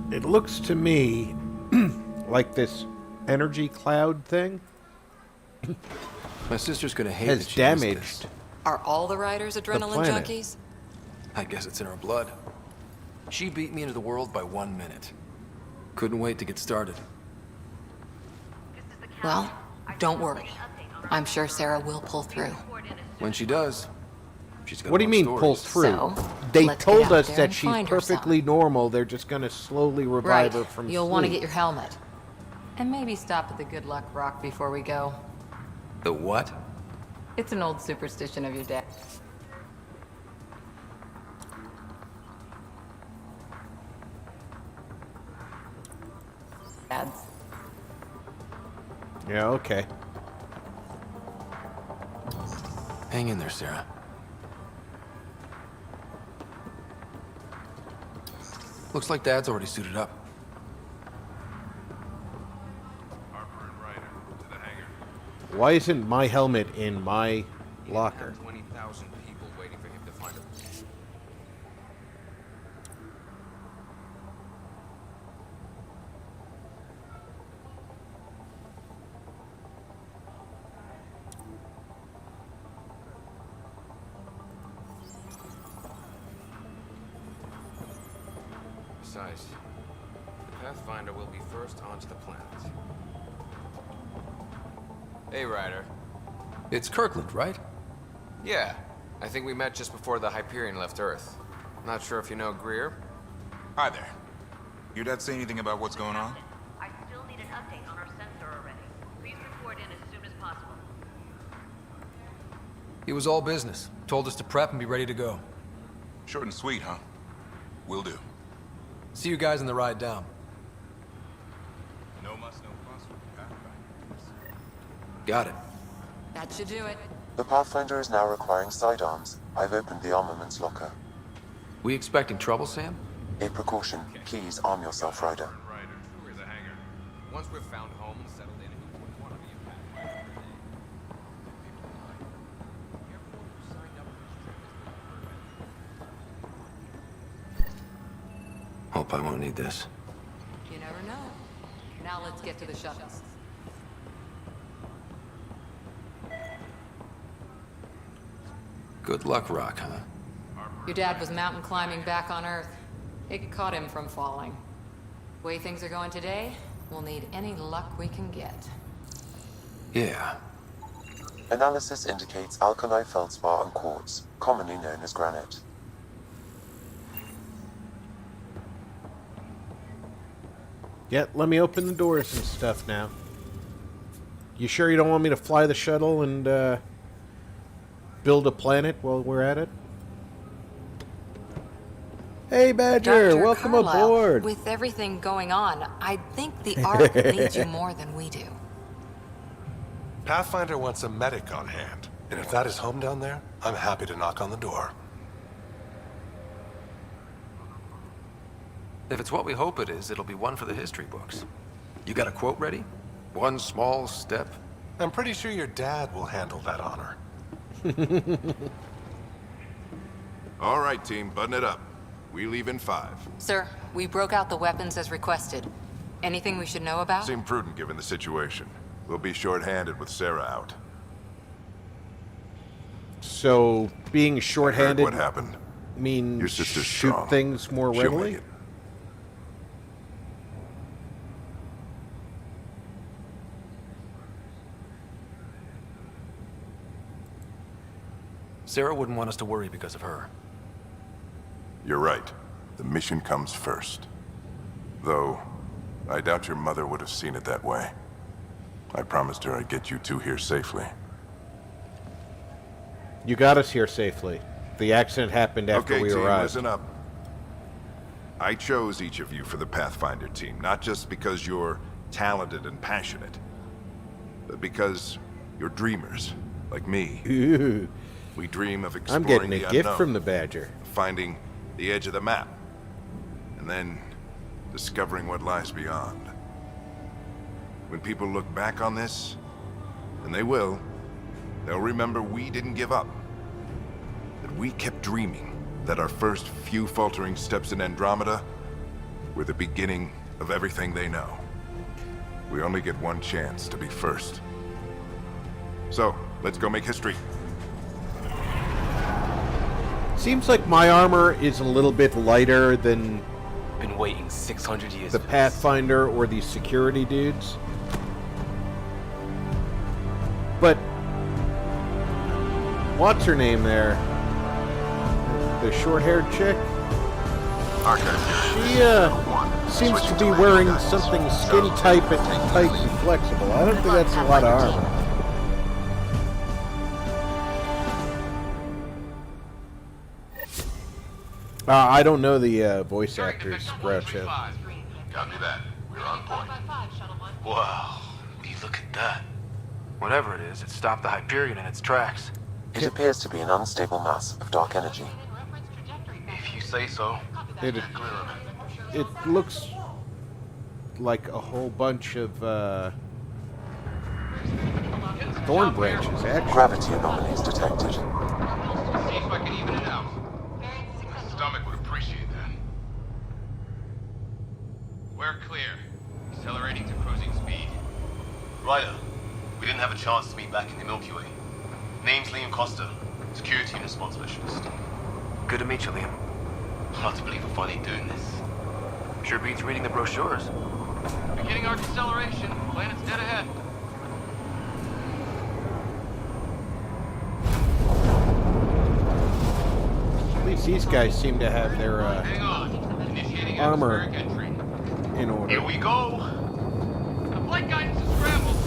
It looks to me like this energy cloud thing My sister's gonna hate has that she missed damaged. this. Are all the riders adrenaline planet. junkies? I guess it's in her blood. She beat me into the world by 1 minute. Couldn't wait to get started. Well, don't worry. I'm sure Sarah will pull through. When she does, she's gonna What do you want mean stories. pull through? So, They let's get told out us there that and she's find her some. perfectly normal. They're just going to slowly revive her from You'll sleep. want to get your helmet. And maybe stop at the Good Luck Rock before we go. The what? It's an old superstition of your dad. Dad's. Yeah, okay. Hang in there, Sarah. Looks like Dad's already suited up. Why isn't my helmet in my locker? 20,000 people waiting for him to find a... Besides, the Pathfinder will be first onto the planet. Hey, Ryder. It's Kirkland, right? Yeah, I think we met just before the Hyperion left Earth. Not sure if you know Greer. Hi there. Your dad say anything about what's going on? I still need an update on our sensor already. Please report in as soon as possible. It was all business. Told us to prep and be ready to go. Short and sweet, huh? Will do. See you guys in the ride down. No muss, no fuss with the Pathfinders. Got it. That should do it. The Pathfinder is now requiring sidearms. I've opened the armaments locker. We expecting trouble, Sam? A precaution. Please arm yourself, Ryder. Where's the hangar? Once we've found home and settled in, we wouldn't want to be a Pathfinder today. Careful who signed up for this trip as the Hope I won't need this. You never know. Now let's get to the shuttles. Good luck, Rock, huh? Your dad was mountain climbing back on Earth. It caught him from falling. The way things are going today, we'll need any luck we can get. Yeah. Analysis indicates alkali feldspar and quartz, commonly known as granite. Yeah, let me open the doors and stuff now. You sure you don't want me to fly the shuttle and build a planet while we're at it? Hey, Badger, Dr. welcome Carlisle, aboard. With everything going on, I think the Ark needs you more than we do. Pathfinder wants a medic on hand, and if that is home down there, I'm happy to knock on the door. If it's what we hope it is, it'll be one for the history books. You got a quote ready? One small step? I'm pretty sure your dad will handle that honor. All right, team, button it up. We leave in 5. Sir, we broke out the weapons as requested. Anything we should know about? Seemed prudent given the situation. We'll be short-handed with Sarah out. So, being short-handed What happened? means Your sister's shoot strong. things more She'll readily? make it. Sarah wouldn't want us to worry because of her. You're right. The mission comes first. Though, I doubt your mother would have seen it that way. I promised her I'd get you two here safely. You got us here safely. The accident happened after Okay, we team, arrived. listen up. I chose each of you for the Pathfinder team, not just because you're talented and passionate, but because you're dreamers, like me. Ooh. We dream of I'm exploring getting the a gift unknown, from the Badger. finding the edge of the map, and then discovering what lies beyond. When people look back on this, and they will, they'll remember we didn't give up. That we kept dreaming, that our first few faltering steps in Andromeda were the beginning of everything they know. We only get one chance to be first. So, let's go make history. Seems like my armor is a little bit lighter than Been waiting 600 years the for this. Pathfinder or these security dudes. But what's her name there? The short-haired chick? She seems to be wearing something skin tight and flexible. I don't think that's a lot of armor. I don't know the voice actor's Groucho. Copy that. We're on point. Wow. Will you look at that? Whatever it is, it stopped the Hyperion in its tracks. It appears to be an unstable mass of dark energy. If you say so. It looks like a whole bunch of thorn branches, actually. Gravity anomalies detected. See if I can even it out. My stomach would appreciate that. We're clear. Accelerating to cruising speed. Ryder, we didn't have a chance to meet back in the Milky Way. Name's Liam Costa, security and response specialist. Good to meet you, Liam. Hard to believe we're finally doing this. Sure beats reading the brochures. Beginning our deceleration. Planet's dead ahead. At least these guys seem to have their Hang on. Initiating armor atmospheric entry. in order. Here we go. The flight guidance is scrambled.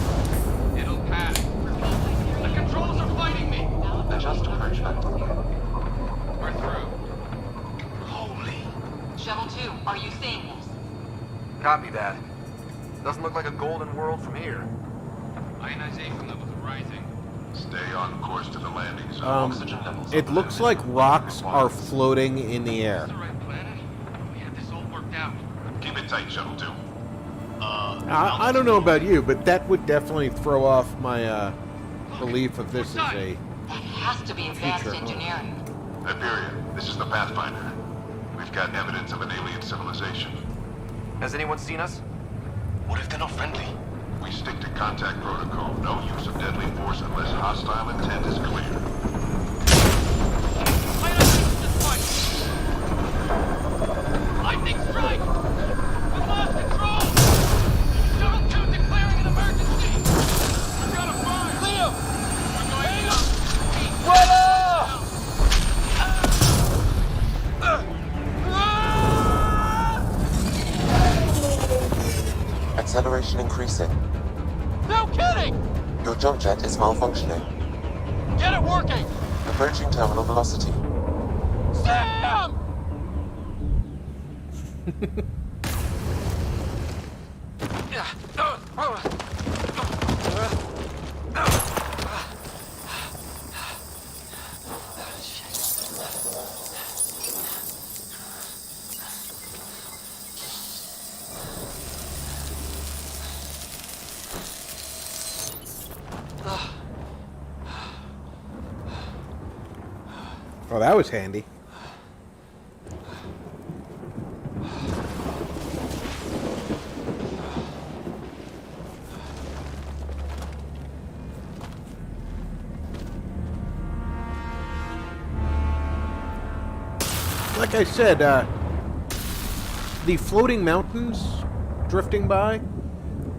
It'll pass. The controls are fighting me. Adjust approach vector. We're through. Holy. Shuttle 2, are you seeing this? Copy that. Doesn't look like a golden world from here. Ionization levels are rising. Stay on course to the landing zone. Oxygen levels. It looks like rocks are floating in the air. We had this all worked out. Keep it tight, Shuttle 2. I don't know about you, but that would definitely throw off my belief of this as a That has to be advanced Future, huh? engineering. Hyperion, this is the Pathfinder. We've got evidence of an alien civilization. Has anyone seen us? What if they're not friendly? We stick to contact protocol. No use of deadly force unless hostile intent is clear. Lightning strike! We lost control! Shuttle 2 declaring an emergency! We've got a fire! Leo! We're going malfunctioning. Get it working! Approaching terminal velocity. Sam! Oh, that was handy. Like I said, the floating mountains drifting by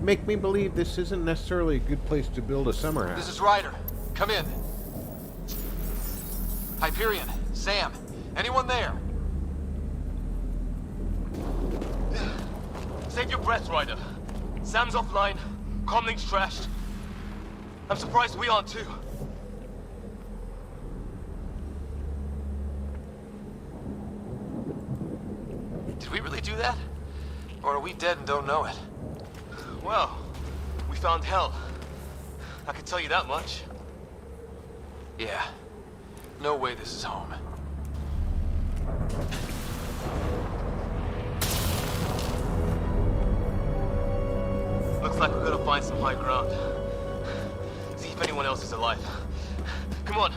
make me believe this isn't necessarily a good place to build a summer house. This is Ryder. Come in. Hyperion, Sam, anyone there? Save your breath, Ryder. Sam's offline. Comlink's trashed. I'm surprised we aren't too. Did we really do that? Or are we dead and don't know it? Well, we found hell. I can tell you that much. Yeah. No way this is home. Looks like we're gonna find some high ground. See if anyone else is alive. Come on.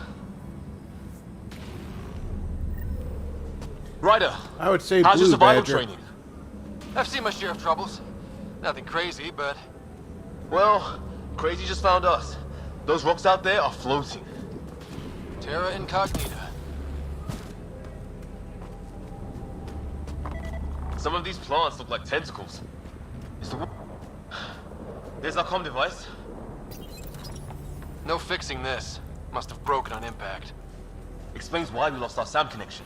Ryder, I would say how's your Blue survival Badger. training? I've seen my share of troubles. Nothing crazy, but... Well, crazy just found us. Those rocks out there are floating. Terra Incognita. Some of these plants look like tentacles. There's our comm device. No fixing this. Must have broken on impact. Explains why we lost our SAM connection.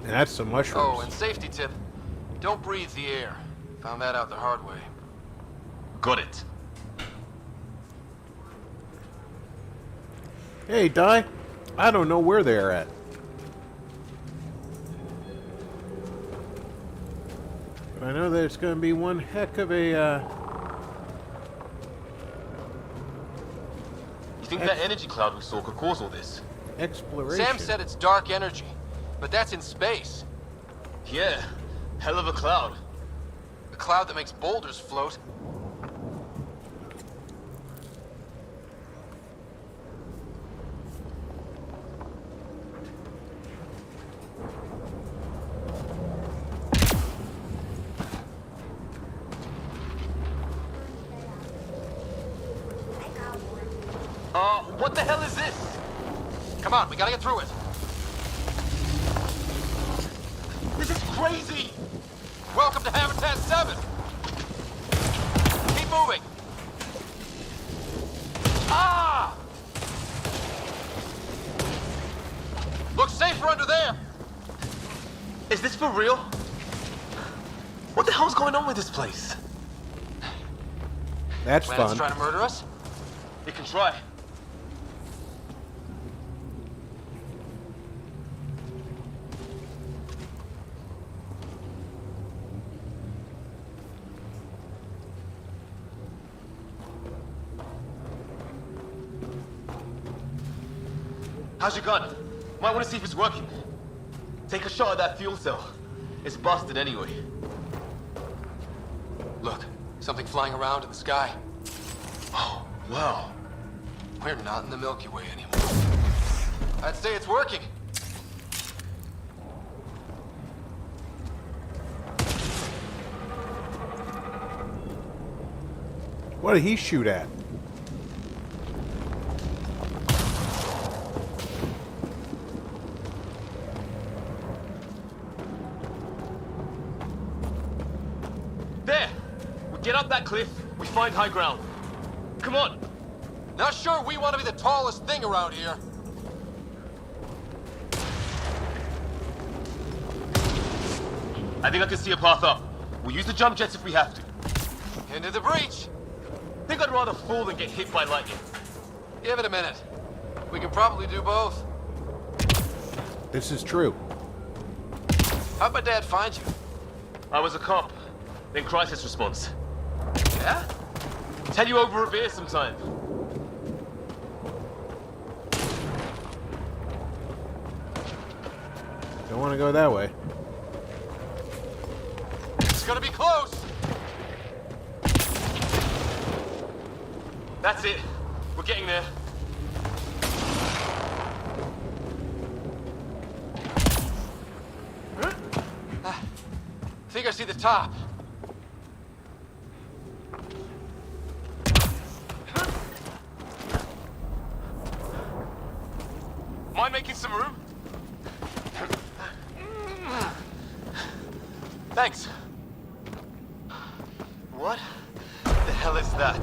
And that's some mushrooms. Oh, and safety tip. Don't breathe the air. Found that out the hard way. Got it. Hey, Di. I don't know where they're at. But I know that it's going to be one heck of a, You think that energy cloud we saw could cause all this? exploration. Sam said it's dark energy, but that's in space. Yeah, hell of a cloud. A cloud that makes boulders float. What the hell is this? Come on, we gotta get through it. This is crazy! Welcome to Habitat 7! Keep moving! Ah! Looks safer under there! Is this for real? What the hell's going on with this place? That's Planet's fun. trying to murder us? It can try. How's your gun? Might want to see if it's working. Take a shot at that fuel cell. It's busted anyway. Look, something flying around in the sky. Oh, wow. We're not in the Milky Way anymore. I'd say it's working. What did he shoot at? There! We get up that cliff, we find high ground. come on! Not sure we want to be the tallest thing around here. I think I can see a path up. We'll use the jump jets if we have to. Into the breach. Think I'd rather fall than get hit by lightning. Give it a minute. We can probably do both. This is true. How'd my dad find you? I was a cop, then crisis response. Yeah? Tell you over a beer sometime. Don't want to go that way. It's gonna be close. That's it. We're getting there. I think I see the top. Mind making some room? Thanks. What the hell is that?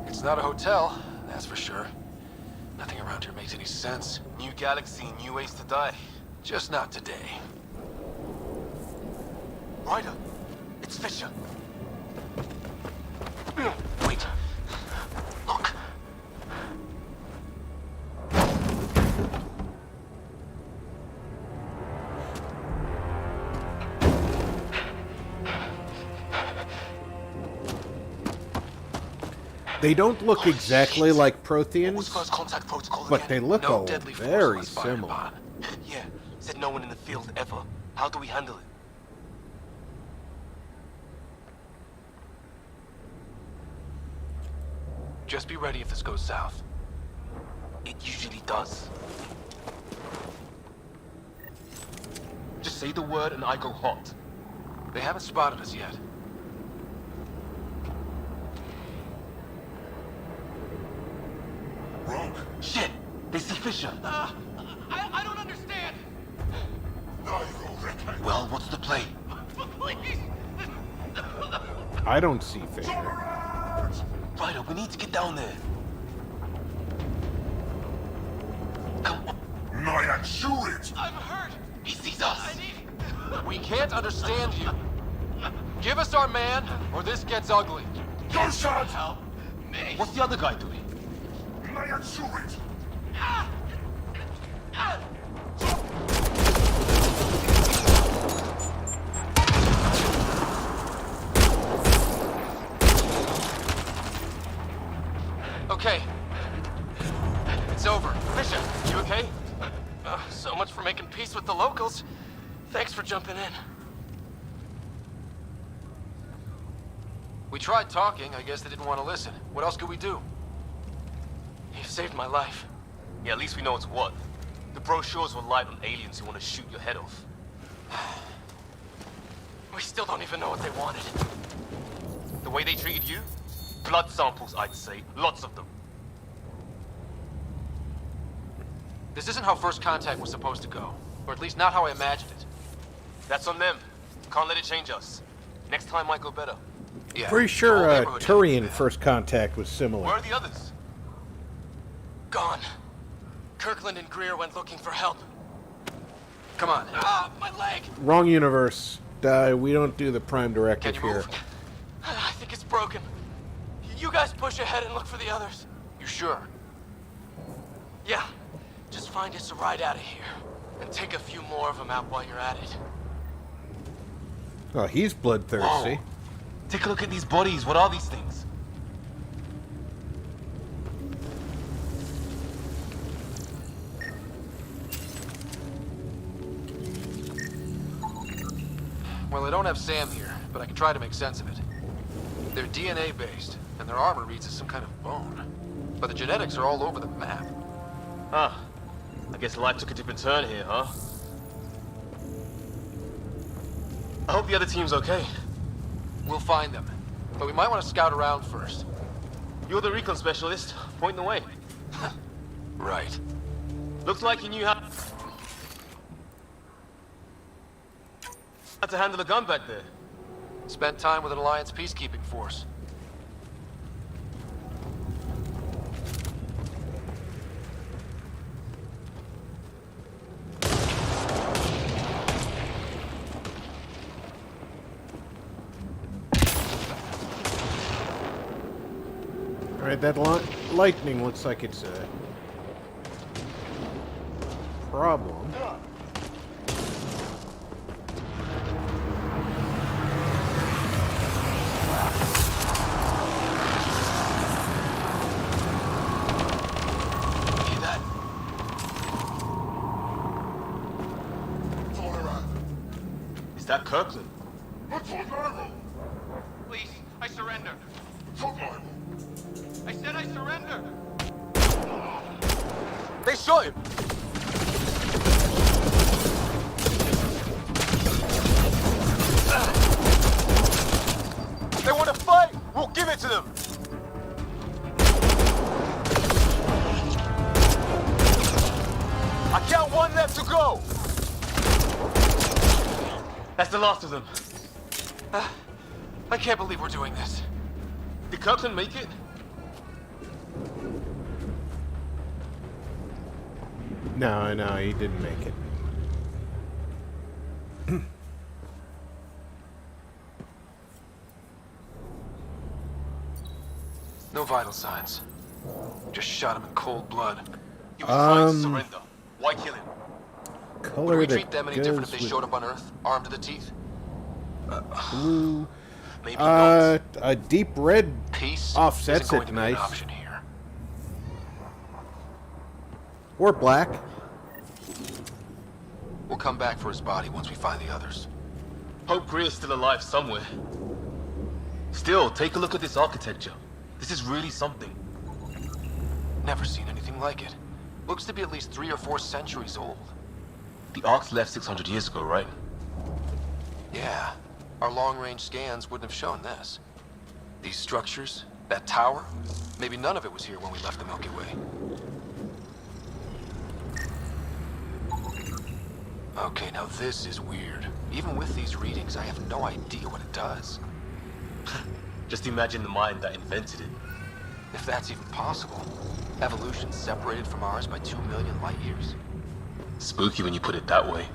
It's not a hotel, that's for sure. Nothing around here makes any sense. New galaxy, new ways to die. Just not today. Ryder, it's Fisher. Wait. Look. They don't look exactly like Protheans, First contact protocol but again. they look No all deadly force very unless fired similar. upon. Yeah, said no one in the field ever. How do we handle it? Just be ready if this goes south. It usually does. Just say the word and I go hot. They haven't spotted us yet. Wrong. Shit! They see Fisher. I don't understand. Well, what's the play? Please. I don't see Fisher. Ryder, we need to get down there. Come on. I'm hurt. He sees us. We can't understand you. Give us our man, or this gets ugly. Help me. What's the other guy doing? Okay. It's over. Fisher, you okay? So much for making peace with the locals. Thanks for jumping in. We tried talking. I guess they didn't want to listen. What else could we do? You've saved my life. Yeah, at least we know it's what. The brochures were light on aliens who want to shoot your head off. We still don't even know what they wanted. The way they treated you? Blood samples, I'd say. Lots of them. This isn't how first contact was supposed to go. Or at least not how I imagined it. That's on them. Can't let it change us. Next time might go better. Yeah. Pretty sure the whole neighborhood- Turian First Contact was similar. Where are the others? Gone. Kirkland and Greer went looking for help. Come on. Ah, my leg! Wrong universe. We don't do the Prime Directive Can you here. move? I think it's broken. You guys push ahead and look for the others. You sure? Yeah. Just find us a ride out of here. And take a few more of them out while you're at it. Oh, he's bloodthirsty. Whoa. Take a look at these bodies. What are these things? Well, I don't have Sam here, but I can try to make sense of it. They're DNA-based, and their armor reads as some kind of bone. But the genetics are all over the map. Huh. I guess life took a different turn here, huh? I hope the other team's okay. We'll find them. But we might want to scout around first. You're the recon specialist. Point the way. Right. Looks like you knew how to handle a gun back there. Spent time with an Alliance peacekeeping force. Alright, that lightning looks like it's a problem. Is that Kirkland? Please, I surrender. I said I surrender. They shot him! They want to fight! We'll give it to them! I count one left to go! That's the last of them. I can't believe we're doing this. Did Kirkland make it? No, he didn't make it. No vital signs. Just shot him in cold blood. He was trying to surrender. Why kill him? Color Would we that treat them any different if they goes showed up on Earth, armed to the teeth? blue. Maybe A deep red Peace offsets isn't going it to be an nice. option here. Or black. We'll come back for his body once we find the others. Hope Greer's still alive somewhere. Still, take a look at this architecture. This is really something. Never seen anything like it. Looks to be at least 3 or 4 centuries old. The Arks left 600 years ago, right? Yeah. Our long-range scans wouldn't have shown this. These structures, that tower, maybe none of it was here when we left the Milky Way. Okay, now this is weird. Even with these readings, I have no idea what it does. Just imagine the mind that invented it. If that's even possible. Evolution separated from ours by 2 million light years. Spooky when you put it that way.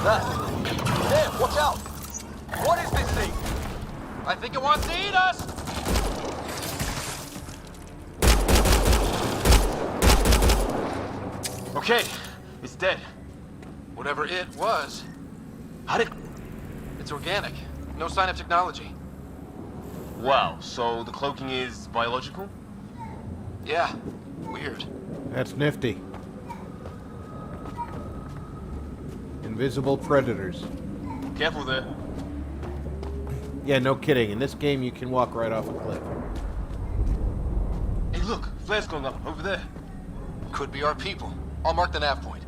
Damn, watch out! What is this thing? I think it wants to eat us! Okay, it's dead. Whatever it was. How did... It's organic. No sign of technology. Wow, so the cloaking is biological? Yeah. Weird. That's nifty. Invisible predators. Careful there. Yeah, no kidding. In this game, you can walk right off a cliff. Hey, look, flare's going up over there. Could be our people. I'll mark the nav point.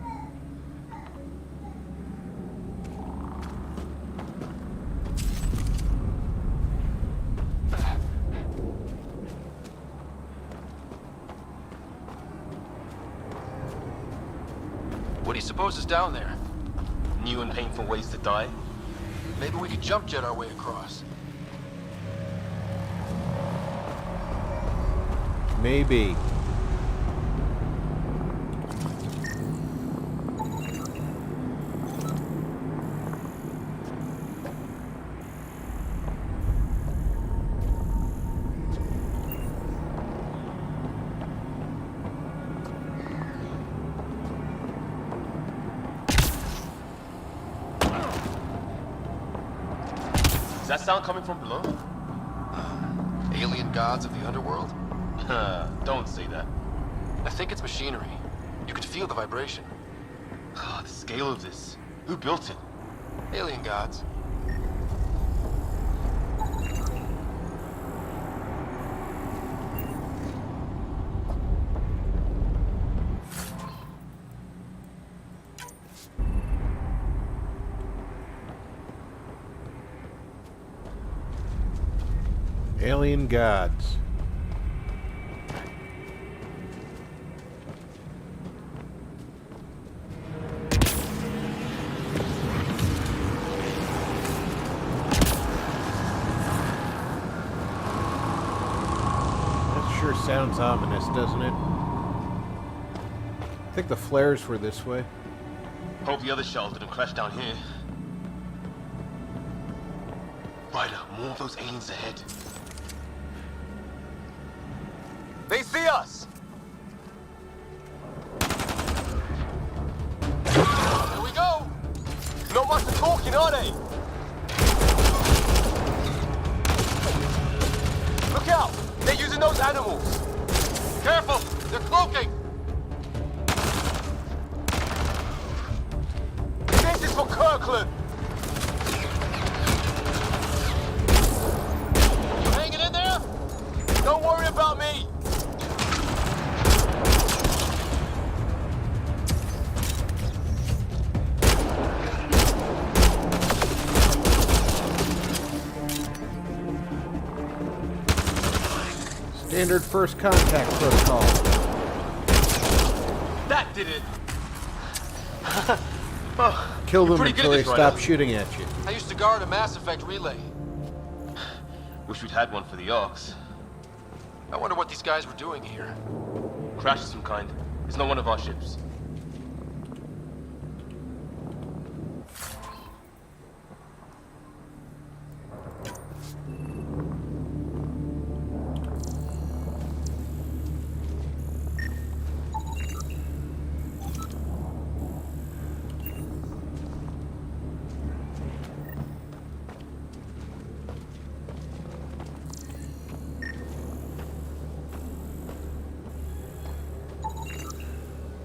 What do you suppose is down there? New and painful ways to die? Maybe we could jump jet our way across. Maybe. Is that sound coming from below? Alien gods of the underworld? Don't say that. I think it's machinery. You could feel the vibration. The scale of this. Who built it? Alien gods. Alien gods. That sure sounds ominous, doesn't it? I think the flares were this way. Hope the other shells didn't crash down here. Ryder, more of those aliens ahead. They see us! Here we go! Not much of talking, are they? Look out! They're using those animals! Careful! They're cloaking! This is for Kirkland! You hanging in there? Don't worry about me! Standard first contact protocol. That did it! Kill them pretty good until at they this, stop Ryder. shooting at you. I used to guard a Mass Effect relay. Wish we'd had one for the Arks. I wonder what these guys were doing here. Crash of some kind. It's not one of our ships.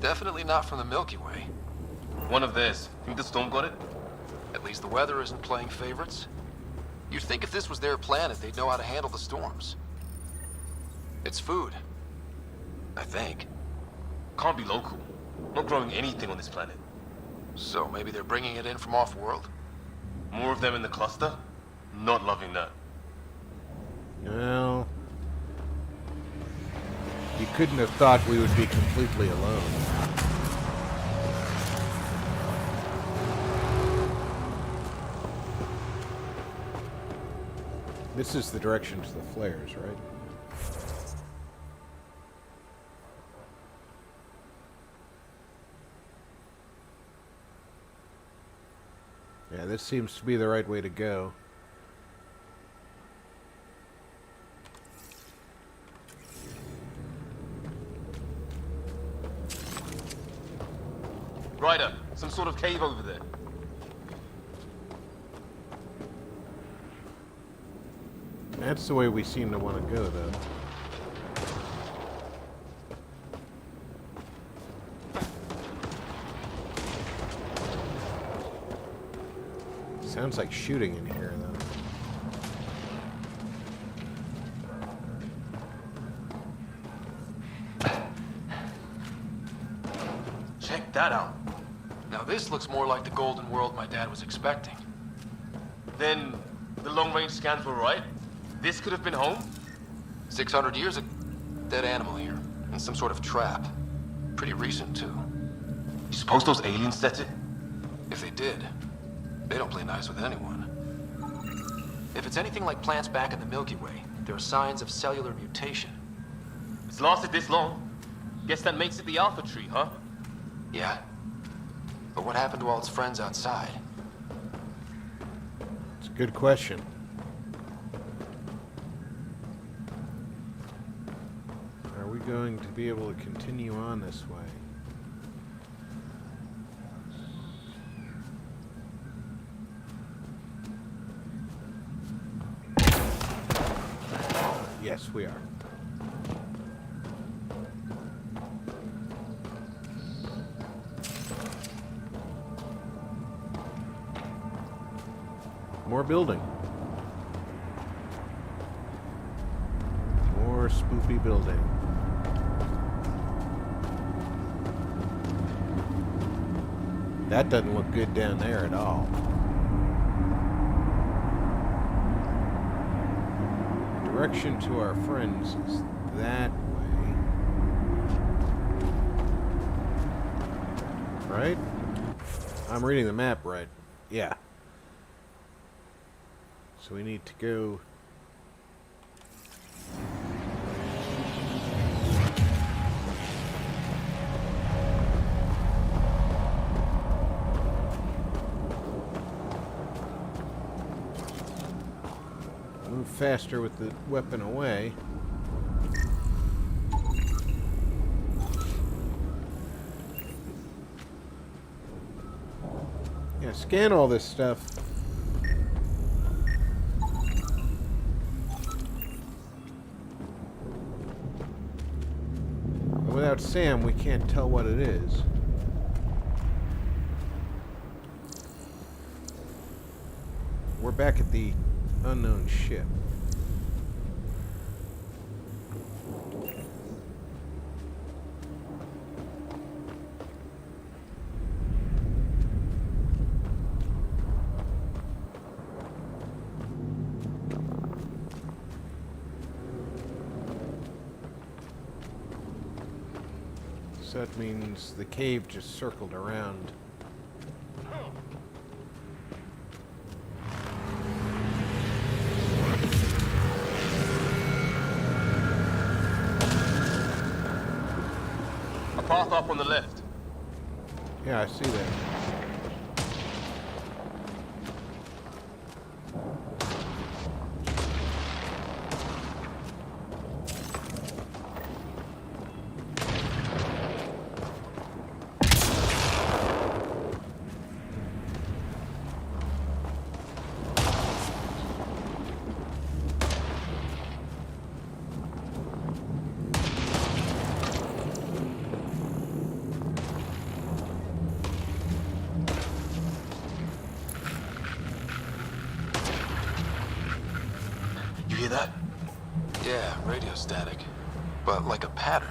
Definitely not from the Milky Way. One of theirs. Think the storm got it? At least the weather isn't playing favorites. You'd think if this was their planet, they'd know how to handle the storms. It's food. I think. Can't be local. Not growing anything on this planet. So maybe they're bringing it in from off-world? More of them in the cluster? Not loving that. Well, you couldn't have thought we would be completely alone. This is the direction to the flares, right? Yeah, this seems to be the right way to go. Ryder, some sort of cave over there. That's the way we seem to want to go, though. Sounds like shooting in here, though. Check that out. Now this looks more like the golden world my dad was expecting. Then the long-range scans were right? This could have been home? 600 years ago. Dead animal here. In some sort of trap. Pretty recent, too. You suppose those aliens set it? If they did, they don't play nice with anyone. If it's anything like plants back in the Milky Way, there are signs of cellular mutation. It's lasted this long. Guess that makes it the Alpha Tree, huh? Yeah. But what happened to all its friends outside? It's a good question. Are we going to be able to continue on this way? Yes, we are. More building. More spoopy building. That doesn't look good down there at all. Direction to our friends is that way. Right? I'm reading the map right. Yeah. So we need to go... move faster with the weapon away. Yeah, scan all this stuff. But without Sam, we can't tell what it is. We're back at the unknown ship. So that means the cave just circled around. A path up on the left. Yeah, I see that. Hear that? Yeah, radio static. But like a pattern.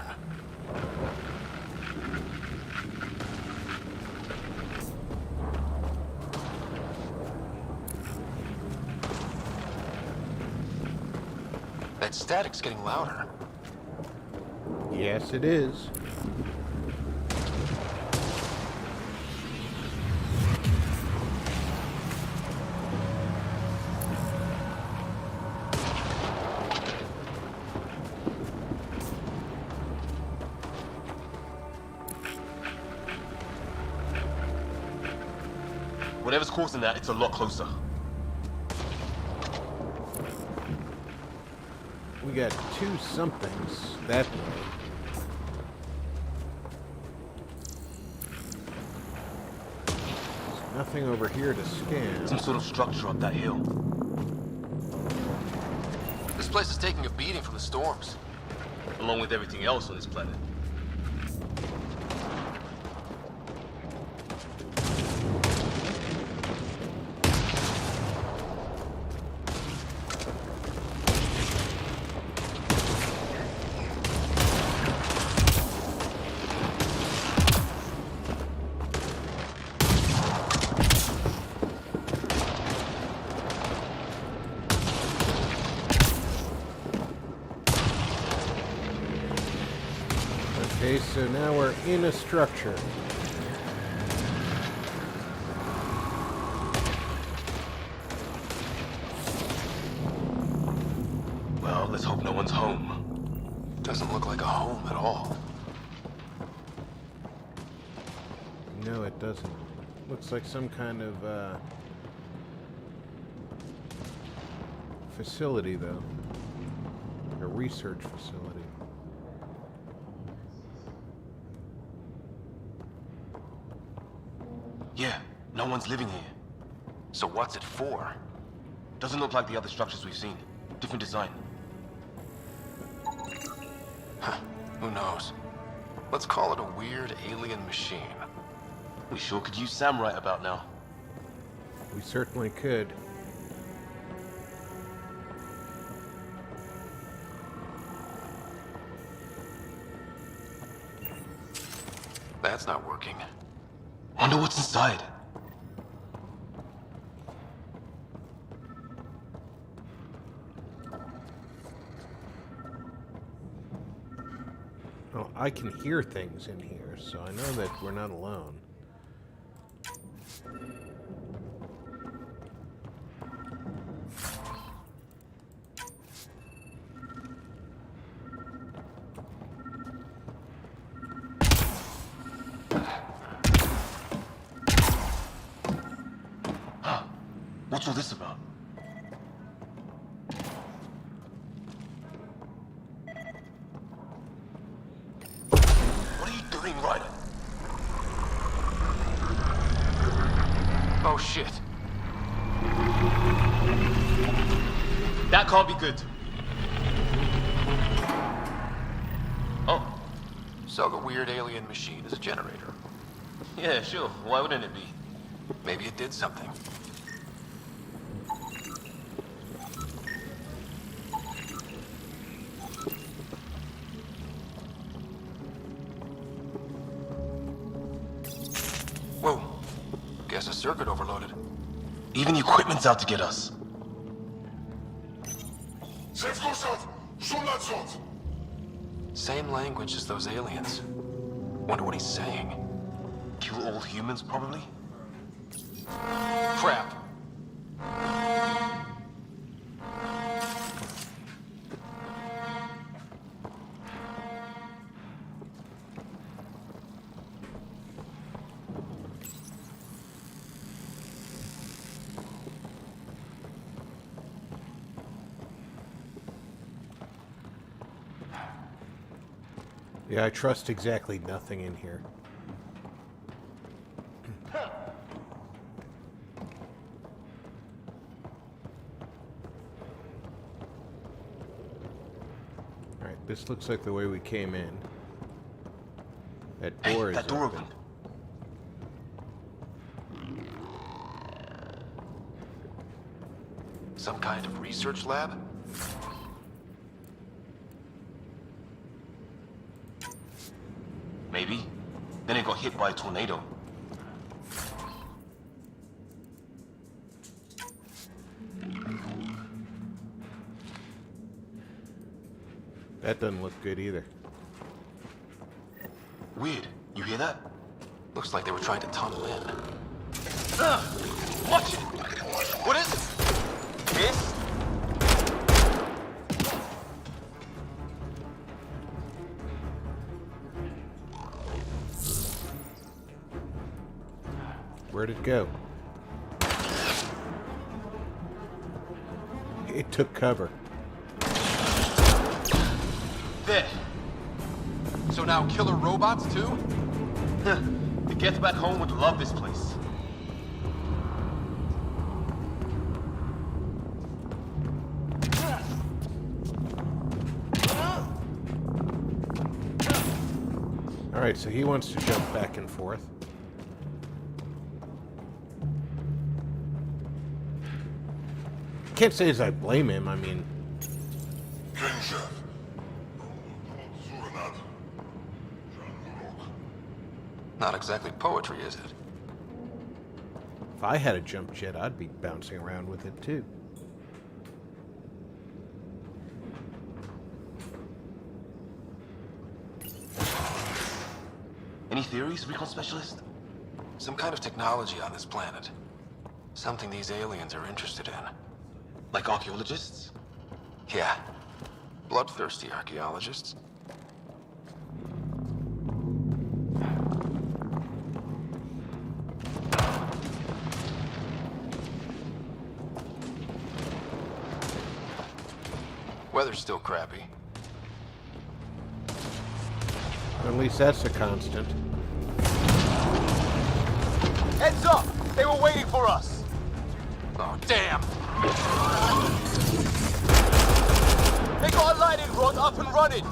That static's getting louder. Yes, it is. Whatever's causing that, it's a lot closer. We got two somethings that way. There's nothing over here to scan. Some sort of structure up that hill. This place is taking a beating from the storms. Along with everything else on this planet. Okay, so now we're in a structure. Well, let's hope no one's home. Doesn't look like a home at all. No, it doesn't. Looks like some kind of facility, though. A research facility. Yeah, no one's living here. So what's it for? Doesn't look like the other structures we've seen. Different design. Huh, who knows? Let's call it a weird alien machine. We sure could use Sam right about now. We certainly could. That's not working. Wonder what's inside. Oh, I can hear things in here, so I know that we're not alone. What's all this about? What are you doing, Ryder? Oh shit. That can't be good. Oh. So the weird alien machine is a generator. Yeah, sure. Why wouldn't it be? Maybe it did something. Whoa. Guess a circuit overloaded. Even the equipment's out to get us. Same language as those aliens. Wonder what he's saying. Kill all humans, probably? Crap. Yeah, I trust exactly nothing in here. Alright, this looks like the way we came in. That door is that door open. opened. Some kind of research lab? Maybe. Then it got hit by a tornado. That doesn't look good either. Weird. You hear that? Looks like they were trying to tunnel in. Watch it! What is it? This? Where'd it go? It took cover. There. So now killer robots too? The Geth back home would love this place. Alright, so he wants to jump back and forth. Can't say as I blame him, I mean... Not exactly poetry, is it? If I had a jump jet, I'd be bouncing around with it too. Any theories, recon specialist? Some kind of technology on this planet. Something these aliens are interested in. Like archaeologists? Yeah. Bloodthirsty archaeologists. Weather's still crappy. At least that's a constant. Heads up! They were waiting for us! Oh, damn! They got a lightning rod up and running!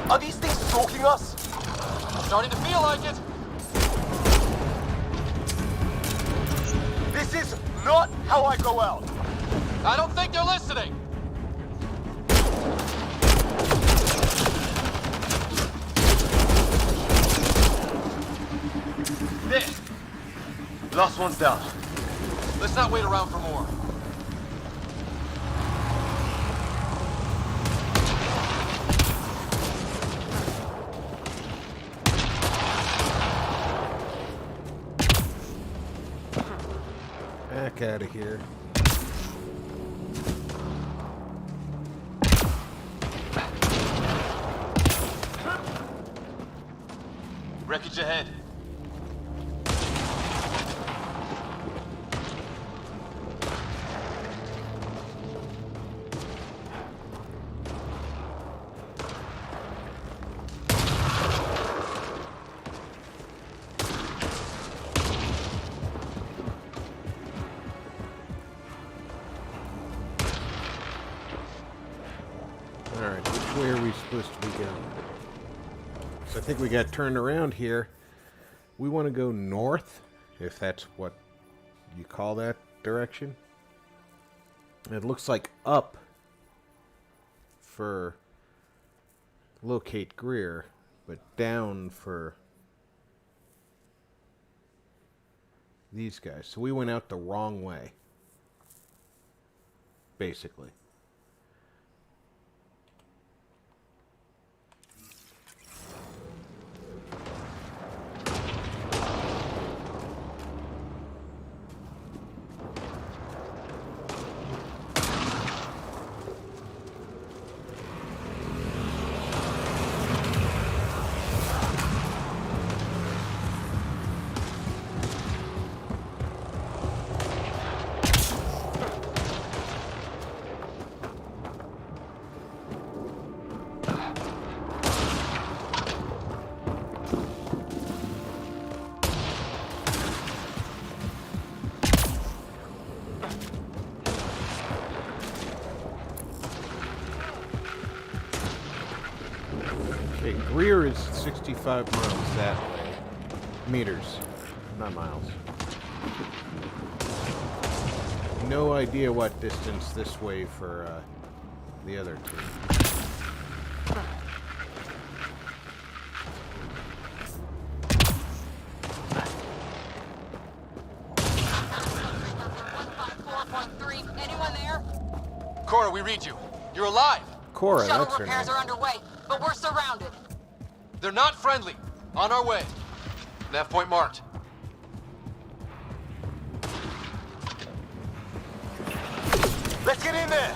Are these things stalking us? Starting to feel like it! This is not how I go out! I don't think they're listening! Last one's down. Let's not wait around for more. Back out of here. Wreckage ahead. Alright, which way are we supposed to be going? So I think we got turned around here. We want to go north, if that's what you call that direction. It looks like up for locate Greer, but down for these guys. So we went out the wrong way, basically. Okay, Greer is 65 miles that way. Meters, not miles. No idea what distance this way for the other two. Anyone there? Cora, we read you. You're alive. Cora, Shuttle that's her repairs name. are underway, but we're surrounded. They're not friendly. On our way. Nav point marked. Let's get in there.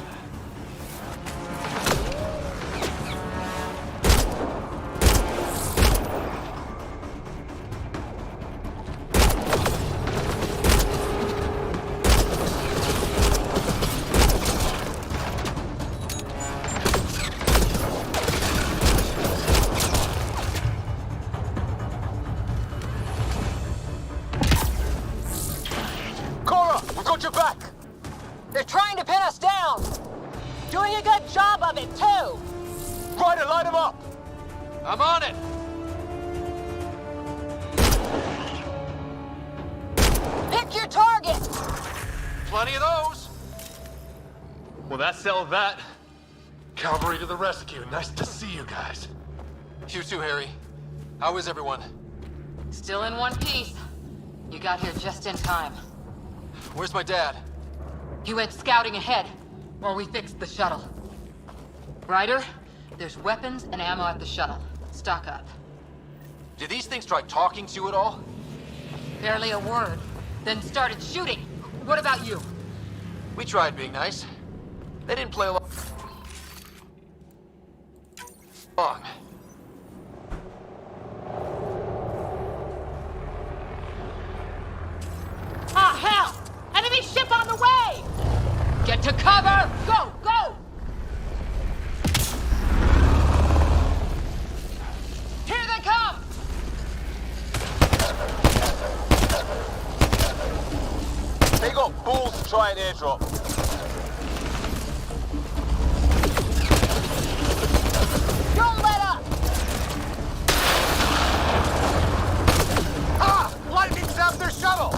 Cora, we got your back. They're trying to pin us down. Doing a good job of it, too. Ryder, light him up. I'm on it. Pick your target. Plenty of those. Well, that settled that. Cavalry to the rescue. Nice to see you guys. You too, Harry. How is everyone? Still in one piece. You got here just in time. Where's my dad? He went scouting ahead while we fixed the shuttle. Ryder, there's weapons and ammo at the shuttle. Stock up. Did these things try talking to you at all? Barely a word. Then started shooting. What about you? We tried being nice. They didn't play along. Ah, hell! Enemy ship on the way! Get to cover! Go, go! Here they come! They got balls to try an airdrop. Don't let up! Ah! Lightning zapped their shuttle!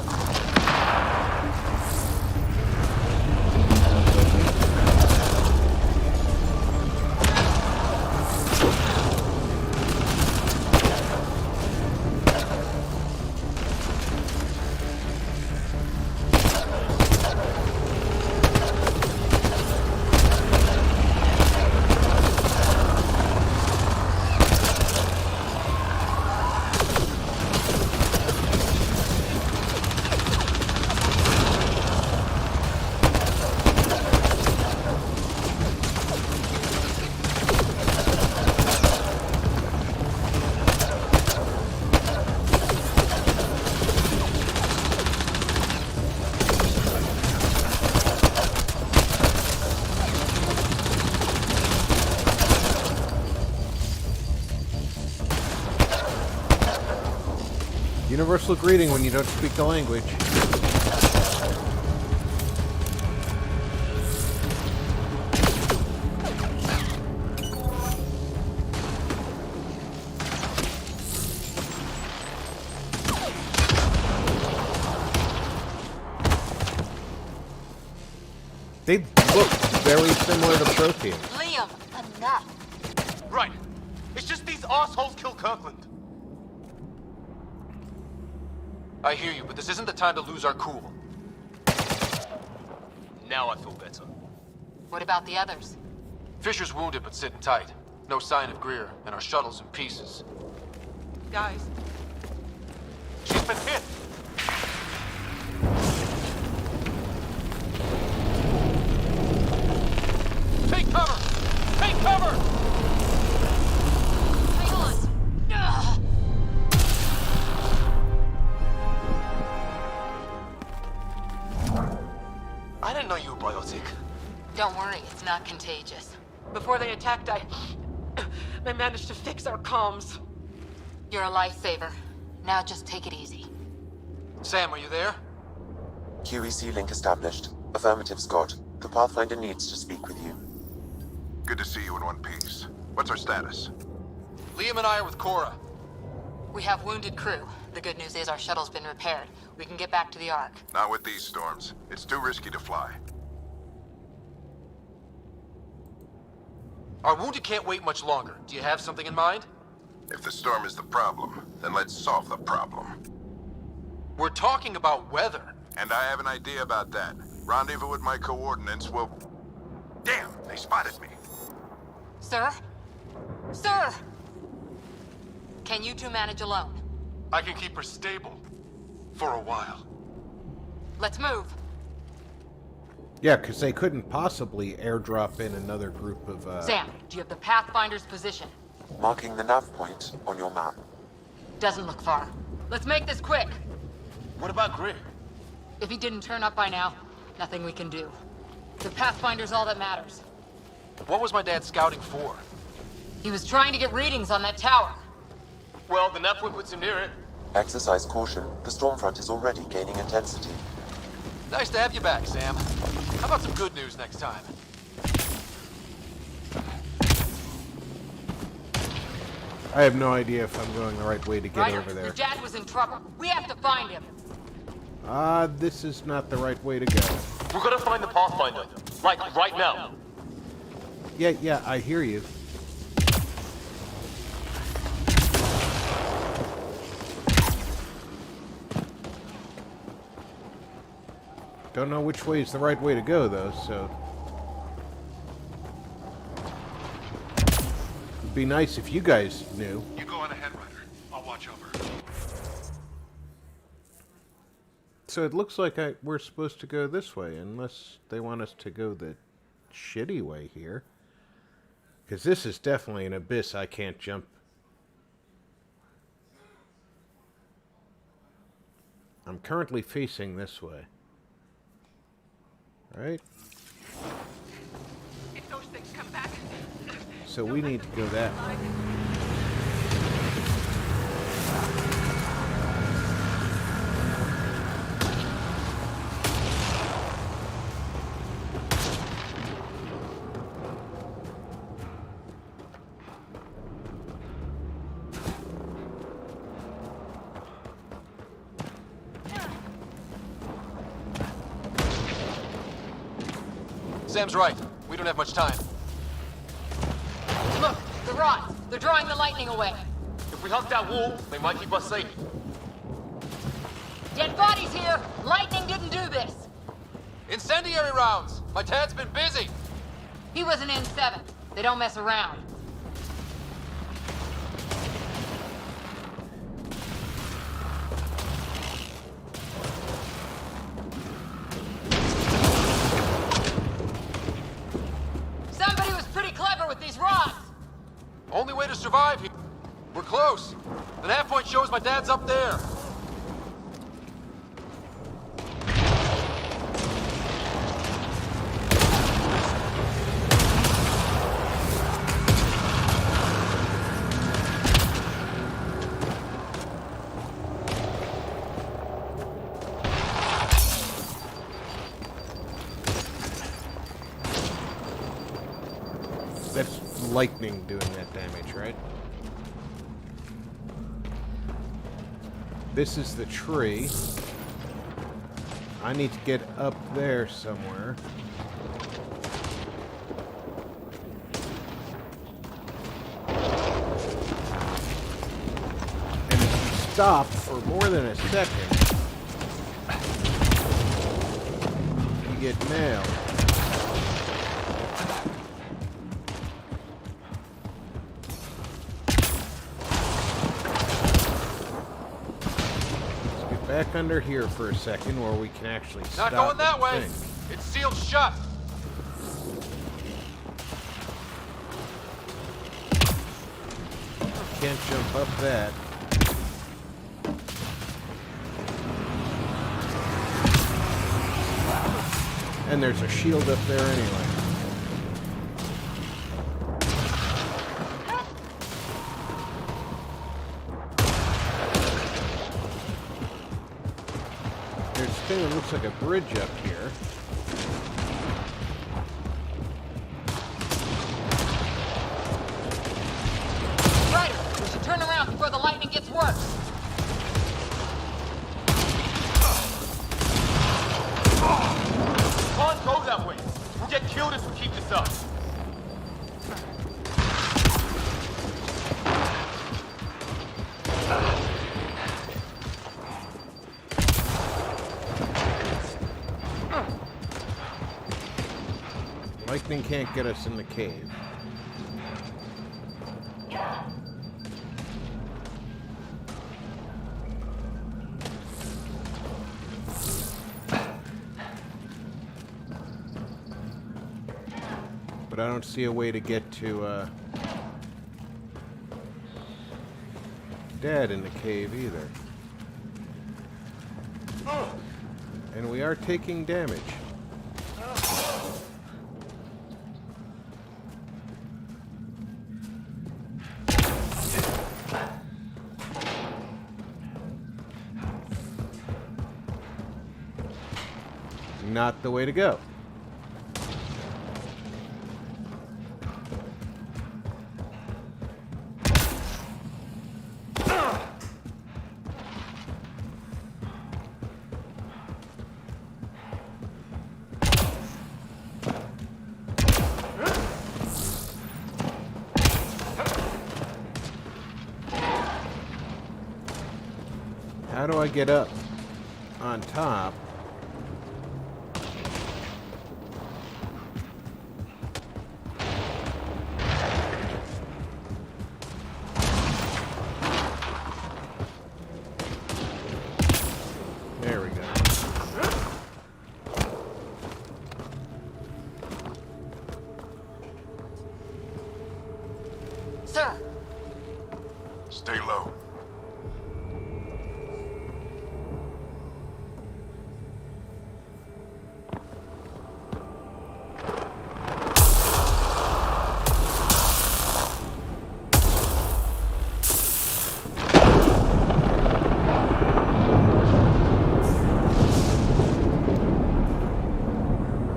Universal greeting when you don't speak the language. They look very similar to Proteus. Liam, enough. Right. It's just these assholes kill Kirkland. I hear you, but this isn't the time to lose our cool. Now I feel better. What about the others? Fisher's wounded but sitting tight. No sign of Greer, and our shuttle's in pieces. Guys, She's been hit. Take cover! Take cover! Hang on! Ugh. I didn't know you were biotic. Don't worry, it's not contagious. before they attacked, I managed to fix our comms. You're a lifesaver. Now just take it easy. Sam, are you there? QEC link established. Affirmative, Scott. The Pathfinder needs to speak with you. Good to see you in one piece. What's our status? Liam and I are with Cora. We have wounded crew. The good news is our shuttle's been repaired. We can get back to the Ark. Not with these storms. It's too risky to fly. Our wounded can't wait much longer. Do you have something in mind? If the storm is the problem, then let's solve the problem. We're talking about weather. And I have an idea about that. Rendezvous with my coordinates will... Damn, they spotted me. Sir? Sir! Can you two manage alone? I can keep her stable. For a while. Let's move. Yeah, because they couldn't possibly airdrop in another group of, Sam, do you have the Pathfinder's position? Marking the nav point on your map. Doesn't look far. Let's make this quick. What about Greer? If he didn't turn up by now, nothing we can do. The Pathfinder's all that matters. What was my dad scouting for? He was trying to get readings on that tower. Well, the network puts him near it. Exercise caution. The storm front is already gaining intensity. Nice to have you back, Sam. How about some good news next time? I have no idea if I'm going the right way to get Ryder, over there. your dad was in trouble. We have to find him. This is not the right way to go. We're gonna find the Pathfinder. Like, right now. Yeah, I hear you. Don't know which way is the right way to go, though, so... It'd be nice if you guys knew. You go on ahead, Ryder. I'll watch over. So it looks like we're supposed to go this way, unless they want us to go the shitty way here. Because this is definitely an abyss I can't jump. I'm currently facing this way. Right? If those things come back, So we need to go that way. Sam's right. We don't have much time. Look, the rods. They're drawing the lightning away. If we hug that wall, they might keep us safe. Dead bodies here. Lightning didn't do this. Incendiary rounds! My dad's been busy! He was an N7. They don't mess around. Somebody was pretty clever with these rods. Only way to survive here. We're close. The nav point shows my dad's up there. lightning doing that damage, right? This is the tree. I need to get up there somewhere. And if you stop for more than a second, you get nailed. Back under here for a second where we can actually stop. Not going that way. Thing. It's sealed shut. Can't jump up that. And there's a shield up there anyway. It looks like a bridge up here. Right, we should turn around before the lightning gets worse. Can't go that way. We'll get killed if we keep this up. Lightning can't get us in the cave. But I don't see a way to get to Dad in the cave either. And we are taking damage. Not the way to go. How do I get up on top? There we go. Sir! Stay low.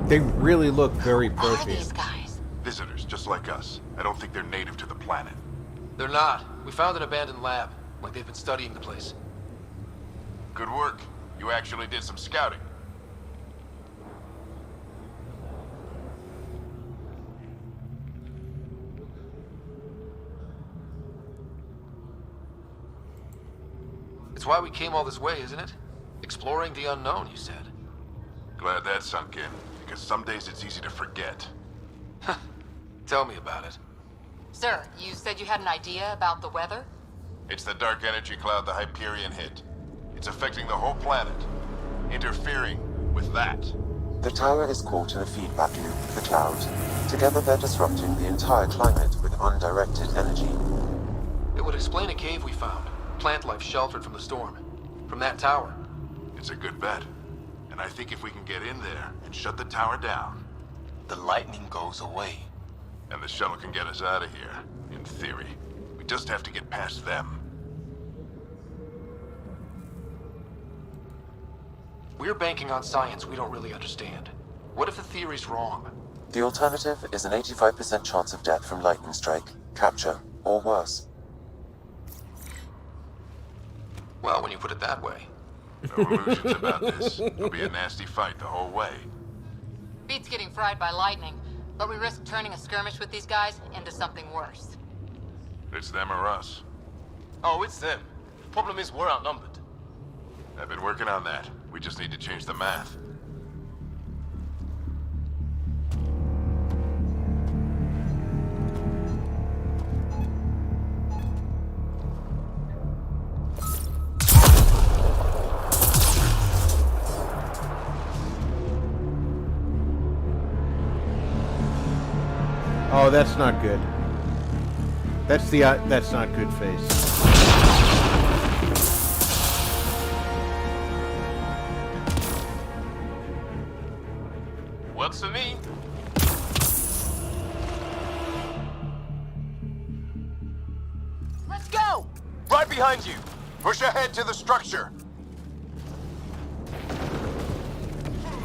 They really look very Prothean. These guys? Visitors, just like us. I don't think they're native to the planet. They're not. We found an abandoned lab, like they've been studying the place. Good work. You actually did some scouting. It's why we came all this way, isn't it? Exploring the unknown, you said. Glad that sunk in, because some days it's easy to forget. Tell me about it. Sir, you said you had an idea about the weather? It's the dark energy cloud the Hyperion hit. It's affecting the whole planet, interfering with that. The tower is caught in a feedback loop with the cloud. Together they're disrupting the entire climate with undirected energy. It would explain a cave we found. Plant life sheltered from the storm. From that tower. It's a good bet. And I think if we can get in there and shut the tower down, The lightning goes away. and the shuttle can get us out of here, in theory. We just have to get past them. We're banking on science we don't really understand. What if the theory's wrong? The alternative is an 85% chance of death from lightning strike, capture, or worse. Well, when you put it that way. No illusions about this. It'll be a nasty fight the whole way. Beats getting fried by lightning, but we risk turning a skirmish with these guys into something worse. It's them or us. Oh, it's them. Problem is, we're outnumbered. I've been working on that. We just need to change the math. Oh, that's not good. That's not good face. Works for me. Let's go! Right behind you. Push ahead to the structure.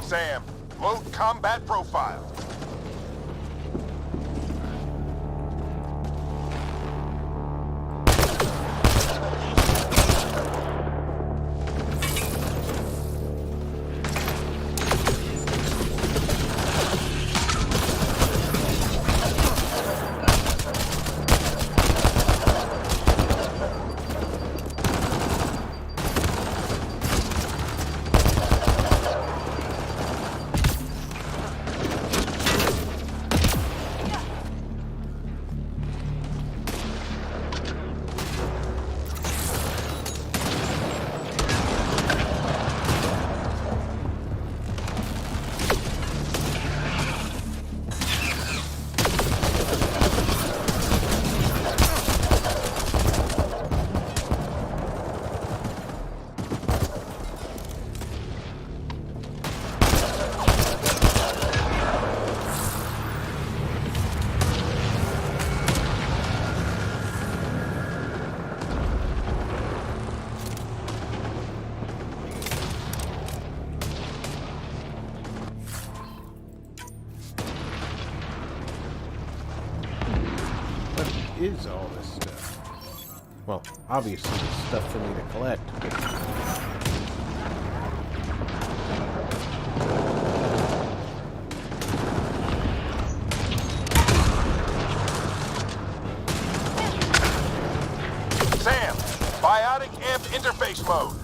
Sam, load combat profile. Is all this stuff? Well, obviously it's stuff for me to collect. Sam, biotic amp interface mode.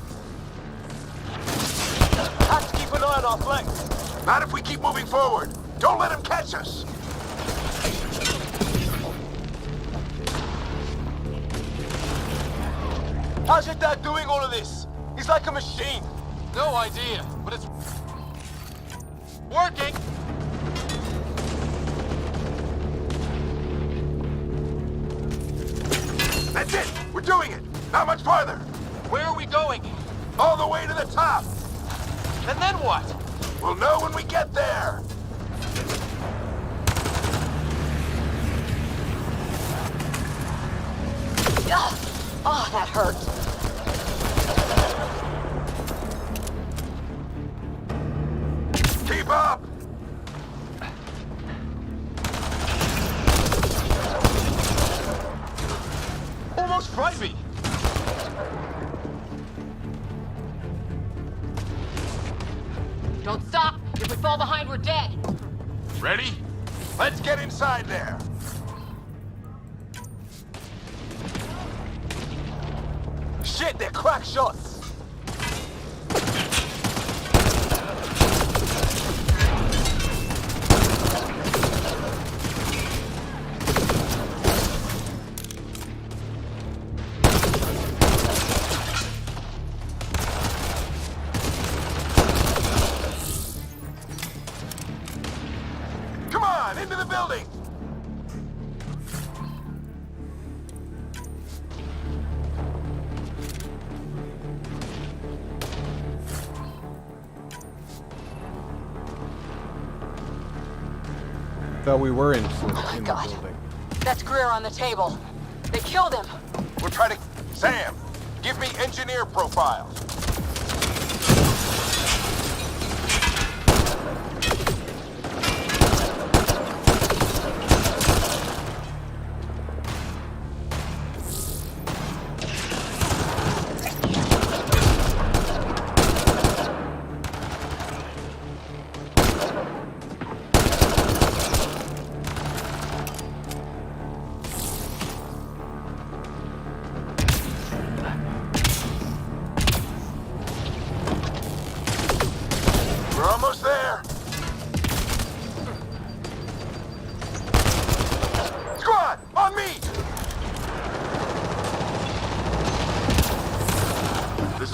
Have to keep an eye on our flanks. Not if we keep moving forward. Don't let him catch us. How's your dad doing all of this? He's like a machine. No idea, but it's working. That's it! We're doing it! Not much farther! Where are we going? All the way to the top! And then what? We'll know when we get there! Oh, that hurt. Keep up! Almost fried me. Don't stop! If we fall behind, we're dead! Ready? Let's get inside there! Shit, they're crack shots. Come on, into the building! Thought we were in the God. building. That's Greer on the table. They killed him. We're trying to... Sam, give me engineer profile.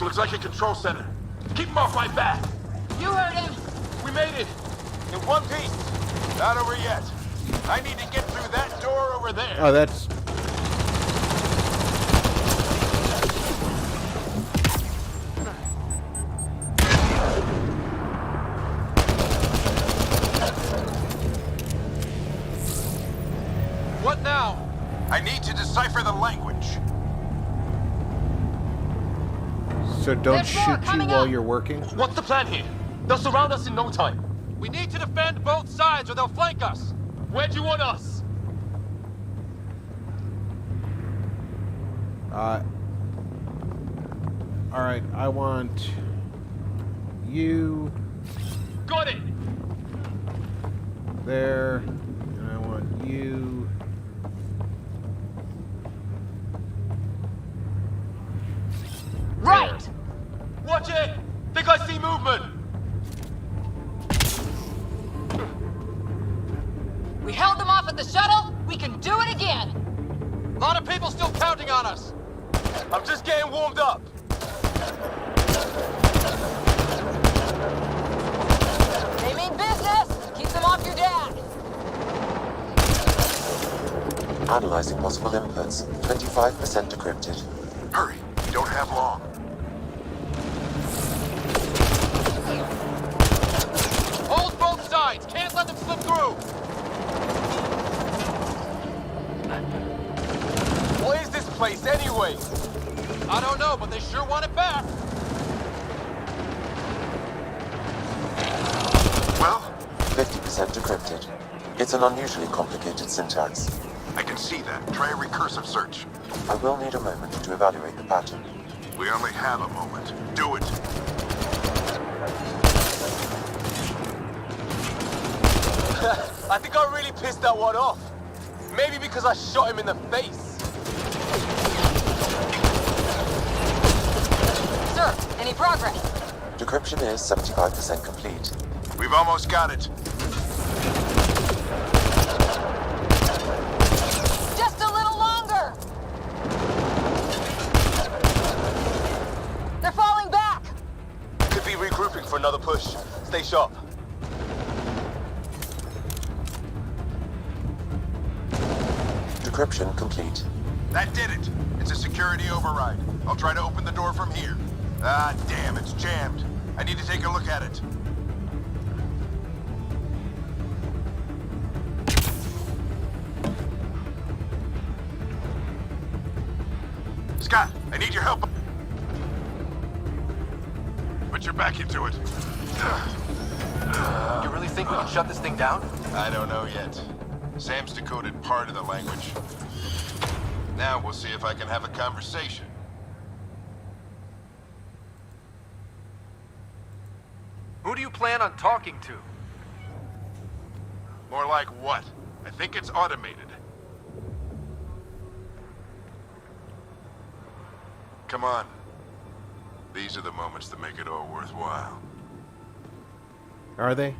Looks like a control center. Keep him off my back! You heard him! We made it! In one piece! Not over yet. I need to get through that door over there. Oh, that's... What now? I need to decipher the language. So don't shoot you while you're working? What's the plan here? They'll surround us in no time. We need to defend both sides or they'll flank us. Where do you want us? Alright, I want you Got it! there, and I want you Right! Watch it! Think I see movement! We held them off at the shuttle. We can do it again. A lot of people still counting on us. I'm just getting warmed up. They mean business. Keep them off your dad. Analyzing possible inputs. 25% decrypted. Hurry, we don't have long. Hold both sides. Can't let them slip through. What is this place anyway? I don't know, but they sure want it back. Well? 50% decrypted. It's an unusually complicated syntax. I can see that. Try a recursive search. I will need a moment to evaluate the pattern. We only have a moment. Do it. I think I really pissed that one off. Maybe because I shot him in the face. Sir, any progress? Decryption is 75% complete. We've almost got it. Just a little longer. They're falling back. Could be regrouping for another push. Stay sharp. Decryption complete. That did it. It's a security override. I'll try to open the door from here. Ah, damn, it's jammed. I need to take a look at it. Scott, I need your help. Put your back into it. You really think we can shut this thing down? I don't know yet. Sam's decoded part of the language. Now we'll see if I can have a conversation. Who do you plan on talking to? More like what? I think it's automated. Come on. These are the moments that make it all worthwhile. Are they?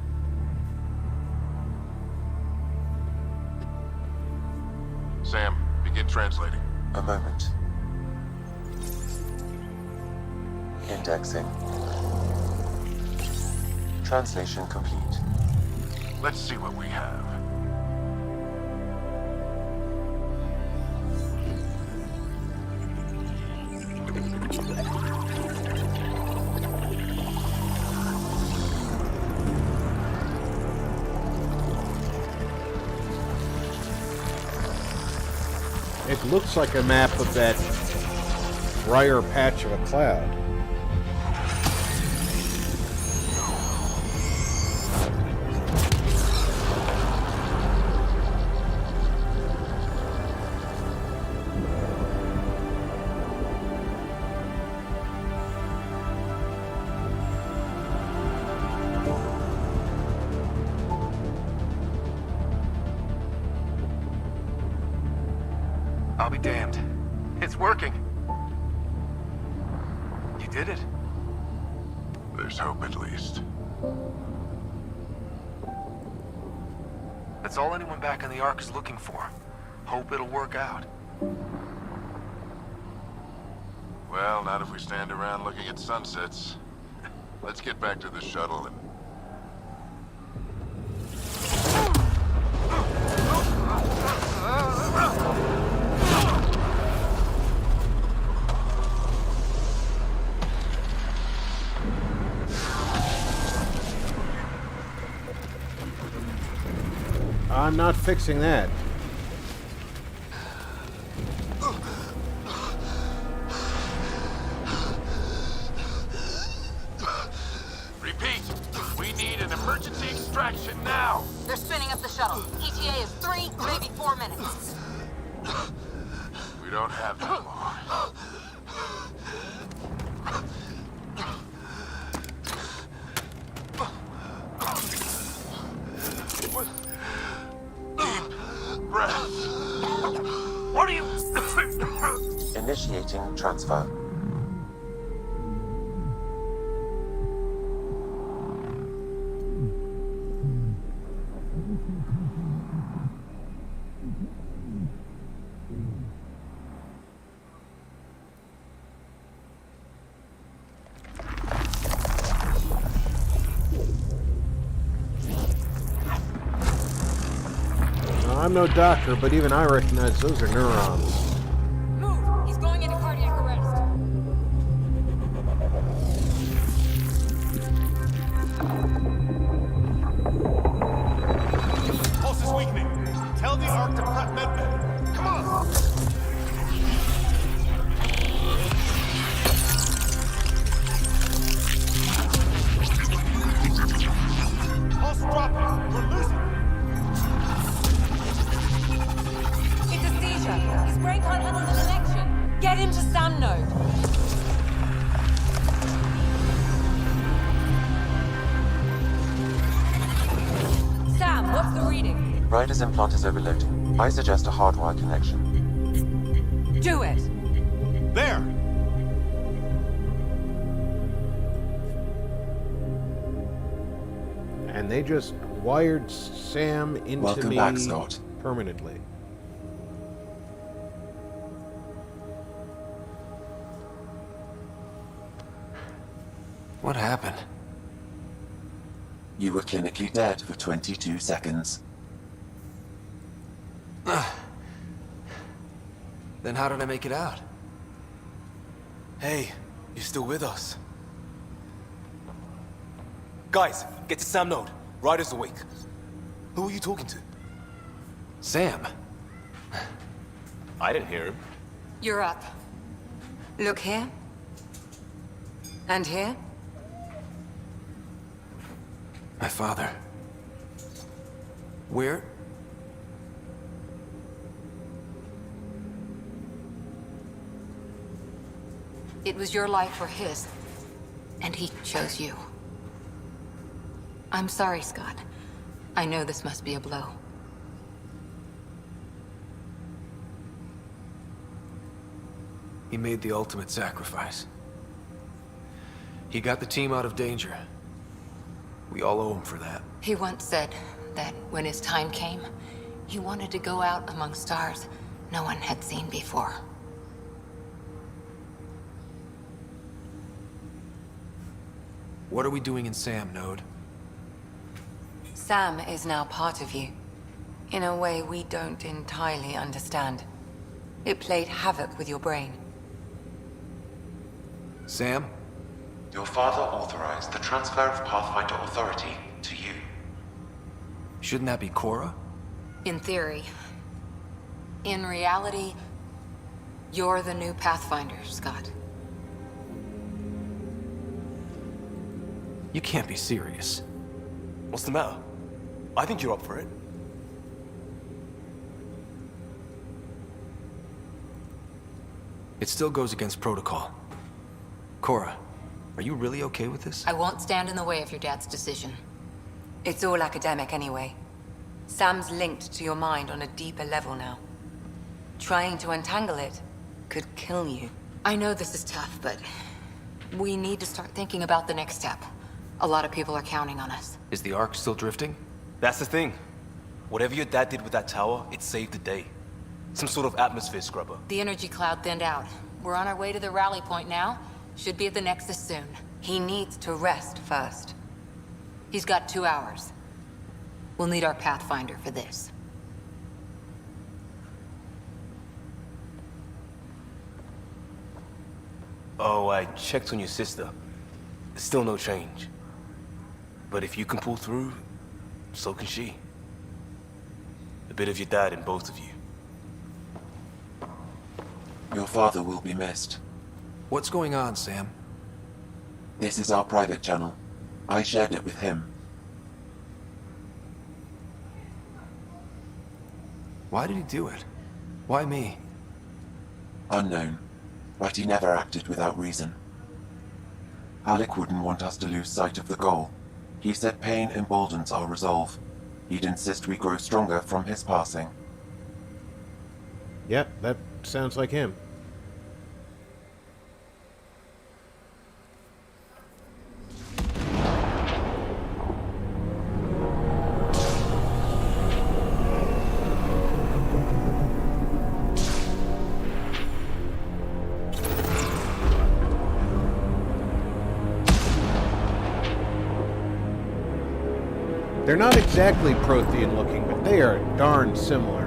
Sam, begin translating. A moment. Indexing. Translation complete. Let's see what we have. It looks like a map of that briar patch of a cloud. I'll be damned. It's working. You did it. There's hope at least. That's all anyone back in the Ark is looking for. Hope it'll work out. Well, not if we stand around looking at sunsets. Let's get back to the shuttle and... I'm not fixing that. Repeat, we need an emergency extraction now. They're spinning up the shuttle. ETA is 3, maybe 4 minutes. We don't have that long. Deep breath. What are you... Initiating transfer. Now, I'm no doctor, but even I recognize those are neurons. Move! He's going into cardiac arrest. Pulse is weakening. Tell the Ark to prep medbay. Come on! Pulse dropping. We're losing. It's a seizure. His brain can't handle the connection. Get him to Sam node. Sam, what's the reading? Ryder's implant is overloading. I suggest a hardwire connection. Do it. There! And they just wired Sam into Welcome me back, Scott. permanently. What happened? You were clinically dead for 22 seconds. Then how did I make it out? Hey, you're still with us. Guys, get to Sam node. Ryder's awake. Who are you talking to? Sam. I didn't hear him. You're up. Look here. And here. My father. Where? It was your life or his, and he chose you. I'm sorry, Scott. I know this must be a blow. He made the ultimate sacrifice. He got the team out of danger. We all owe him for that. He once said that when his time came, he wanted to go out among stars no one had seen before. What are we doing in Sam node? Sam is now part of you, in a way we don't entirely understand. It played havoc with your brain. Sam? Your father authorized the transfer of Pathfinder authority to you. Shouldn't that be Cora? In theory. In reality, you're the new Pathfinder, Scott. You can't be serious. What's the matter? I think you're up for it. It still goes against protocol. Cora, are you really okay with this? I won't stand in the way of your dad's decision. It's all academic anyway. Sam's linked to your mind on a deeper level now. Trying to untangle it could kill you. I know this is tough, but we need to start thinking about the next step. A lot of people are counting on us. Is the Ark still drifting? That's the thing. Whatever your dad did with that tower, it saved the day. Some sort of atmosphere scrubber. The energy cloud thinned out. We're on our way to the rally point now. Should be at the Nexus soon. He needs to rest first. He's got 2 hours. We'll need our Pathfinder for this. Oh, I checked on your sister. Still no change. But if you can pull through, so can she. A bit of your dad in both of you. Your father will be missed. What's going on, Sam? This is our private channel. I shared it with him. Why did he do it? Why me? Unknown, but he never acted without reason. Alec wouldn't want us to lose sight of the goal. He said pain emboldens our resolve. He'd insist we grow stronger from his passing. Yep, that sounds like him. They're not exactly Prothean looking, but they are darn similar.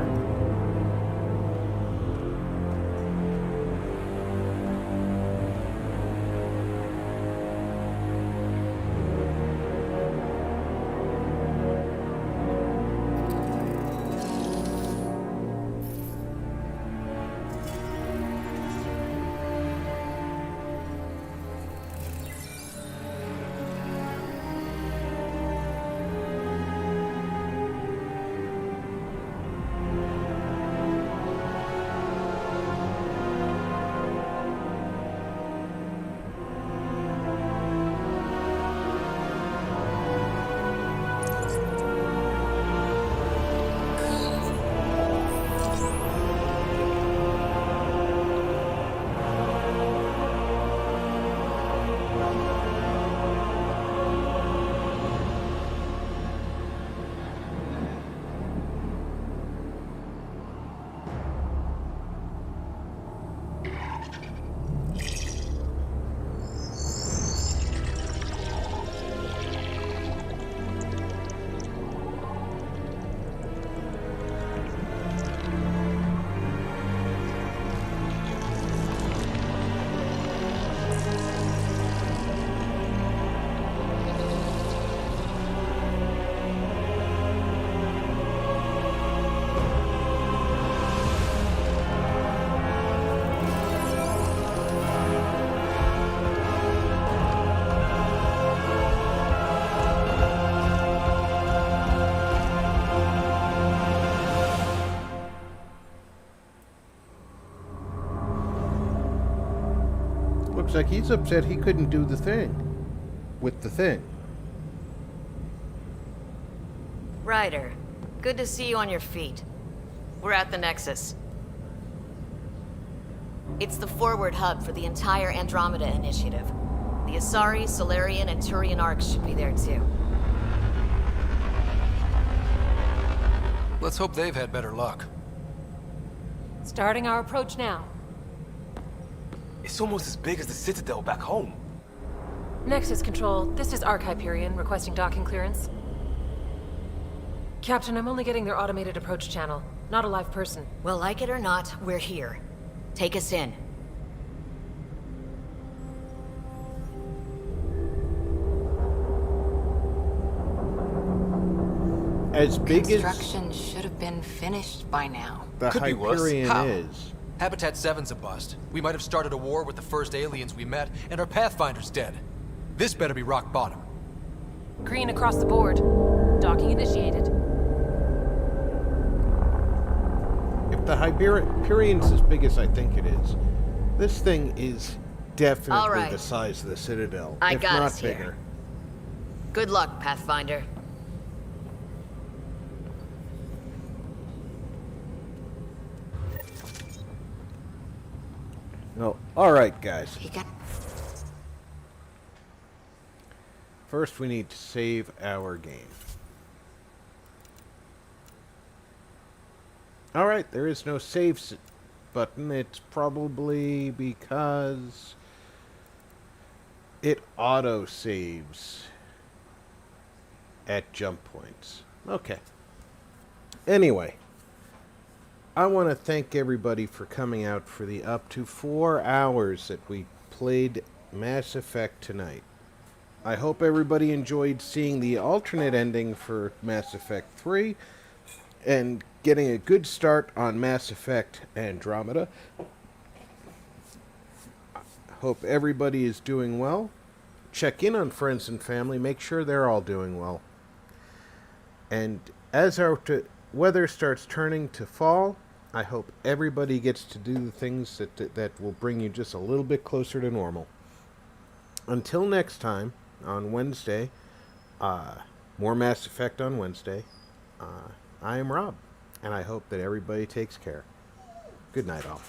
Looks like he's upset he couldn't do the thing. With the thing. Ryder, good to see you on your feet. We're at the Nexus. It's the forward hub for the entire Andromeda Initiative. The Asari, Solarian, and Turian arcs should be there too. Let's hope they've had better luck. Starting our approach now. It's almost as big as the Citadel back home. Nexus Control, this is Arc Hyperion requesting docking clearance. Captain, I'm only getting their automated approach channel, not a live person. Well, like it or not, we're here. Take us in. As big as Construction should have been finished by now. the Could be worse. Hyperion How? is. Habitat 7's a bust. We might have started a war with the first aliens we met, and our Pathfinder's dead. This better be rock bottom. Green across the board. Docking initiated. If the Hyperion's as big as I think it is, this thing is definitely All right. the size of the Citadel, I if got not us here. bigger. Good luck, Pathfinder. No, all right, guys. First, we need to save our game. All right, there is no save button, it's probably because it auto-saves at jump points. Okay. Anyway, I want to thank everybody for coming out for the up to 4 hours that we played Mass Effect tonight. I hope everybody enjoyed seeing the alternate ending for Mass Effect 3 and getting a good start on Mass Effect Andromeda. Hope everybody is doing well. Check in on friends and family. Make sure they're all doing well. And as our weather starts turning to fall, I hope everybody gets to do the things that will bring you just a little bit closer to normal. Until next time, on Wednesday, more Mass Effect on Wednesday, I am Rob, and I hope that everybody takes care. Good night, all.